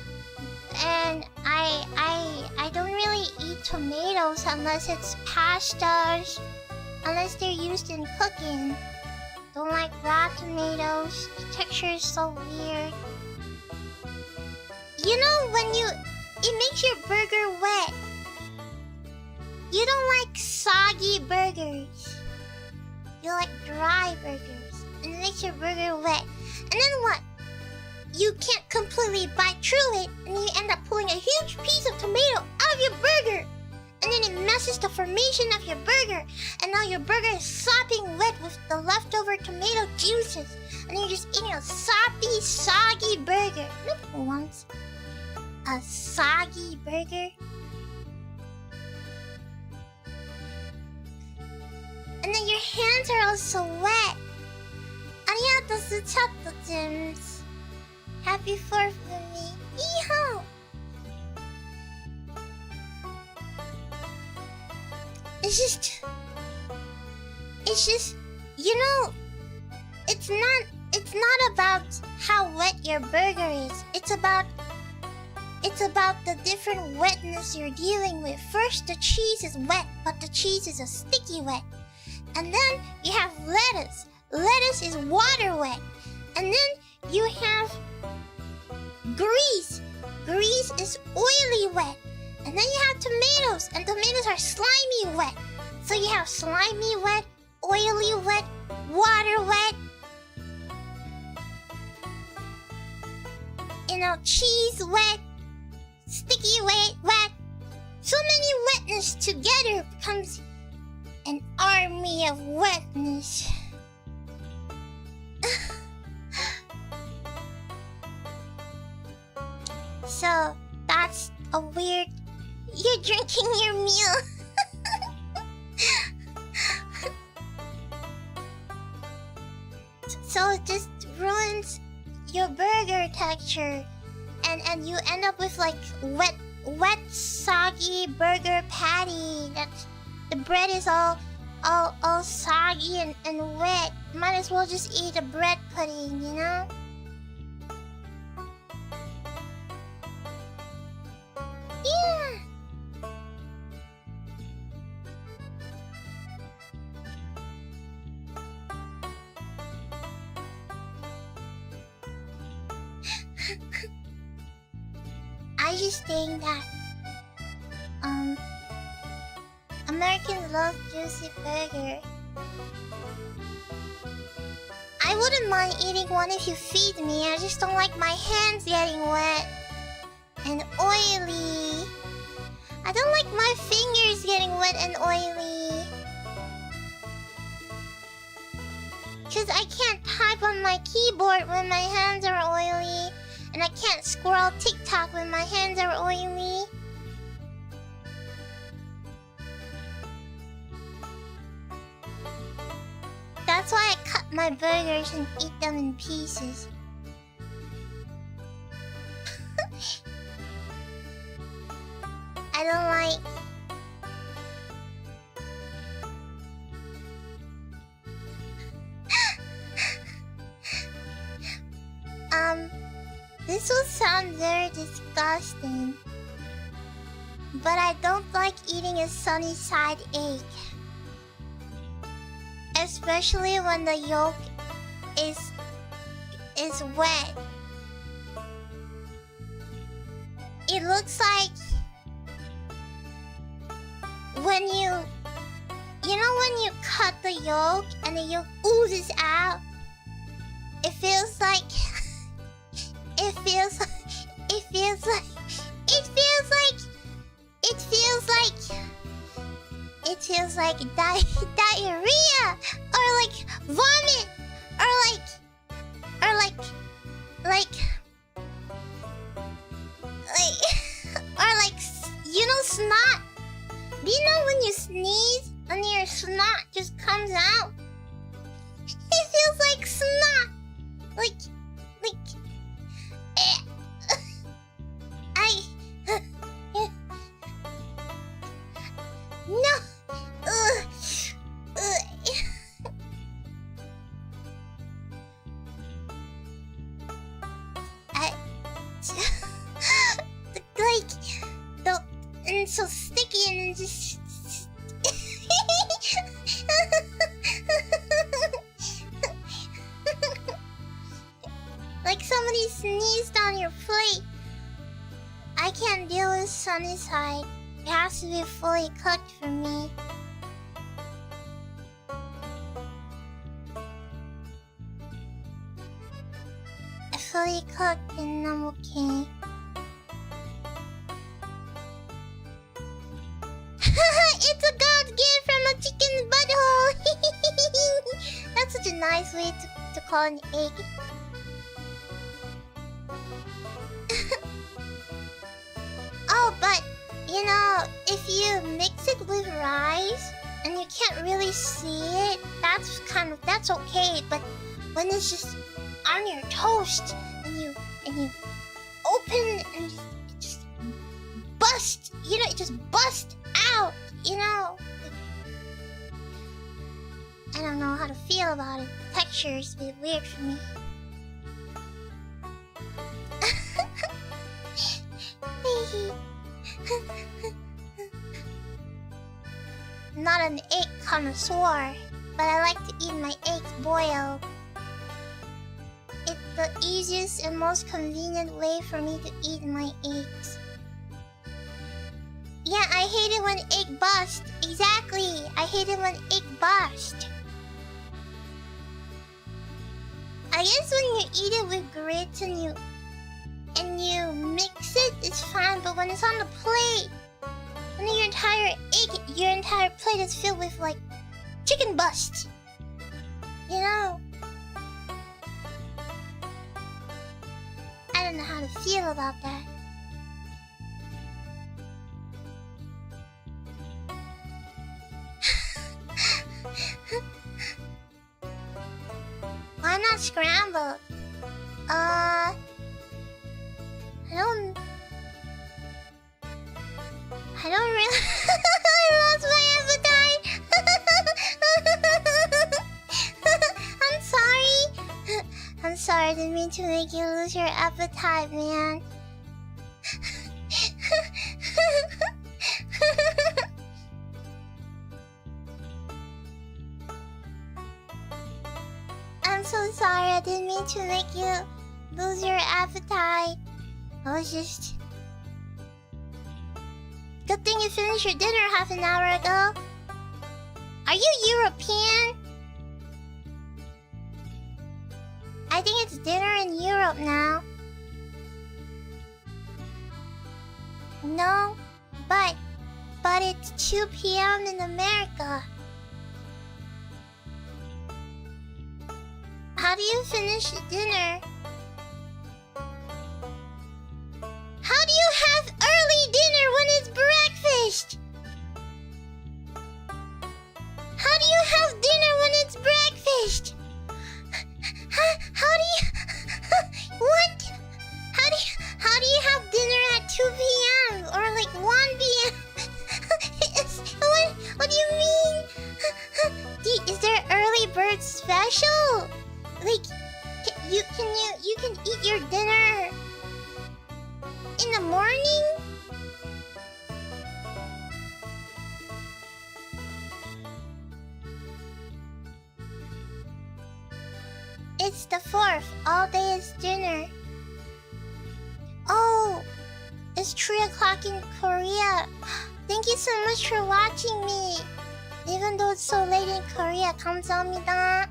And I don't really eat tomatoes unless it's pastas. Unless they're used in cooking. Don't like raw tomatoes. The texture is so weird. You know when it makes your burger wet. You don't like soggy burgers. You like dry burgers. And it makes your burger wet. And then what? You can't completely bite through it, and you end up pulling a huge piece of tomato out of your burger. And then it messes the formation of your burger. And now your burger is sopping wet with the leftover tomato juices. And you're just eating a soppy, soggy burger. Nobody wants a soggy burger. And then your hands are also wet. Arigatou gozaimasu, Jims. Happy 4th for me. Yeehaw! It's just, you know, it's not about how wet your burger is. It's about the different wetness you're dealing with. First, the cheese is wet, but the cheese is a sticky wet. And then you have lettuce. Lettuce is water wet. And then you have grease. Grease is oily wet. And then you have tomatoes. And tomatoes are slimy wet. So you have slimy wet, oily wet, water wet. You know, cheese wet, sticky wet. So many wetness together becomes an army of wetness. So that's a weird... You're drinking your meal. So it just ruins your burger texture. And you end up with like wet, soggy burger patty. That's, the bread is all soggy and wet. Might as well just eat a bread pudding, you know? Yeah. I just think that Americans love juicy burger. I wouldn't mind eating one if you feed me. I just don't like my hands getting wet and oily. I don't like my fingers getting wet and oily. Cause I can't type on my keyboard when my hands are oily. And I can't scroll TikTok when my hands are oily. That's why I cut my burgers and eat them in pieces. I don't like... This will sound very disgusting, but I don't like eating a sunny side egg. Especially when the yolk is wet. It looks like when you know when you cut the yolk and the yolk oozes out. It feels like diarrhea or like vomit or like or like, you know, snot. Do you know when you sneeze when your snot just comes out. It feels like snot. Like, no. And so sticky and just like somebody sneezed on your plate. I can't deal with sunny side. It has to be fully cooked for me. Fully cooked and I'm okay. It's a God's gift from a chicken's butthole. That's such a nice way to call an egg. Oh, but you know, if you mix it with rice and you can't really see it, that's okay. But when it's just on your toast and you open it and it just busts, it just busts out, I don't know how to feel about it. The texture is a bit weird for me. I'm not an egg connoisseur, but I like to eat my eggs boiled. It's the easiest and most convenient way for me to eat my eggs. Yeah, I hate it when egg bust. Exactly. I hate it when egg bust. I guess when you eat it with grits and you mix it, it's fine. But when it's on the plate, when your entire plate is filled with like chicken bust, I don't know how to feel about that. Why not scrambled? I don't really. I lost my appetite. I'm sorry. I didn't mean to make you lose your appetite, man. I'm so sorry. I didn't mean to make you lose your appetite. I was just... Good thing you finished your dinner half an hour ago. Are you European? I think it's dinner in Europe now. No, but it's 2 p.m. in America. How do you finish dinner? How do you have early dinner when it's breakfast? How do you have dinner when it's breakfast? How do you... What? How do you have dinner at 2 p.m. or like 1 p.m.? What do you mean? Is there early bird special? Like, you can eat your dinner in the morning? It's the 4th. All day is dinner. Oh, it's 3 o'clock in Korea. Thank you so much for watching me. Even though it's so late in Korea, 감사합니다.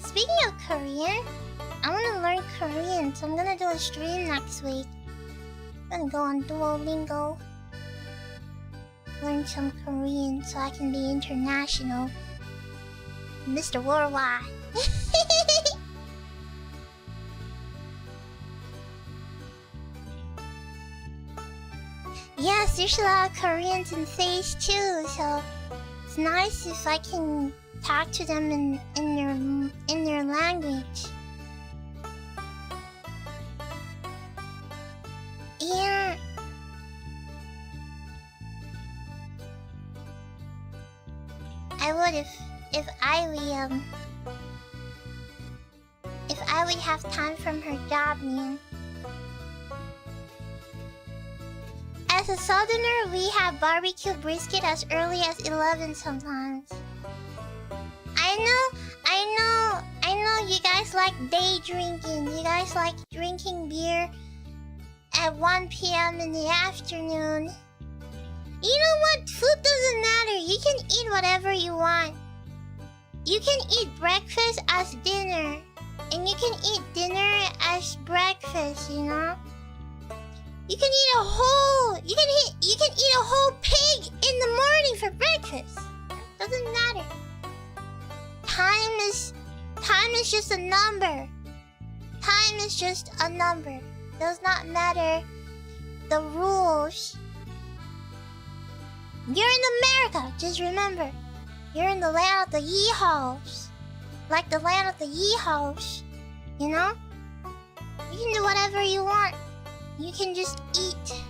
Speaking of Korean, I want to learn Korean, so I'm gonna do a stream next week. I'm gonna go on Duolingo, learn some Korean so I can be international. Mr. Worldwide. Yes, there's a lot of Koreans in Face too, so it's nice if I can talk to them in their language. Yeah. I would if I would have time from her job, man. As a southerner, we have barbecue brisket as early as 11 sometimes. I know you guys like day drinking. You guys like drinking beer at 1 p.m. in the afternoon. You know what? Food doesn't matter. You can eat whatever you want. You can eat breakfast as dinner. And you can eat dinner as breakfast, you know? You can eat a whole pig in the morning for breakfast. Doesn't matter. Time is just a number. Time is just a number. Does not matter the rules. You're in America, just remember. You're in the land of the yeehaws. Like the land of the yeehaws. You know? You can do whatever you want. You can just eat.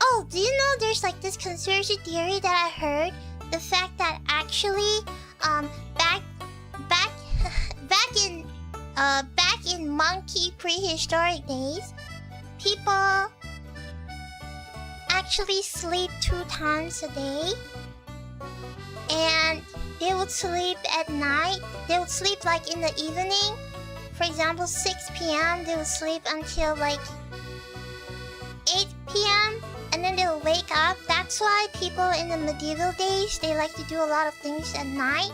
Oh, do you know there's like this conspiracy theory that I heard? The fact that actually, back in monkey prehistoric days, people actually sleep 2 times a day. And they would sleep at night. They would sleep like in the evening. For example, 6 p.m. they would sleep until like 8 p.m. and then they'll wake up. That's why people in the medieval days, they like to do a lot of things at night.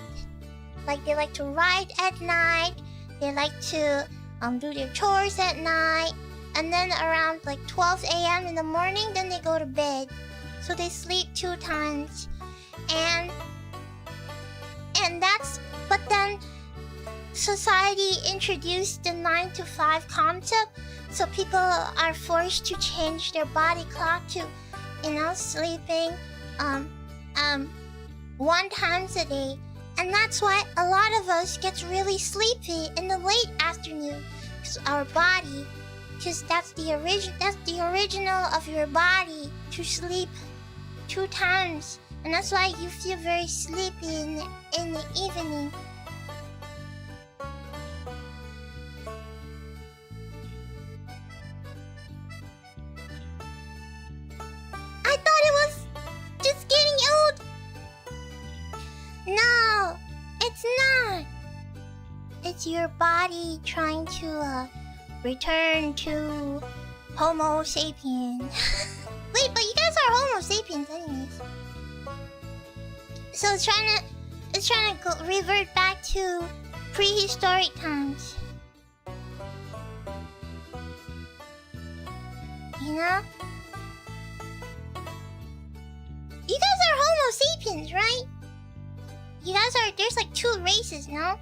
Like they like to write at night. They like to do their chores at night. And then around like 12 a.m. in the morning, then they go to bed. So they sleep 2 times. And that's... But then society introduced the 9 to 5 concept. So people are forced to change their body clock to, you know, sleeping 1 times a day. And that's why a lot of us gets really sleepy in the late afternoon. Because our body, because that's the original of your body to sleep 2 times. And that's why you feel very sleepy in the evening. I thought it was just getting old. No, it's not. It's your body trying to return to Homo sapiens. Wait, but you guys are Homo sapiens anyways. So it's trying to revert back to prehistoric times. You know? You guys are Homo sapiens, right? You guys are... There's like 2 races, no?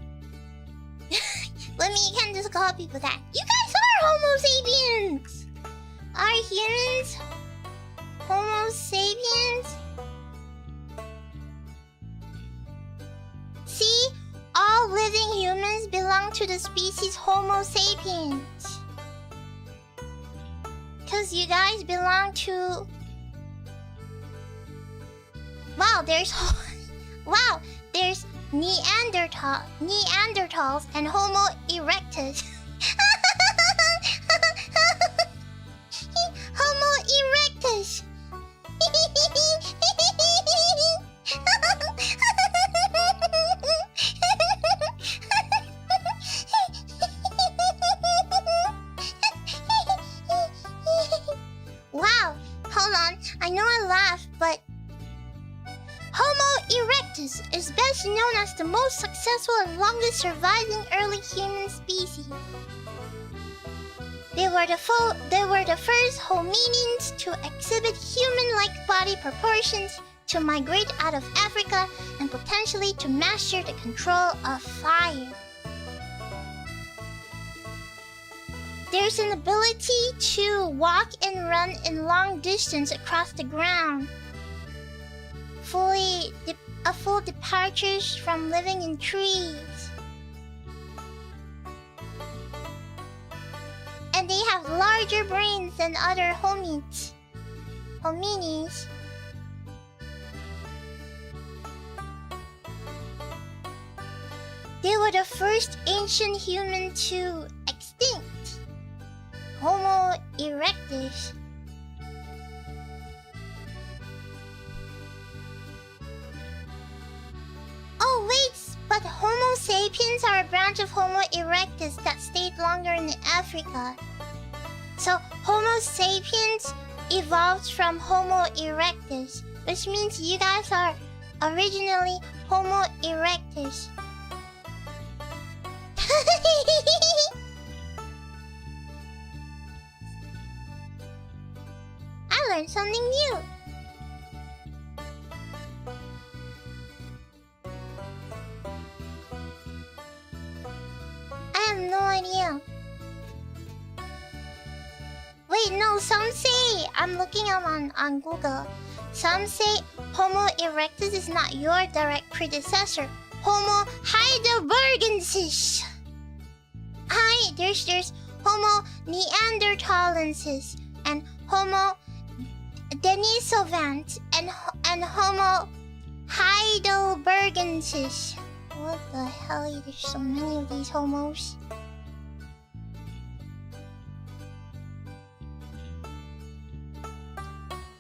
You can't just call people that. You guys are Homo sapiens! Are humans Homo sapiens? See? All living humans belong to the species Homo sapiens. Because you guys belong to... Wow, there's Neanderthals and Homo erectus. Homo erectus. Wow, hold on. I know I laughed, but Homo erectus is best known as the most successful and longest surviving early human species. They were the first hominins to exhibit human-like body proportions, to migrate out of Africa, and potentially to master the control of fire. There's an ability to walk and run in long distance across the ground. Full departures from living in trees. And they have larger brains than other hominids. They were the first ancient human to extinct. Homo erectus. Oh wait, but Homo sapiens are a branch of Homo erectus that stayed longer in Africa. So Homo sapiens evolved from Homo erectus, which means you guys are originally Homo erectus. I learned something new. I have no idea. Wait, no, some say, I'm looking up on Google. Some say Homo erectus is not your direct predecessor. Homo heidelbergensis. Hi, there's Homo neanderthalensis and Homo denisovans and Homo heidelbergensis. What the hell? There's so many of these homos.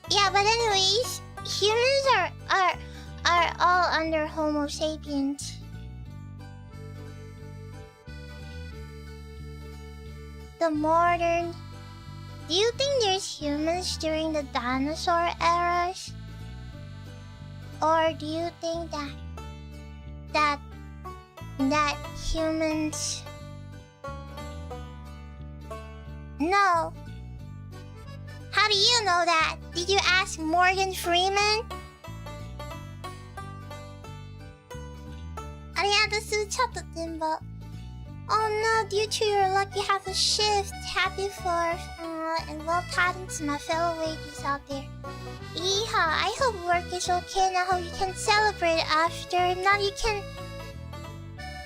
Yeah, but anyways, humans are all under Homo sapiens. The modern... Do you think there's humans during the dinosaur eras? Or do you think that humans... No. How do you know that? Did you ask Morgan Freeman? Oh no, due to your luck you have a shift. Happy 4th and well tidings to my fellow wages out there. Yeehaw, I hope work is okay and I hope you can celebrate after. If not, you can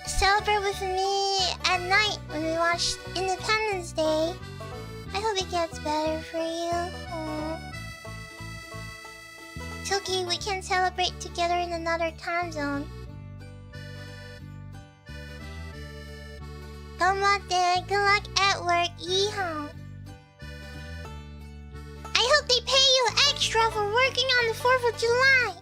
celebrate with me at night when we watch Independence Day. I hope it gets better for you. It's okay, we can celebrate together in another time zone. Come on there, good luck at work, yeehaw. I hope they pay you extra for working on the 4th of July.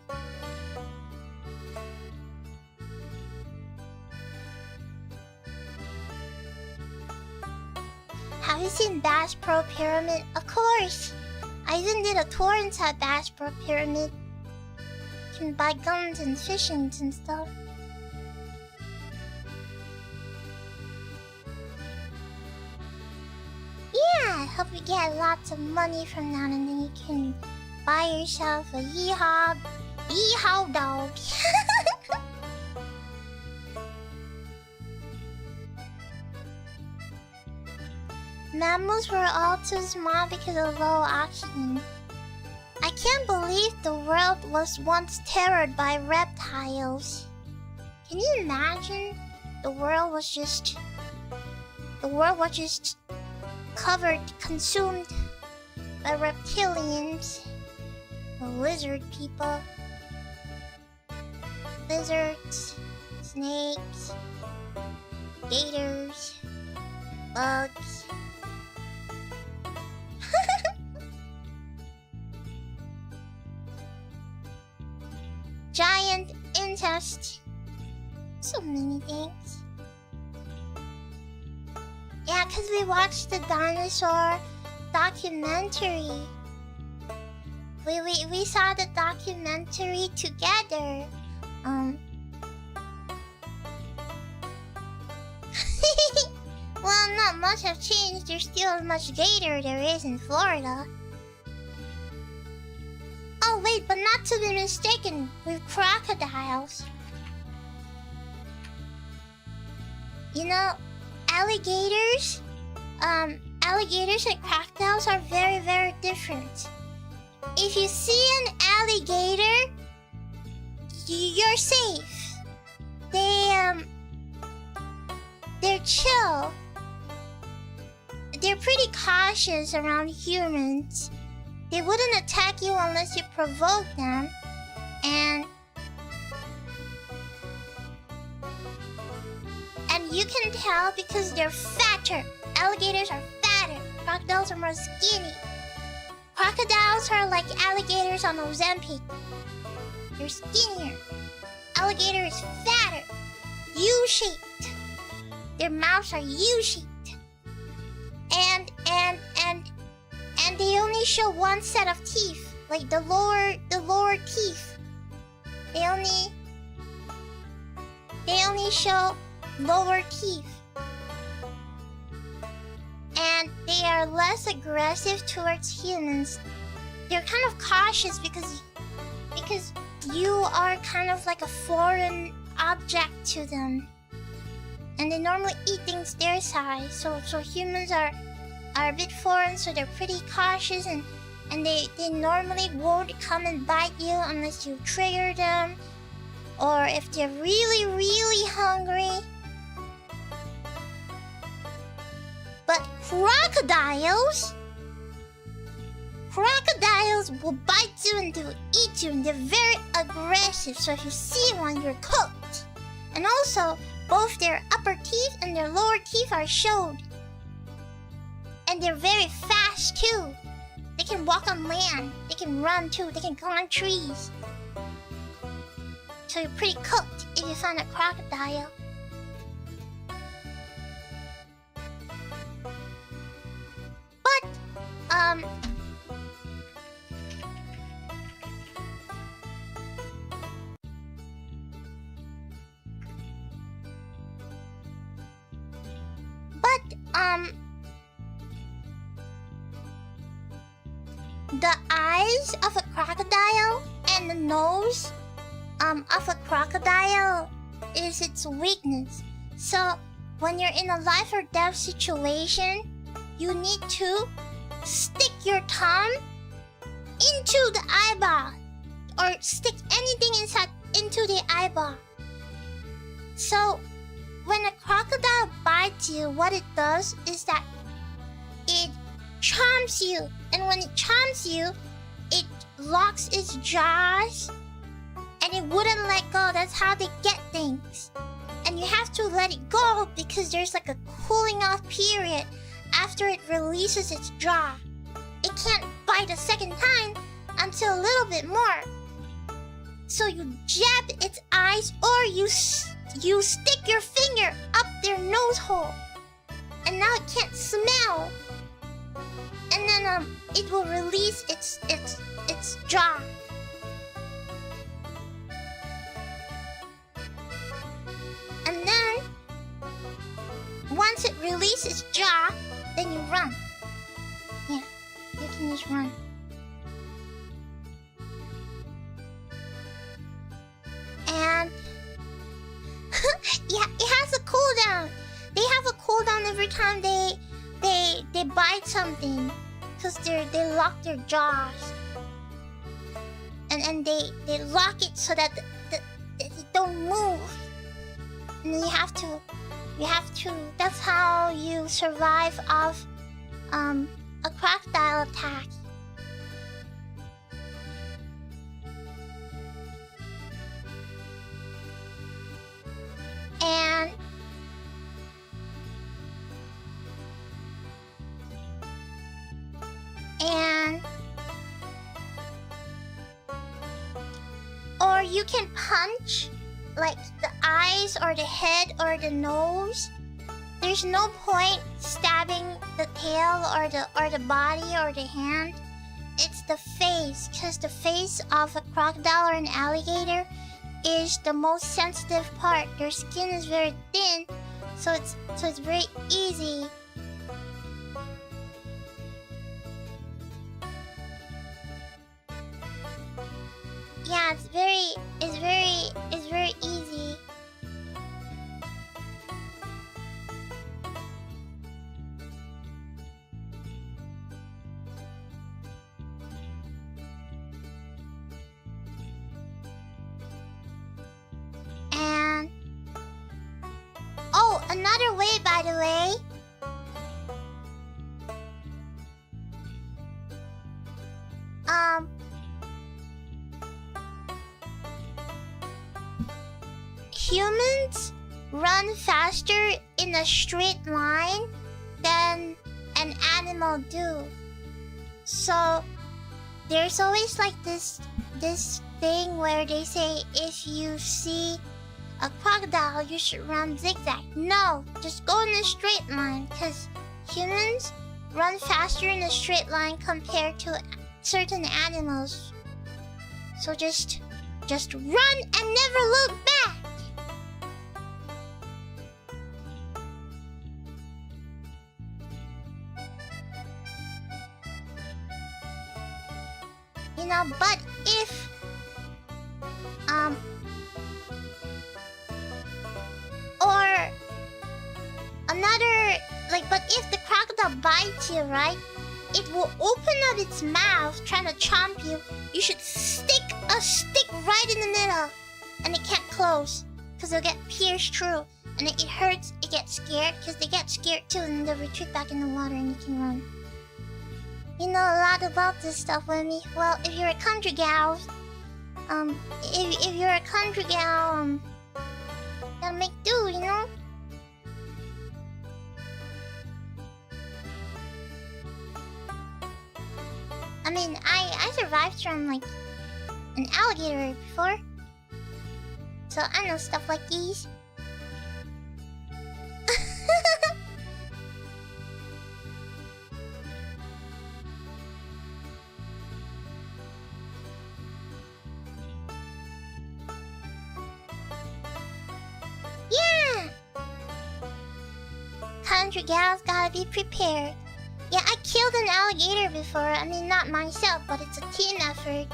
Have you seen Bass Pro Pyramid? Of course! I even did a tour inside Bass Pro Pyramid. You can buy guns and fishings and stuff. Yeah, I hope you get lots of money from that and then you can buy yourself a yeehaw dog. Mammals were all too small because of low oxygen. I can't believe the world was once terrored by reptiles. Can you imagine? The world was just consumed by reptilians, the lizard people, lizards, snakes, gators, bugs. Giant incest. So many things. Yeah, because we watched the dinosaur documentary. We saw the documentary together. Well, not much have changed. There's still as much gator there is in Florida. Oh wait, but not to be mistaken with crocodiles. You know, alligators alligators and crocodiles are very, very different. If you see an alligator, you're safe. They're chill. They're pretty cautious around humans. They wouldn't attack you unless you provoke them. And you can tell because they're fatter. Alligators are fatter. Crocodiles are more skinny. Crocodiles are like alligators on Ozempic. They're skinnier. Alligator is fatter. U-shaped. Their mouths are U-shaped. And they only show one set of teeth. Like the lower teeth. They only show lower teeth. And they are less aggressive towards humans. They're kind of cautious because you are kind of like a foreign object to them. And they normally eat things their size. So humans are a bit foreign, so they're pretty cautious, and they normally won't come and bite you unless you trigger them. Or if they're really, really hungry. But crocodiles will bite you and they will eat you, and they're very aggressive. So if you see one, you're cooked. And also, both their upper teeth and their lower teeth are showed. And they're very fast too. They can walk on land. They can run too. They can climb trees. So you're pretty cooked if you find a crocodile. But, the eyes of a crocodile and the nose of a crocodile is its weakness. So when you're in a life or death situation, you need to stick your tongue into the eyeball, or stick anything into the eyeball. So when a crocodile bites you, what it does is that it chomps you, and when it chomps you, it locks its jaws and it wouldn't let go. That's how they get things. And you have to let it go because there's like a cooling off period after it releases its jaw. It can't bite a second time until a little bit more. So you jab its eyes, or you stick your finger up their nose hole, and now it can't smell. And then it will release its jaw. And then once it releases its jaw, then you run. Yeah, you can just run. And yeah, it has a cooldown. They have a cooldown every time they bite something, because they lock their jaws, and they lock it so that they don't move. And you have to. That's how you survive off a crocodile attack. Or you can punch like the eyes or the head or the nose. There's no point stabbing the tail or the body or the hand. It's the face, because the face of a crocodile or an alligator is the most sensitive part. Their skin is very thin, so it's very easy. Yeah, it's very easy. another way, by the way. Humans run faster in a straight line than an animal do. So there's always like this thing where they say if you see a crocodile, you should run zigzag. No, just go in a straight line, because humans run faster in a straight line compared to certain animals. So just run and never look back. You know, but if or another, like, but if the crocodile bites you, right, it will open up its mouth trying to chomp you. You should stick a stick right in the middle, and it can't close because it'll get pierced through, and it hurts. It gets scared because they get scared too, and they retreat back in the water, and you can run. You know a lot about this stuff, Wemmy. Well, if you're a country gal, if you're a country gal, gotta make do, you know? I mean, I survived from, like, an alligator before. So I know stuff like these. Yeah! Country gals gotta be prepared. Yeah, I killed an alligator before. I mean, not myself, but it's a team effort.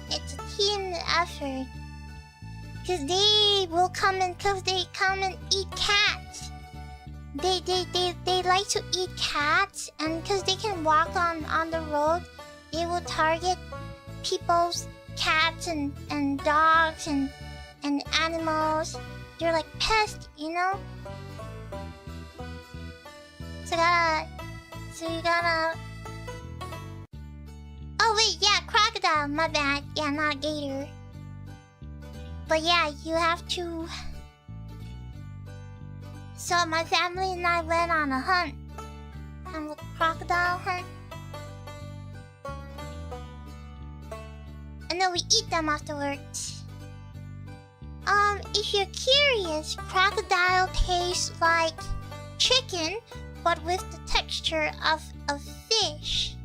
It's a team effort. Cause they will come and eat cats. They like to eat cats, and cause they can walk on the road, they will target people's cats and dogs and animals. They're like pests, you know? So you gotta... Oh wait, yeah, crocodile, my bad. Yeah, not gator. But yeah, you have to... So my family and I went on a hunt. On a crocodile hunt. And then we eat them afterwards. If you're curious, crocodile tastes like chicken, but with the texture of a fish.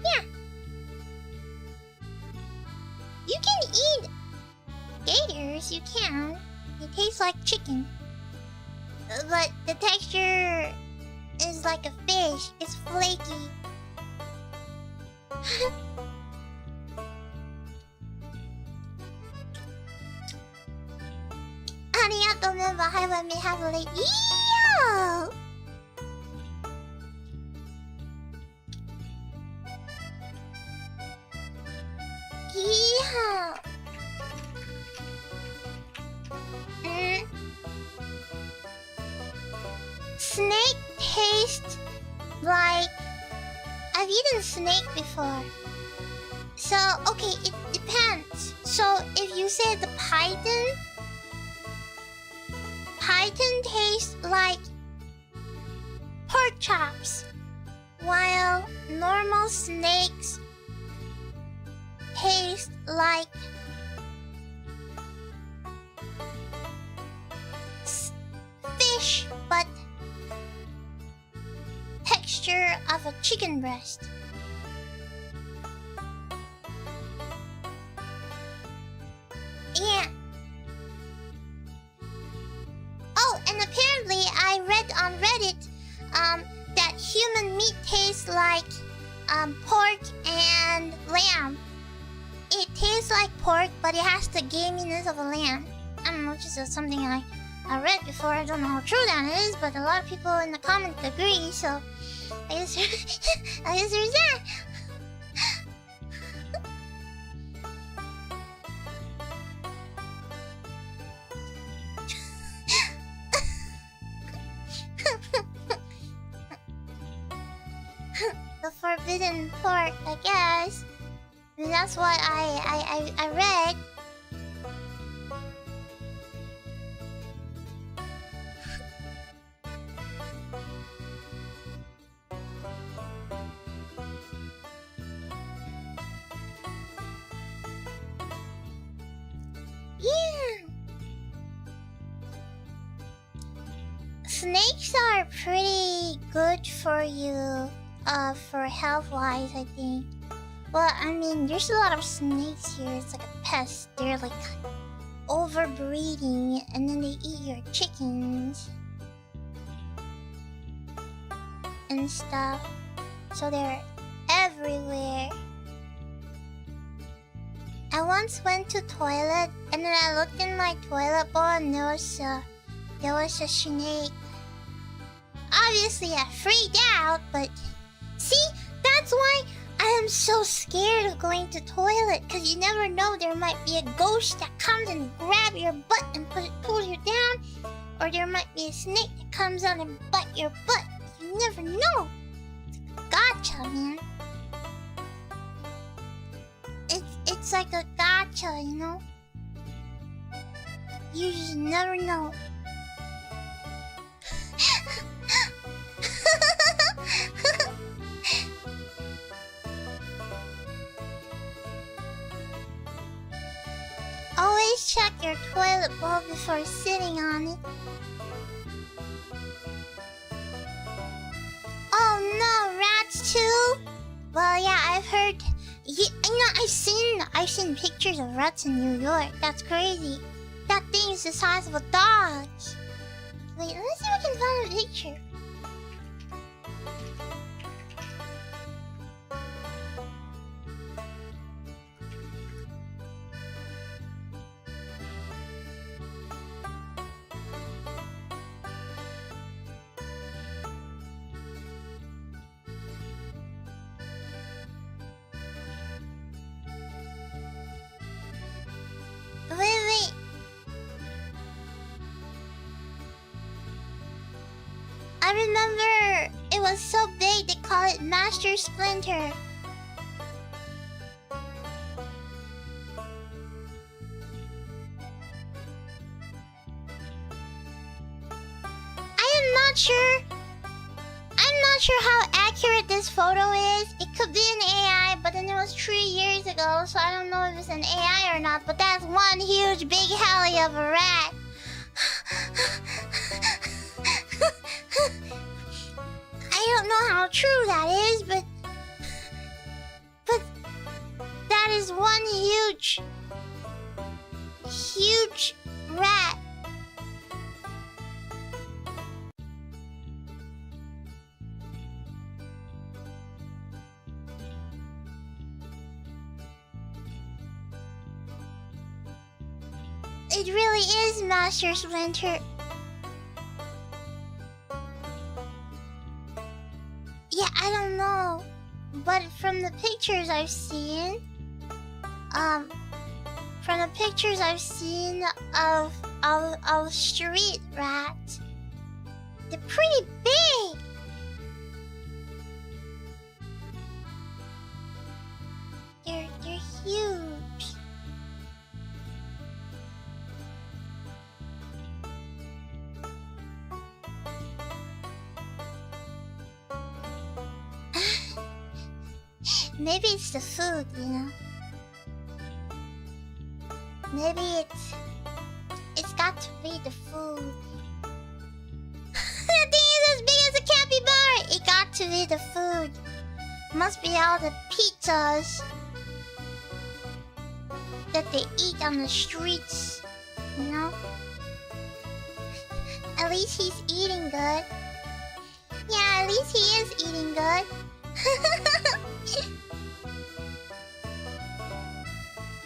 Yeah. You can eat gators, you can. They taste like chicken. But the texture is like a fish. It's flaky. Arigato member, hi, let me have a late. Yo! Yeah. Snake tastes like... I've eaten snake before. So, okay, it depends. So, if you say the python tastes like pork chops, while normal snakes taste like fish, but texture of a chicken breast. Yeah. Oh, and apparently I read on Reddit that human meat tastes like pork and lamb. It tastes like pork, but it has the gaminess of a lamb. I don't know, just something I read before. I don't know how true that is, but a lot of people in the comments agree, so I guess there's that. pork, I guess. I mean, that's what I read. Yeah. Snakes are pretty good for you, for health-wise, I think. Well, I mean, there's a lot of snakes here. It's like a pest. They're like overbreeding, and then they eat your chickens and stuff. So they're everywhere. I once went to toilet, and then I looked in my toilet bowl, and there was a snake. Obviously, I freaked out, but see, that's why I am so scared of going to toilet, because you never know, there might be a ghost that comes and grab your butt and pull you down, or there might be a snake that comes out and bite your butt. You never know. It's a gotcha, man. It's like a gotcha, you know? You just never know. Always check your toilet bowl before sitting on it. Oh no, rats too? Well, yeah, I've heard. You know, I've seen pictures of rats in New York. That's crazy. That thing is the size of a dog. Wait, let's see if I can find a picture. Wait. I remember it was so big they call it Master Splinter. I'm not sure how accurate this photo is. It could be an AI, but then it was 3 years ago, so I don't know if it's an AI or not, but that's one huge big helly of a rat. I don't know how true that is, but that is one huge rat. It really is Master Splinter. Yeah, I don't know. But from the pictures I've seen, of street rats, they're pretty big. They're huge. Maybe it's the food, you know. Maybe it's got to be the food. That thing is as big as a capybara. It got to be the food. Must be all the pizzas that they eat on the streets, you know. At least he's eating good. Yeah, at least he is eating good.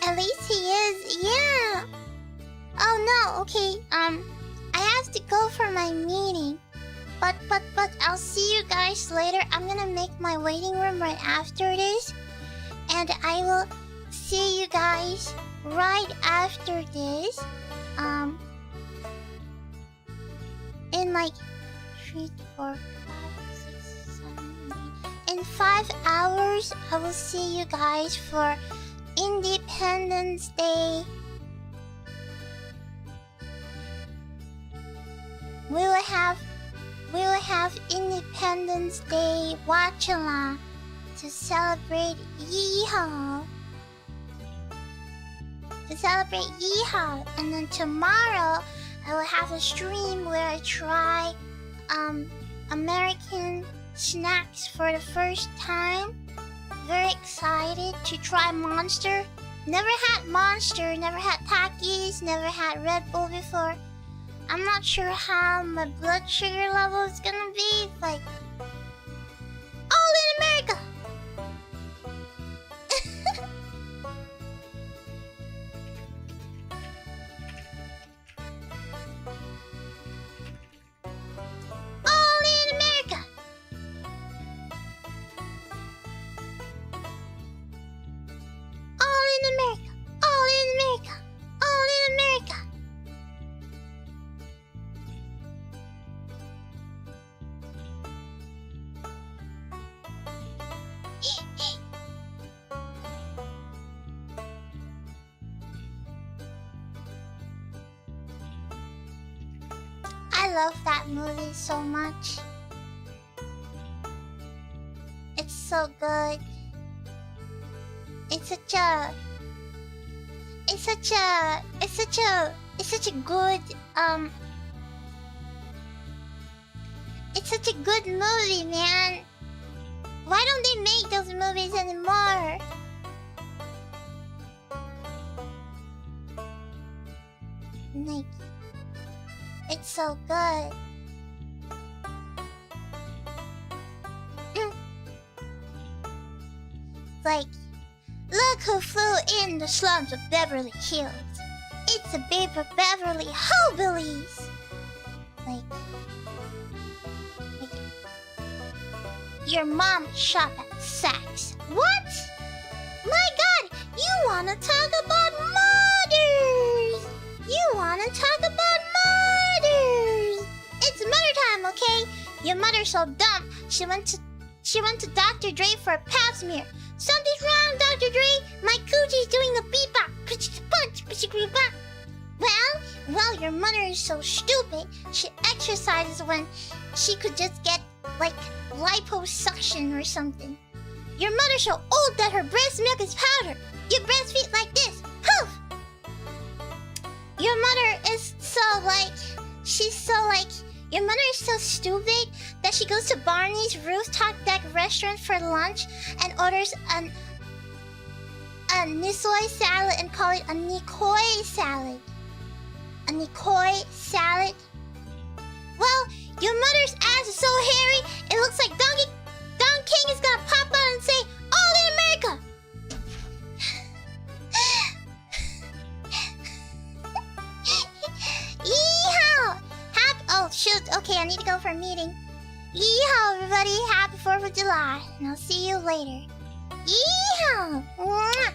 At least he is, yeah. Oh no, okay, I have to go for my meeting. But I'll see you guys later. I'm gonna make my waiting room right after this. And I will see you guys right after this. In like 3, 4, 5, 6, 7, 8. in 5 hours, I will see you guys for Independence Day. We will have Independence Day watch-along to celebrate Yeehaw. And then tomorrow I will have a stream where I try American snacks for the first time. Very excited to try Monster. Never had Monster, never had Takis, never had Red Bull before. I'm not sure how my blood sugar level is gonna be. Like, all in America. All in America. All in America. All in America. All in America. I love that movie so much. It's so good. It's such a good it's such a good movie, man. Why don't they make those movies anymore? Like, it's so good. Like, look who flew in the slums of Beverly Hills. It's a paper Beverly Hillbillies. Like, your mom shop at Saks. What? My God, you wanna talk about mothers? You wanna talk about mothers? It's mother time, okay? Your mother's so dumb. She went to Dr. Dre for a pap smear. Something's wrong, Dr. Dre. My coochie's doing the bebop. Well, your mother is so stupid. She exercises when she could just get, like, liposuction or something. Your mother's so old that her breast milk is powder. You breastfeed like this. Poof! Your mother is so, like... Your mother is so stupid that she goes to Barney's rooftop deck restaurant for lunch and orders a Nisoi salad and call it a Nikoi salad. A Nikoi salad? Well, your mother's ass is so hairy, it looks like Don King is gonna pop out and say, "All in America!" Yeehaw! Oh, shoot. Okay, I need to go for a meeting. Yeehaw, everybody. Happy 4th of July. And I'll see you later. Yeehaw! Mwah!